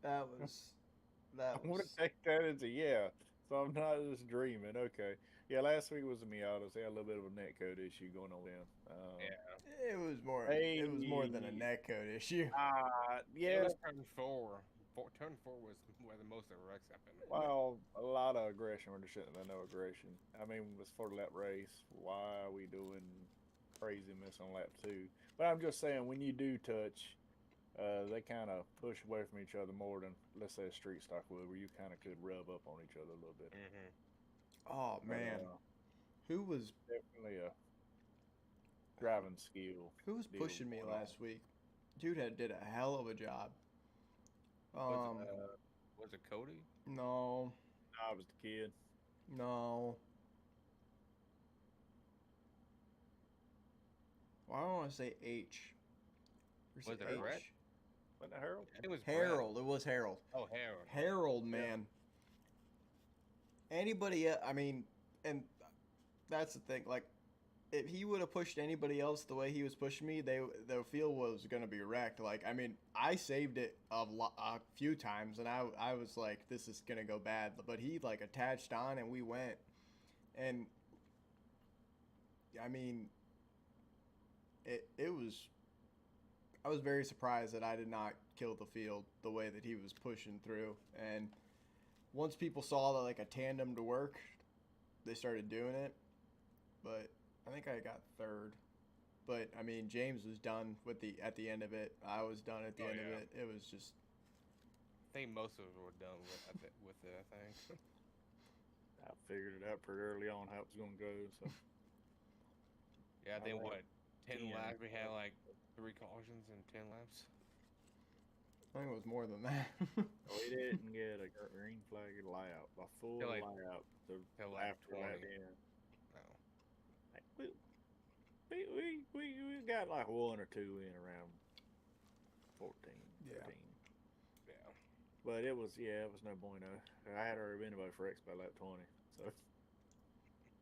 That was. That I'm gonna was. take that as a yeah. So I'm not just dreaming. Okay. Yeah, last week was the Miatas. They had a little bit of a netcode issue going on with them. Yeah. It was more. It was more than a Hey. netcode issue. Yeah. It was turn four. Turn four was where the most of the wrecks happened. Well, a lot of aggression where there shouldn't have been no aggression. I mean, it was for the lap race. Why are we doing craziness on lap 2? But I'm just saying, when you do touch, they kind of push away from each other more than, let's say, a street stock would, where you kind of could rub up on each other a little bit. Mm-hmm. Oh But, man, who was definitely a driving skill. deal pushing me going on. last week? Dude did a hell of a job. Was it Cody? No, I was the kid. no. Well, I don't want to say H. Or is Was it Brett? Wasn't it Harold? I think it was Brett. Harold. It was Harold. Oh, Harold. Harold, man. Anybody, I mean, and that's the thing. Like, if he would have pushed anybody else the way he was pushing me, the field was gonna be wrecked. Like, I mean, I saved it a few times, and I was like, this is gonna go bad. But he like attached on, and we went, and I mean, it was. I was very surprised that I did not kill the field the way that he was pushing through, and once people saw that like a tandem to work, they started doing it. But I think I got third. But I mean, James was done at the end of it. I was done at the end of it. It was just. I think most of us were done with it. I think. I figured it out pretty early on how it was going to go. So Yeah, I think Alright. what 10 Yeah. laps we had like 3 cautions in 10 laps. I think it was more than that. we didn't get a green flag layout, a full Till like- layout till lap after that 20. end. No. Like, we got like one or two in around 14, 13. Yeah. Yeah. But it was no bueno. I had already been about for X by lap 20, so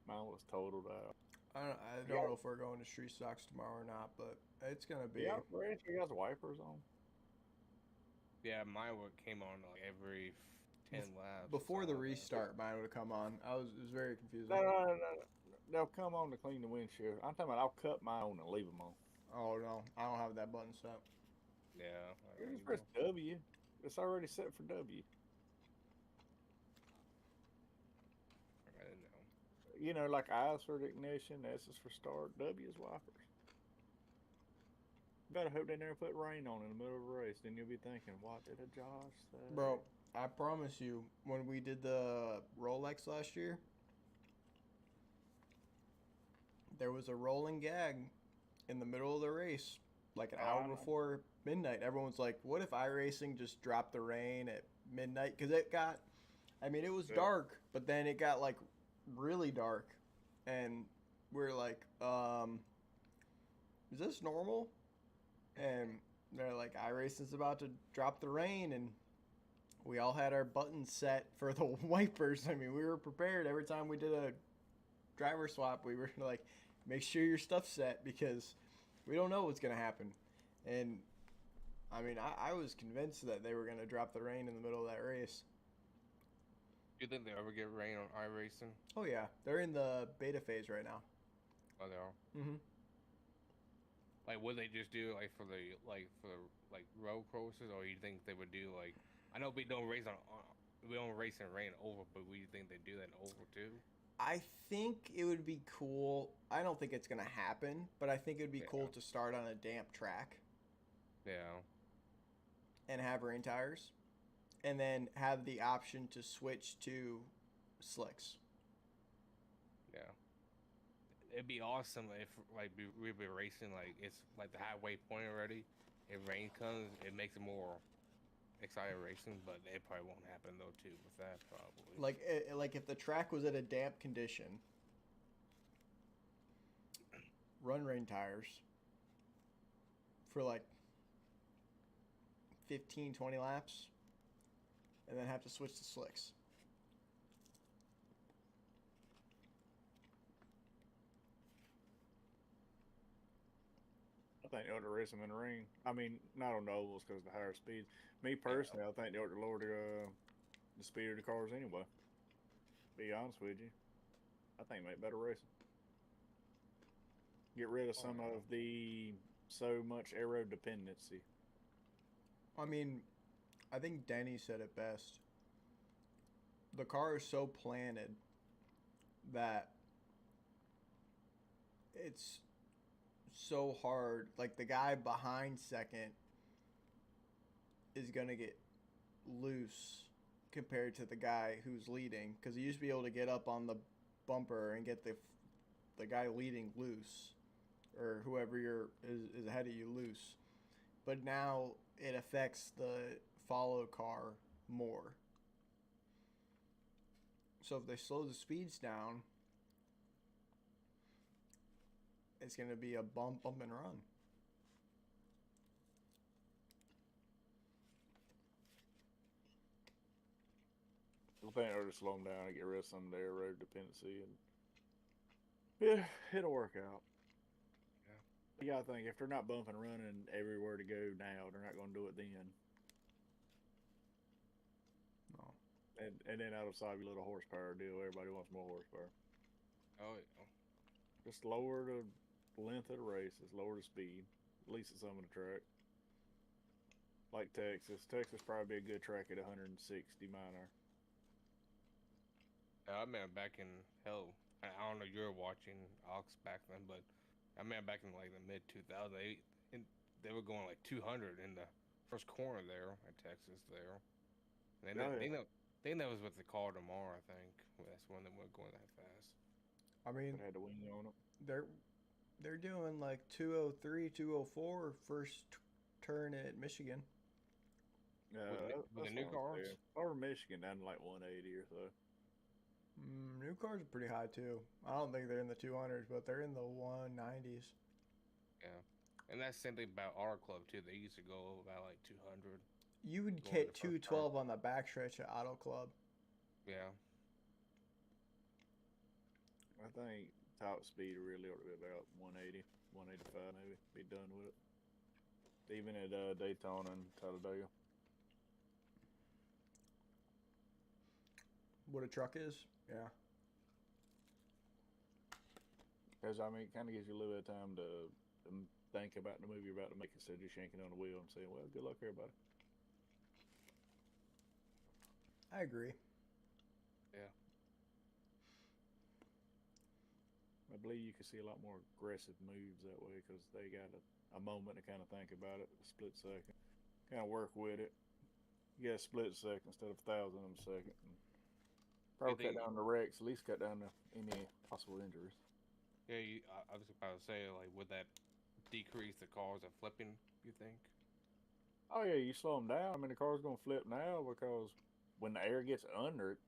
mine was totaled out. I don't know if we're going to street stocks tomorrow or not, but it's gonna be. Yeah, you guys wipers on. Yeah, mine came on like every 10 laps. or Before the something like that. restart, mine would have come on. It was very confusing. No. They'll come on to clean the windshield. I'm talking about I'll cut mine on and leave them on. Oh no, I don't have that button set. Yeah. I You don't just press know. W. It's already set for W. I didn't know. You know, like I is for the ignition, S is for start, W is wipers. Better hope they never put rain on in the middle of a race. Then you'll be thinking, what did a Josh say? Bro, I promise you, when we did the Rolex last year, there was a rolling gag in the middle of the race, like an hour before midnight. Everyone's like, what if iRacing just dropped the rain at midnight? Because it got, I mean, it was Yeah. dark, but then it got like really dark. And we're like, is this normal? And they're like, iRacing's about to drop the rain, and we all had our buttons set for the wipers. I mean, we were prepared. Every time we did a driver swap, we were like, make sure your stuff's set because we don't know what's going to happen. And I mean, I was convinced that they were going to drop the rain in the middle of that race. Do you think they ever get rain on iRacing? Oh, yeah. They're in the beta phase right now. Oh, they are. Mm-hmm. Like, would they just do like for the road courses, or you think they would do like? I know we don't race we don't race in rain over, but we think they do that in over too. I think it would be cool. I don't think it's going to happen, but I think it would be cool to start on a damp track. Yeah. and have rain tires, and then have the option to switch to slicks. Yeah. It'd be awesome if like we be racing like it's like the highway point already. If rain comes, it makes it more exciting racing, but it probably won't happen though too with that probably. Like if the track was at a damp condition, run rain tires for like 15, 20 laps, and then have to switch to slicks. I think they ought to race them in the rain. I mean, not on the ovals because of the higher speeds. Me personally, I think they ought to lower the speed of the cars anyway. Be honest with you, I think make better racing. Get rid of some of the so much aero dependency. I mean, I think Denny said it best. The car is so planted that it's so hard. Like the guy behind second is gonna get loose compared to the guy who's leading, because he used to be able to get up on the bumper and get the guy leading loose, or whoever is ahead of you loose. But now it affects the follow car more. So if they slow the speeds down, it's going to be a bump and run. I think they'll just slow them down and get rid of some of their road dependency, and yeah, it'll work out. Yeah. You gotta think, if they're not bumping and running everywhere to go now, they're not gonna do it then. No. And then that'll solve your little horsepower deal. Everybody wants more horsepower. Oh yeah. Just lower the length of the races, lower the speed, at least at some of the track. Like Texas. Texas probably be a good track at 160 minor. I remember back in hell. I don't know if you were watching Ox back then, but I remember back in like the mid 2008, and they were going like 200 in the first corner there at Texas there. And they know was with the car tomorrow. I think that's when they weren't going that fast. I mean, It had the wing on it. they're doing like 203, 204 first turn at Michigan. Yeah, with the new cars? Over Michigan down to like 180 or so. New cars are pretty high too. I don't think they're in the 200s, but they're in the 190s. Yeah, and that's something about our club too. They used to go about like 200. You would Going hit to first turn. 212 on the backstretch at Auto Club. Yeah. I think top speed really ought to be about 180, 185 maybe. Be done with it. Even at Daytona and Talladega. What a truck is? Yeah. Because, I mean, it kind of gives you a little bit of time to think about the move you're about to make instead of just yanking on the wheel and saying, well, good luck, everybody. I agree. Yeah. I believe you can see a lot more aggressive moves that way because they got a moment to kind of think about it, a split second. Kind of work with it. You got a split second instead of 1,000 of a second. Probably cut down the wrecks, at least cut down any possible injuries. Yeah, I was about to say, like, would that decrease the cars are flipping, you think? Oh, yeah, you slow them down. I mean, the car's going to flip now because when the air gets under it,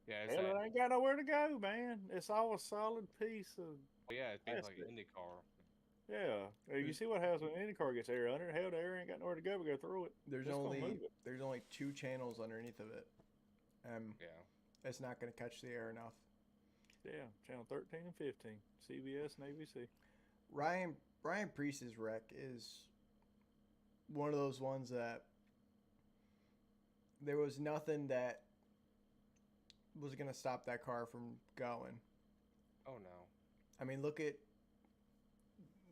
Yeah, hell, it ain't got nowhere to go, man. It's all a solid piece of it's plastic. like an Indy car. Yeah. You see what happens when any car gets air under it? Hell, the air ain't got nowhere to go but go through it. There's Just gonna only move it. there's only 2 channels underneath of it. Yeah. It's not going to catch the air enough. Yeah, channel 13 and 15, CBS and ABC. Ryan Priest's wreck is one of those ones that there was nothing that was going to stop that car from going. Oh no. I mean, look at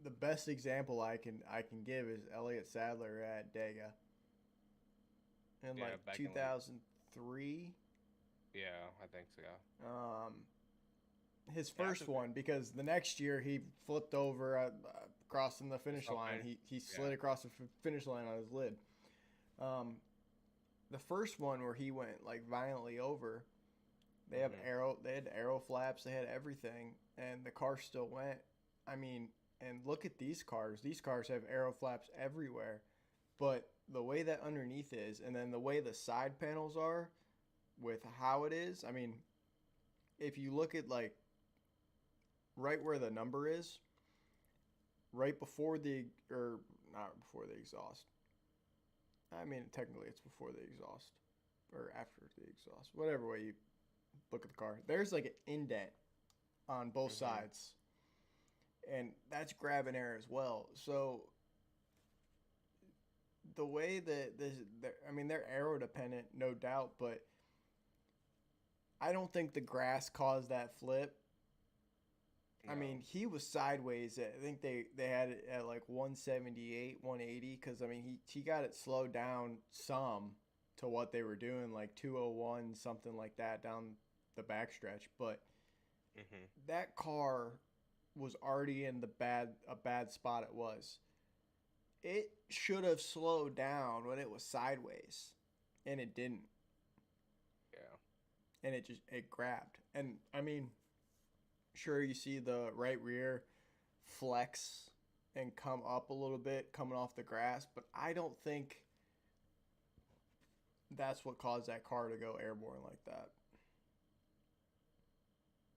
the best example I can give is Elliott Sadler at Dega in Yeah, like back in, like- 2003. Yeah, I think so. His Yeah, first so- one, because the next year he flipped over crossing the finish Okay. line. He slid across the finish line on his lid. Um, the first one where he went like violently over, they have Mhm. they had arrow flaps, they had everything, and the car still went. I mean, and look at these cars. These cars have arrow flaps everywhere, but the way that underneath is, and then the way the side panels are, with how it is. I mean, if you look at like right where the number is, right before the or not before the exhaust. I mean, technically it's before the exhaust or after the exhaust, whatever way you look at the car. There's like an indent on both Mhm. sides, and that's grabbing air as well. So the way that I mean, they're aero dependent, no doubt, but I don't think the grass caused that flip. I No. mean, he was sideways. I think they had it at like 178, 180 because I mean he got it slowed down some to what they were doing, like 201 something like that down the backstretch. But Mhm. that car was already in a bad spot. It was. It should have slowed down when it was sideways, and it didn't, Yeah. and it grabbed. And I mean, sure you see the right rear flex and come up a little bit coming off the grass, but I don't think that's what caused that car to go airborne like that.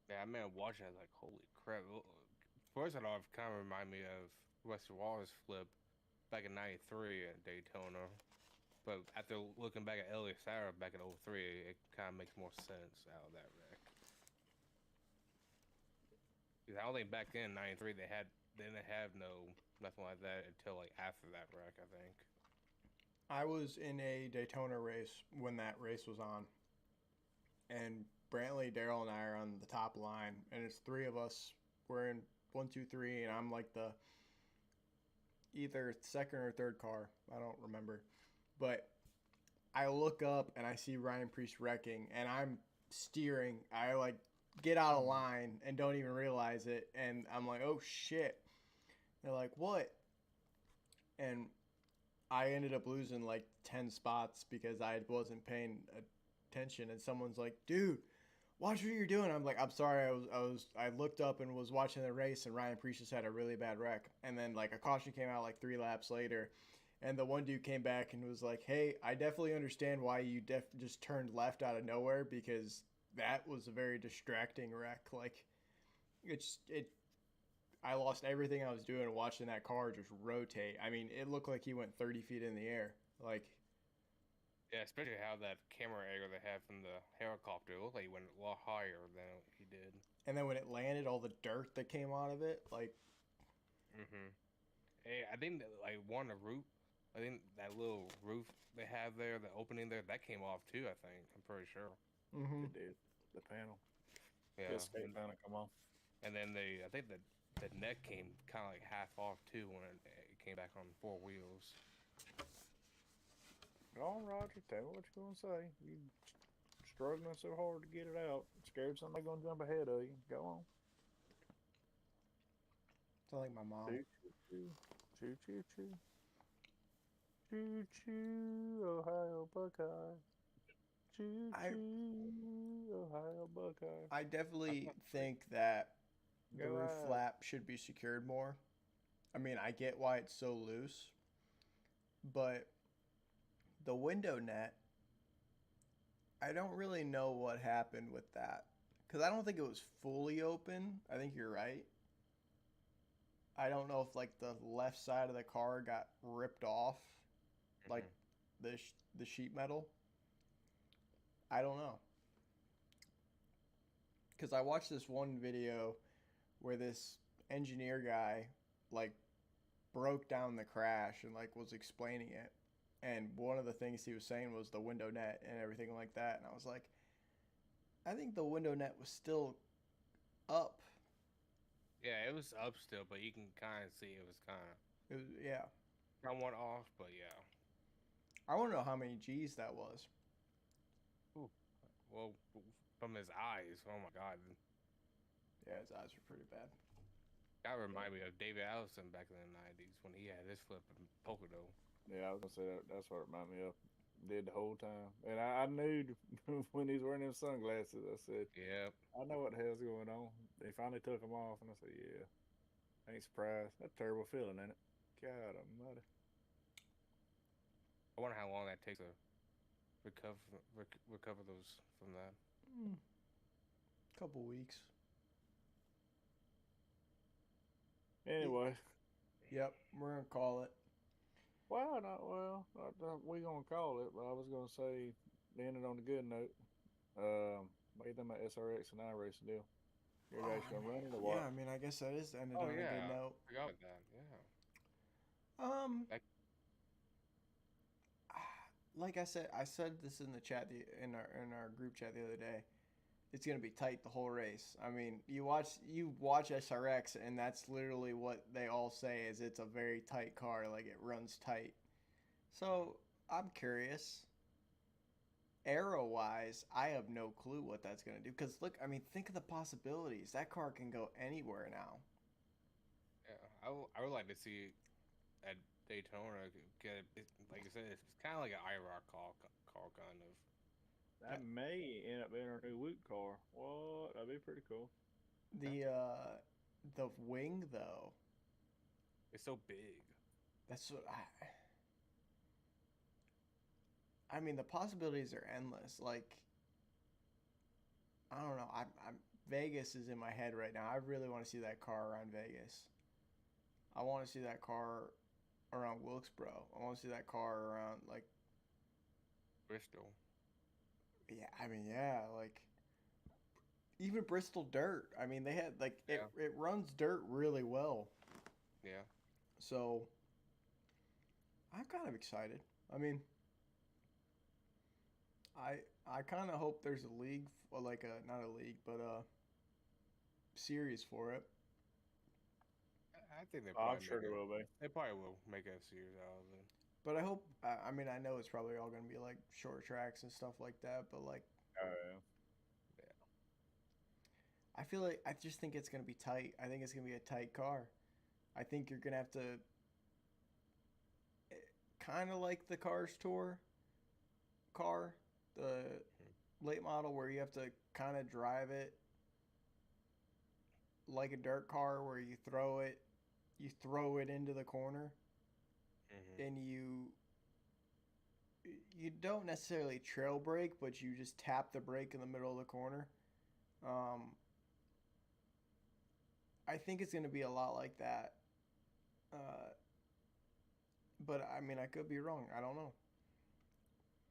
Yeah, I remember watching it like, holy crap. First of all, it kind of remind me of Westy Wallace flip back in '93 at Daytona. But after looking back at Elliott Sauer back in '03, it kind of makes more sense out of that wreck. 'Cause I don't think back then '93 they didn't have nothing like that until like after that wreck, I think. I was in a Daytona race when that race was on, and Brantley, Daryl, and I are on the top line, and it's three of us. We're in one, two, three, and I'm like the either second or third car. I don't remember, but I look up and I see Ryan Priest wrecking, and I'm steering. I like get out of line and don't even realize it, and I'm like, oh shit. They're like, what? And I ended up losing like 10 spots because I wasn't paying attention, and someone's like, dude, watch what you're doing. I'm like, I'm sorry. I looked up and was watching the race, and Ryan Priest just had a really bad wreck. And then like a caution came out like 3 laps later, and the one dude came back and was like, hey, I definitely understand why you just turned left out of nowhere, because that was a very distracting wreck. Like it I lost everything I was doing watching that car just rotate. I mean, it looked like he went 30 feet in the air. Like, Yeah, especially how that camera angle they had from the helicopter. It looked like he went a lot higher than he did. and then when it landed, all the dirt that came out of it, like, Mhm. Hey, I think that, like one the roof. I think that little roof they have there, the opening there, that came off too. I think I'm pretty sure. mm-hmm. It did. The panel. Yeah, The escape panel come on. and then I think the neck came kind of like half off too when it came back on 4 wheels. Go on, Roger. Tell me what you're gonna say. You struggling so hard to get it out. Scared somebody gonna jump ahead of you. Go on. Sound like my mom. Choo choo choo. Choo choo choo. Choo choo, Ohio Buckeye. Choo choo, Ohio Buckeye. I definitely think that the Go roof ahead. flap should be secured more. I mean, I get why it's so loose, but the window net, I don't really know what happened with that, because I don't think it was fully open. I think you're right. I don't know if like the left side of the car got ripped off, like the sheet metal. I don't know. Because I watched this one video where this engineer guy like broke down the crash and like was explaining it, and one of the things he was saying was the window net and everything like that, and I was like, I think the window net was still up. Yeah, it was up still, but you can kind of see it was kind of It was, yeah. somewhat off, but yeah. I want to know how many G's that was. Ooh. Well, from his eyes, oh my god, Yeah, his eyes were pretty bad. that reminded me of David Allison back in the '90s when he had his flip in Pocono. Yeah, I was gonna say that's what it reminded me of. Did the whole time, and I knew when he's wearing them sunglasses. I said, Yep. I know what the hell's going on. They finally took them off, and I said, yeah, I ain't surprised. That's a terrible feeling, ain't it? God almighty. I wonder how long that takes to recover those from that. Mm, couple weeks. Anyway, Yep, we're gonna call it. we gonna call it, but I was gonna say, end it on a good note. What do you think about SRX and iRacing deal? You guys Oh, gonna run it or yeah, what? I mean, I guess that is ended Oh on a good yeah, note. forgot about that. Yeah. Um, That, like I said this in the chat in our group chat the other day. It's gonna be tight the whole race. I mean, you watch SRX, and that's literally what they all say is it's a very tight car, like it runs tight. So I'm curious. Aero wise, I have no clue what that's gonna do. Because look, I mean, think of the possibilities. That car can go anywhere now. yeah. I would like to see at Daytona get like I said, it's kind of like an IROC call kind of. That may end up being our new Woot car. What? That'd be pretty cool. The wing though, It's so big. that's what I mean, the possibilities are endless. Like, I don't know. I'm Vegas is in my head right now. I really want to see that car around Vegas. I want to see that car around Wilkesboro. I want to see that car around like, Bristol. yeah. I mean, yeah, like even Bristol Dirt. I mean, they had like Yeah. it runs dirt really well. Yeah. So I'm kind of excited. I mean, I kind of hope there's a league, or like a not a league, but a series for it. I think I'm sure there will be. they probably will make a series out of it. But I hope. I mean, I know it's probably all gonna be like short tracks and stuff like that. But like, Oh yeah. I feel like I just think it's gonna be tight. I think it's gonna be a tight car. I think you're gonna have to kind of like the Cars Tour car, the late model, where you have to kind of drive it like a dirt car, where you throw it into the corner, and you don't necessarily trail brake, but you just tap the brake in the middle of the corner. Um, I think it's going to be a lot like that. Uh, but I mean, I could be wrong. I don't know.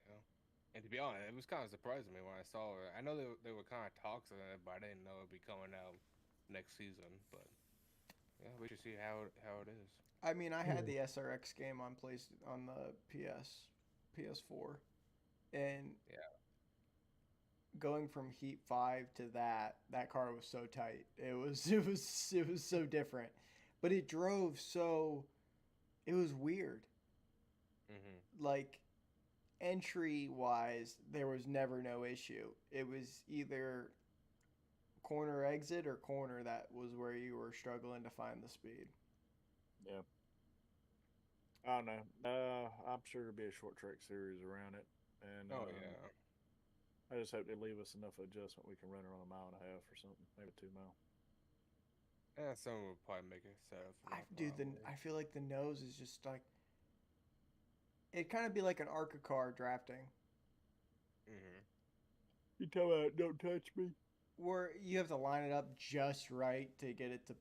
Yeah. And to be honest, it was kind of surprising me when I saw it. I know they were kind of talks on it, but I didn't know it'd be coming out next season. But yeah, we should see how it is. I mean, I had the SRX game on the PS4, and Yeah. going from Heat 5 to that car was so tight. It was so different. But it drove so it was weird. Like entry wise, there was never no issue. It was either corner exit or corner that was where you were struggling to find the speed. Yeah. I don't know. I'm sure there'll be a short track series around it, and Oh yeah. I just hope they leave us enough adjustment we can run it on a mile and a half or something, maybe 2 mile. Yeah, someone would probably make it set up. I feel like the nose is just like it kind of be like an ARCA car drafting. You tell me, don't touch me. Where you have to line it up just right to get it to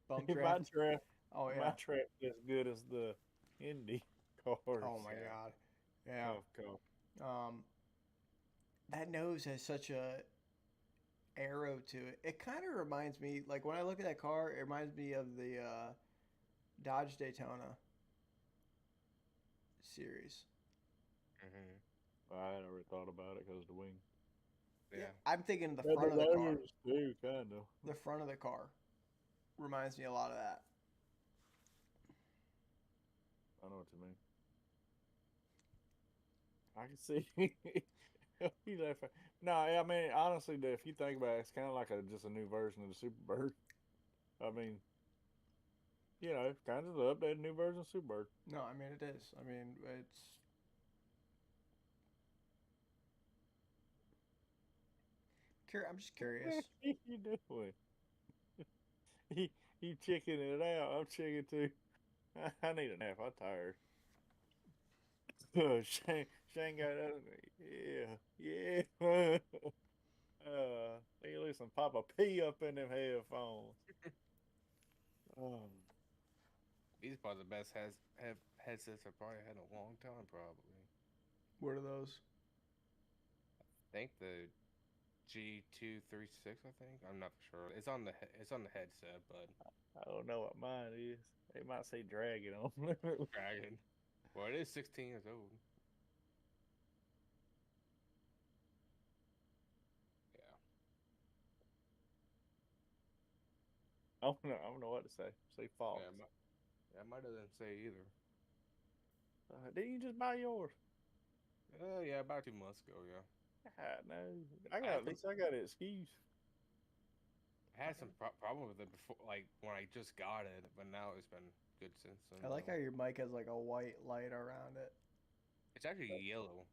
bump My draft. draft, Oh my yeah. draft is as good as the Indy cars. Oh my Yeah. god. Yeah. Cough. That nose has such a arrow to it. It kind of reminds me, like when I look at that car, it reminds me of the Dodge Daytona series. I never thought about it because of the wing. Yeah. I'm thinking the Yeah, front of the car. rotors too, kind of. The front of the car reminds me a lot of that. I know what you mean. I can see. You laugh. No, I mean honestly, if you think about it, it's kind of like just a new version of the Superbird. I mean, you know, kind of the updated new version of Superbird. No, I mean it is. I mean it's. I'm just curious. What you doing? He he chicking it out. I'm chicken too. I need a nap. I'm tired. Shane got that. Yeah, yeah. They listen, Papa P up in them headphones. Oh, These are the best headsets I've probably had in a long time. Probably. What are those? I think the G236. I think I'm not sure. It's on the headset, but I don't know what mine is. They might say Dragon on it. Dragon. Well, it is 16 years old. Yeah. I don't know what to say. Say false. Yeah, mine doesn't say either. Didn't you just buy yours? Yeah, about 2 months ago. Yeah. God, no. At least I got an excuse. I had some problem with it before, like when I just got it, but now it's been good since then. I like how your mic has like a white light around it. It's actually yellow.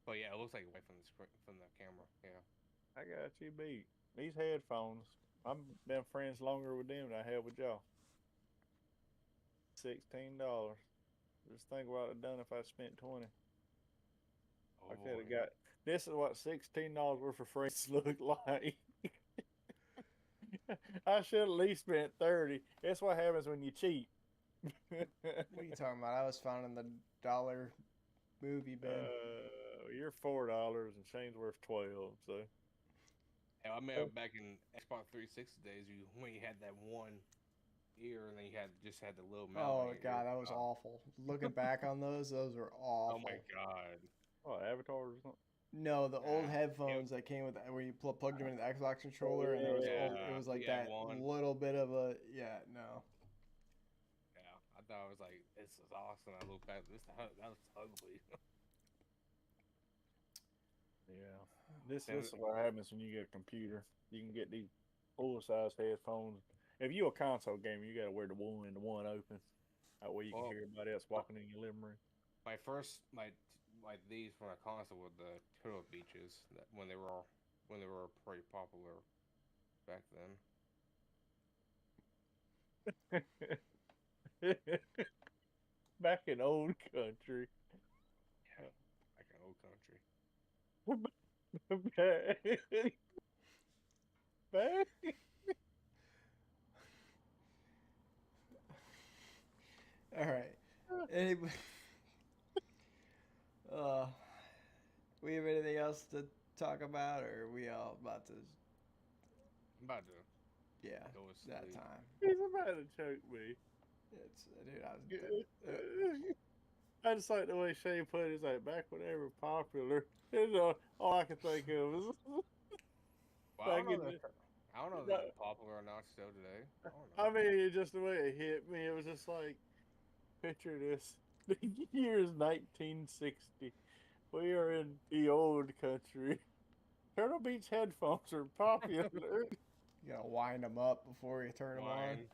But yeah, it looks like white from the camera. Yeah. I got you beat. These headphones, I've been friends longer with them than I have with y'all. $16. Just think what I'd done if I spent 20. Oh, I could have got. This is what $16 worth of friends look like. I should at least spent 30. That's what happens when you cheat. What are you talking about? I was found in the dollar movie bin. You're $4 and Shane's worth 12. So. Yeah, I remember back in Xbox 360 days, when you had that one ear and then you just had the little mouth. Oh god, that was awful. Looking back on those were awful. Oh my god. Oh, Avatar or something? No, the old headphones that came with where you plugged them into the Xbox controller, and it was like that little bit of a no. Yeah, I thought I was like, this is awesome. I look back, that was ugly. Yeah, this is what happens when you get a computer. You can get these full-size headphones. If you're a console gamer, you gotta wear the one and the one open. That way you can hear everybody else walking in your living room. My first like these from a console with the Turtle Beaches when they were pretty popular back then. Back in old country. Yeah, back in old country. Back. All right. Anybody? We have anything else to talk about, or are we all about to? I'm about to. Yeah, go with that sleep. time. He's about to choke me. It's dude. I just like the way Shane put it. It's like back when they were popular. It's all I can think of is. Well, I don't know if they're popular or not still today. I mean, just the way it hit me, it was just like, picture this. The year is 1960. We are in the old country. Turtle Beach headphones are popular. You gotta wind them up before you turn them on.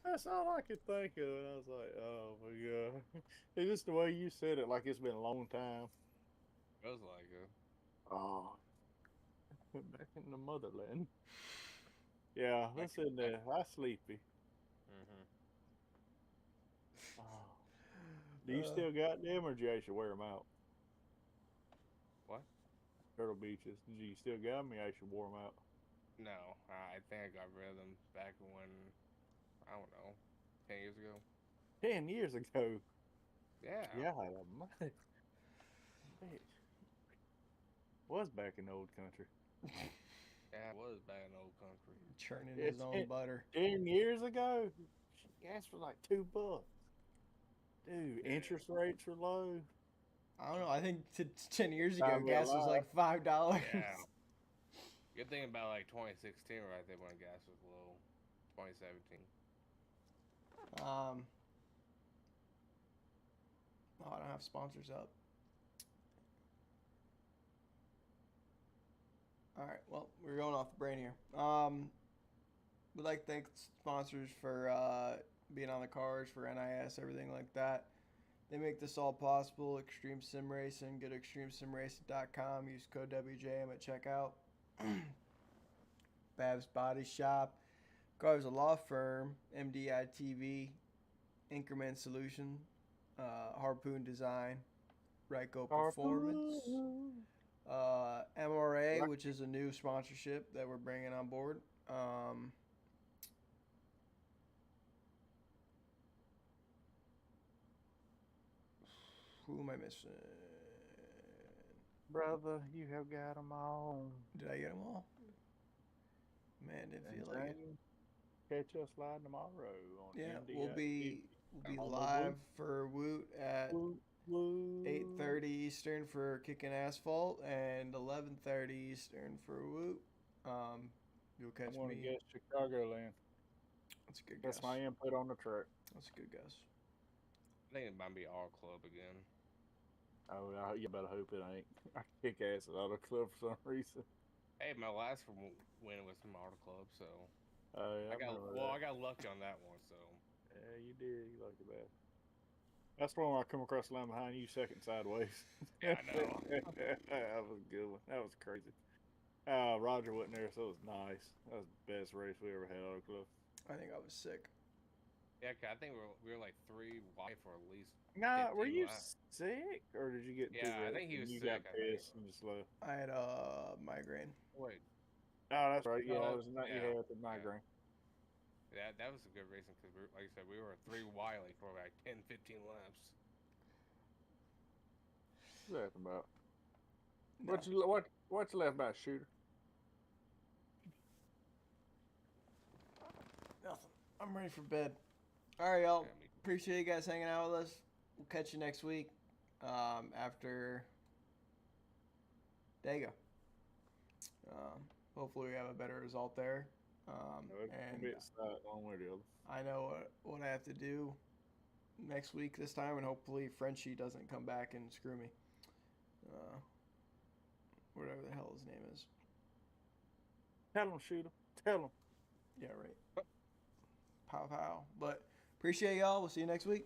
That's all I could think of. And I was like, oh my god. It's just the way you said it, like it's been a long time. Feels like it. Oh. Back in the motherland. Yeah, that's in there. I sleepy. Oh. Do you still got them, or do you actually wear them out? What? Turtle Beaches. Do you still got them, or you actually wore them out? No, I think I got rid of them back when, I don't know, 10 years ago. 10 years ago? Yeah. Yeah, bitch. Was back in the old country. Yeah, it was back in the old country. Churning his own butter. 10 years ago? Gas was like $2. Dude, interest rates were low. I don't know. I think 10 years ago, gas was like $5. Yeah. Good thing about like 2016, right there, when gas was low. 2017. Oh, I don't have sponsors up. All right. Well, we're going off the brain here. We'd like to thank sponsors for being on the cars for NIS, everything like that. They make this all possible. Extreme Sim Racing. Go to extremesimracing.com. Use code WJM at checkout. Babs Body Shop. Cars a law firm. MDITV. Increment Solution. Harpoon Design. Ryko Performance. MRA, which is a new sponsorship that we're bringing on board. Who am I missing? Brother, you have got them all. Did I get them all? Man, didn't feel like it. Catch us live tomorrow on Yeah, MDIT. we'll be On the live for Woot at Woo. 8:30 Eastern for Kicking Asphalt and 11:30 Eastern for Woot. You'll catch I'm gonna me. guess Chicagoland. That's a good guess. That's my input on the track. That's a good guess. I think it might be our club again. Oh, you better hope it ain't. I kick ass at Auto Club for some reason. Hey, my last win was from Auto Club, so I got lucky on that one. So yeah, you did. You lucky bad. That's the one where I come across the line behind you, second sideways. yeah, I know. That was a good one. That was crazy. Roger wasn't there, so it was nice. That was the best race we ever had at Auto Club. I think I was sick. Yeah, 'cause I think we were like 3 wide for at least. Nah, were 15 you laps. sick, or did you get? Yeah, I think he was you sick, got I think. pissed and just left. I had a migraine. Wait, Oh, that's right. Yeah, No, it was not. yeah, You had the migraine. that was a good racing because like I said, we were 3 wide like for like 10, 15 laps. What's that about? No. What you left about shooter? Nothing. I'm ready for bed. All right, y'all. Yeah, Appreciate you guys hanging out with us. We'll catch you next week after Dago. Hopefully we have a better result there. And One way or the other. I know what I have to do next week this time, and hopefully Frenchie doesn't come back and screw me. Whatever the hell his name is. Tell him, shooter. Tell him. Yeah, right. Pow pow. But appreciate y'all. We'll see you next week.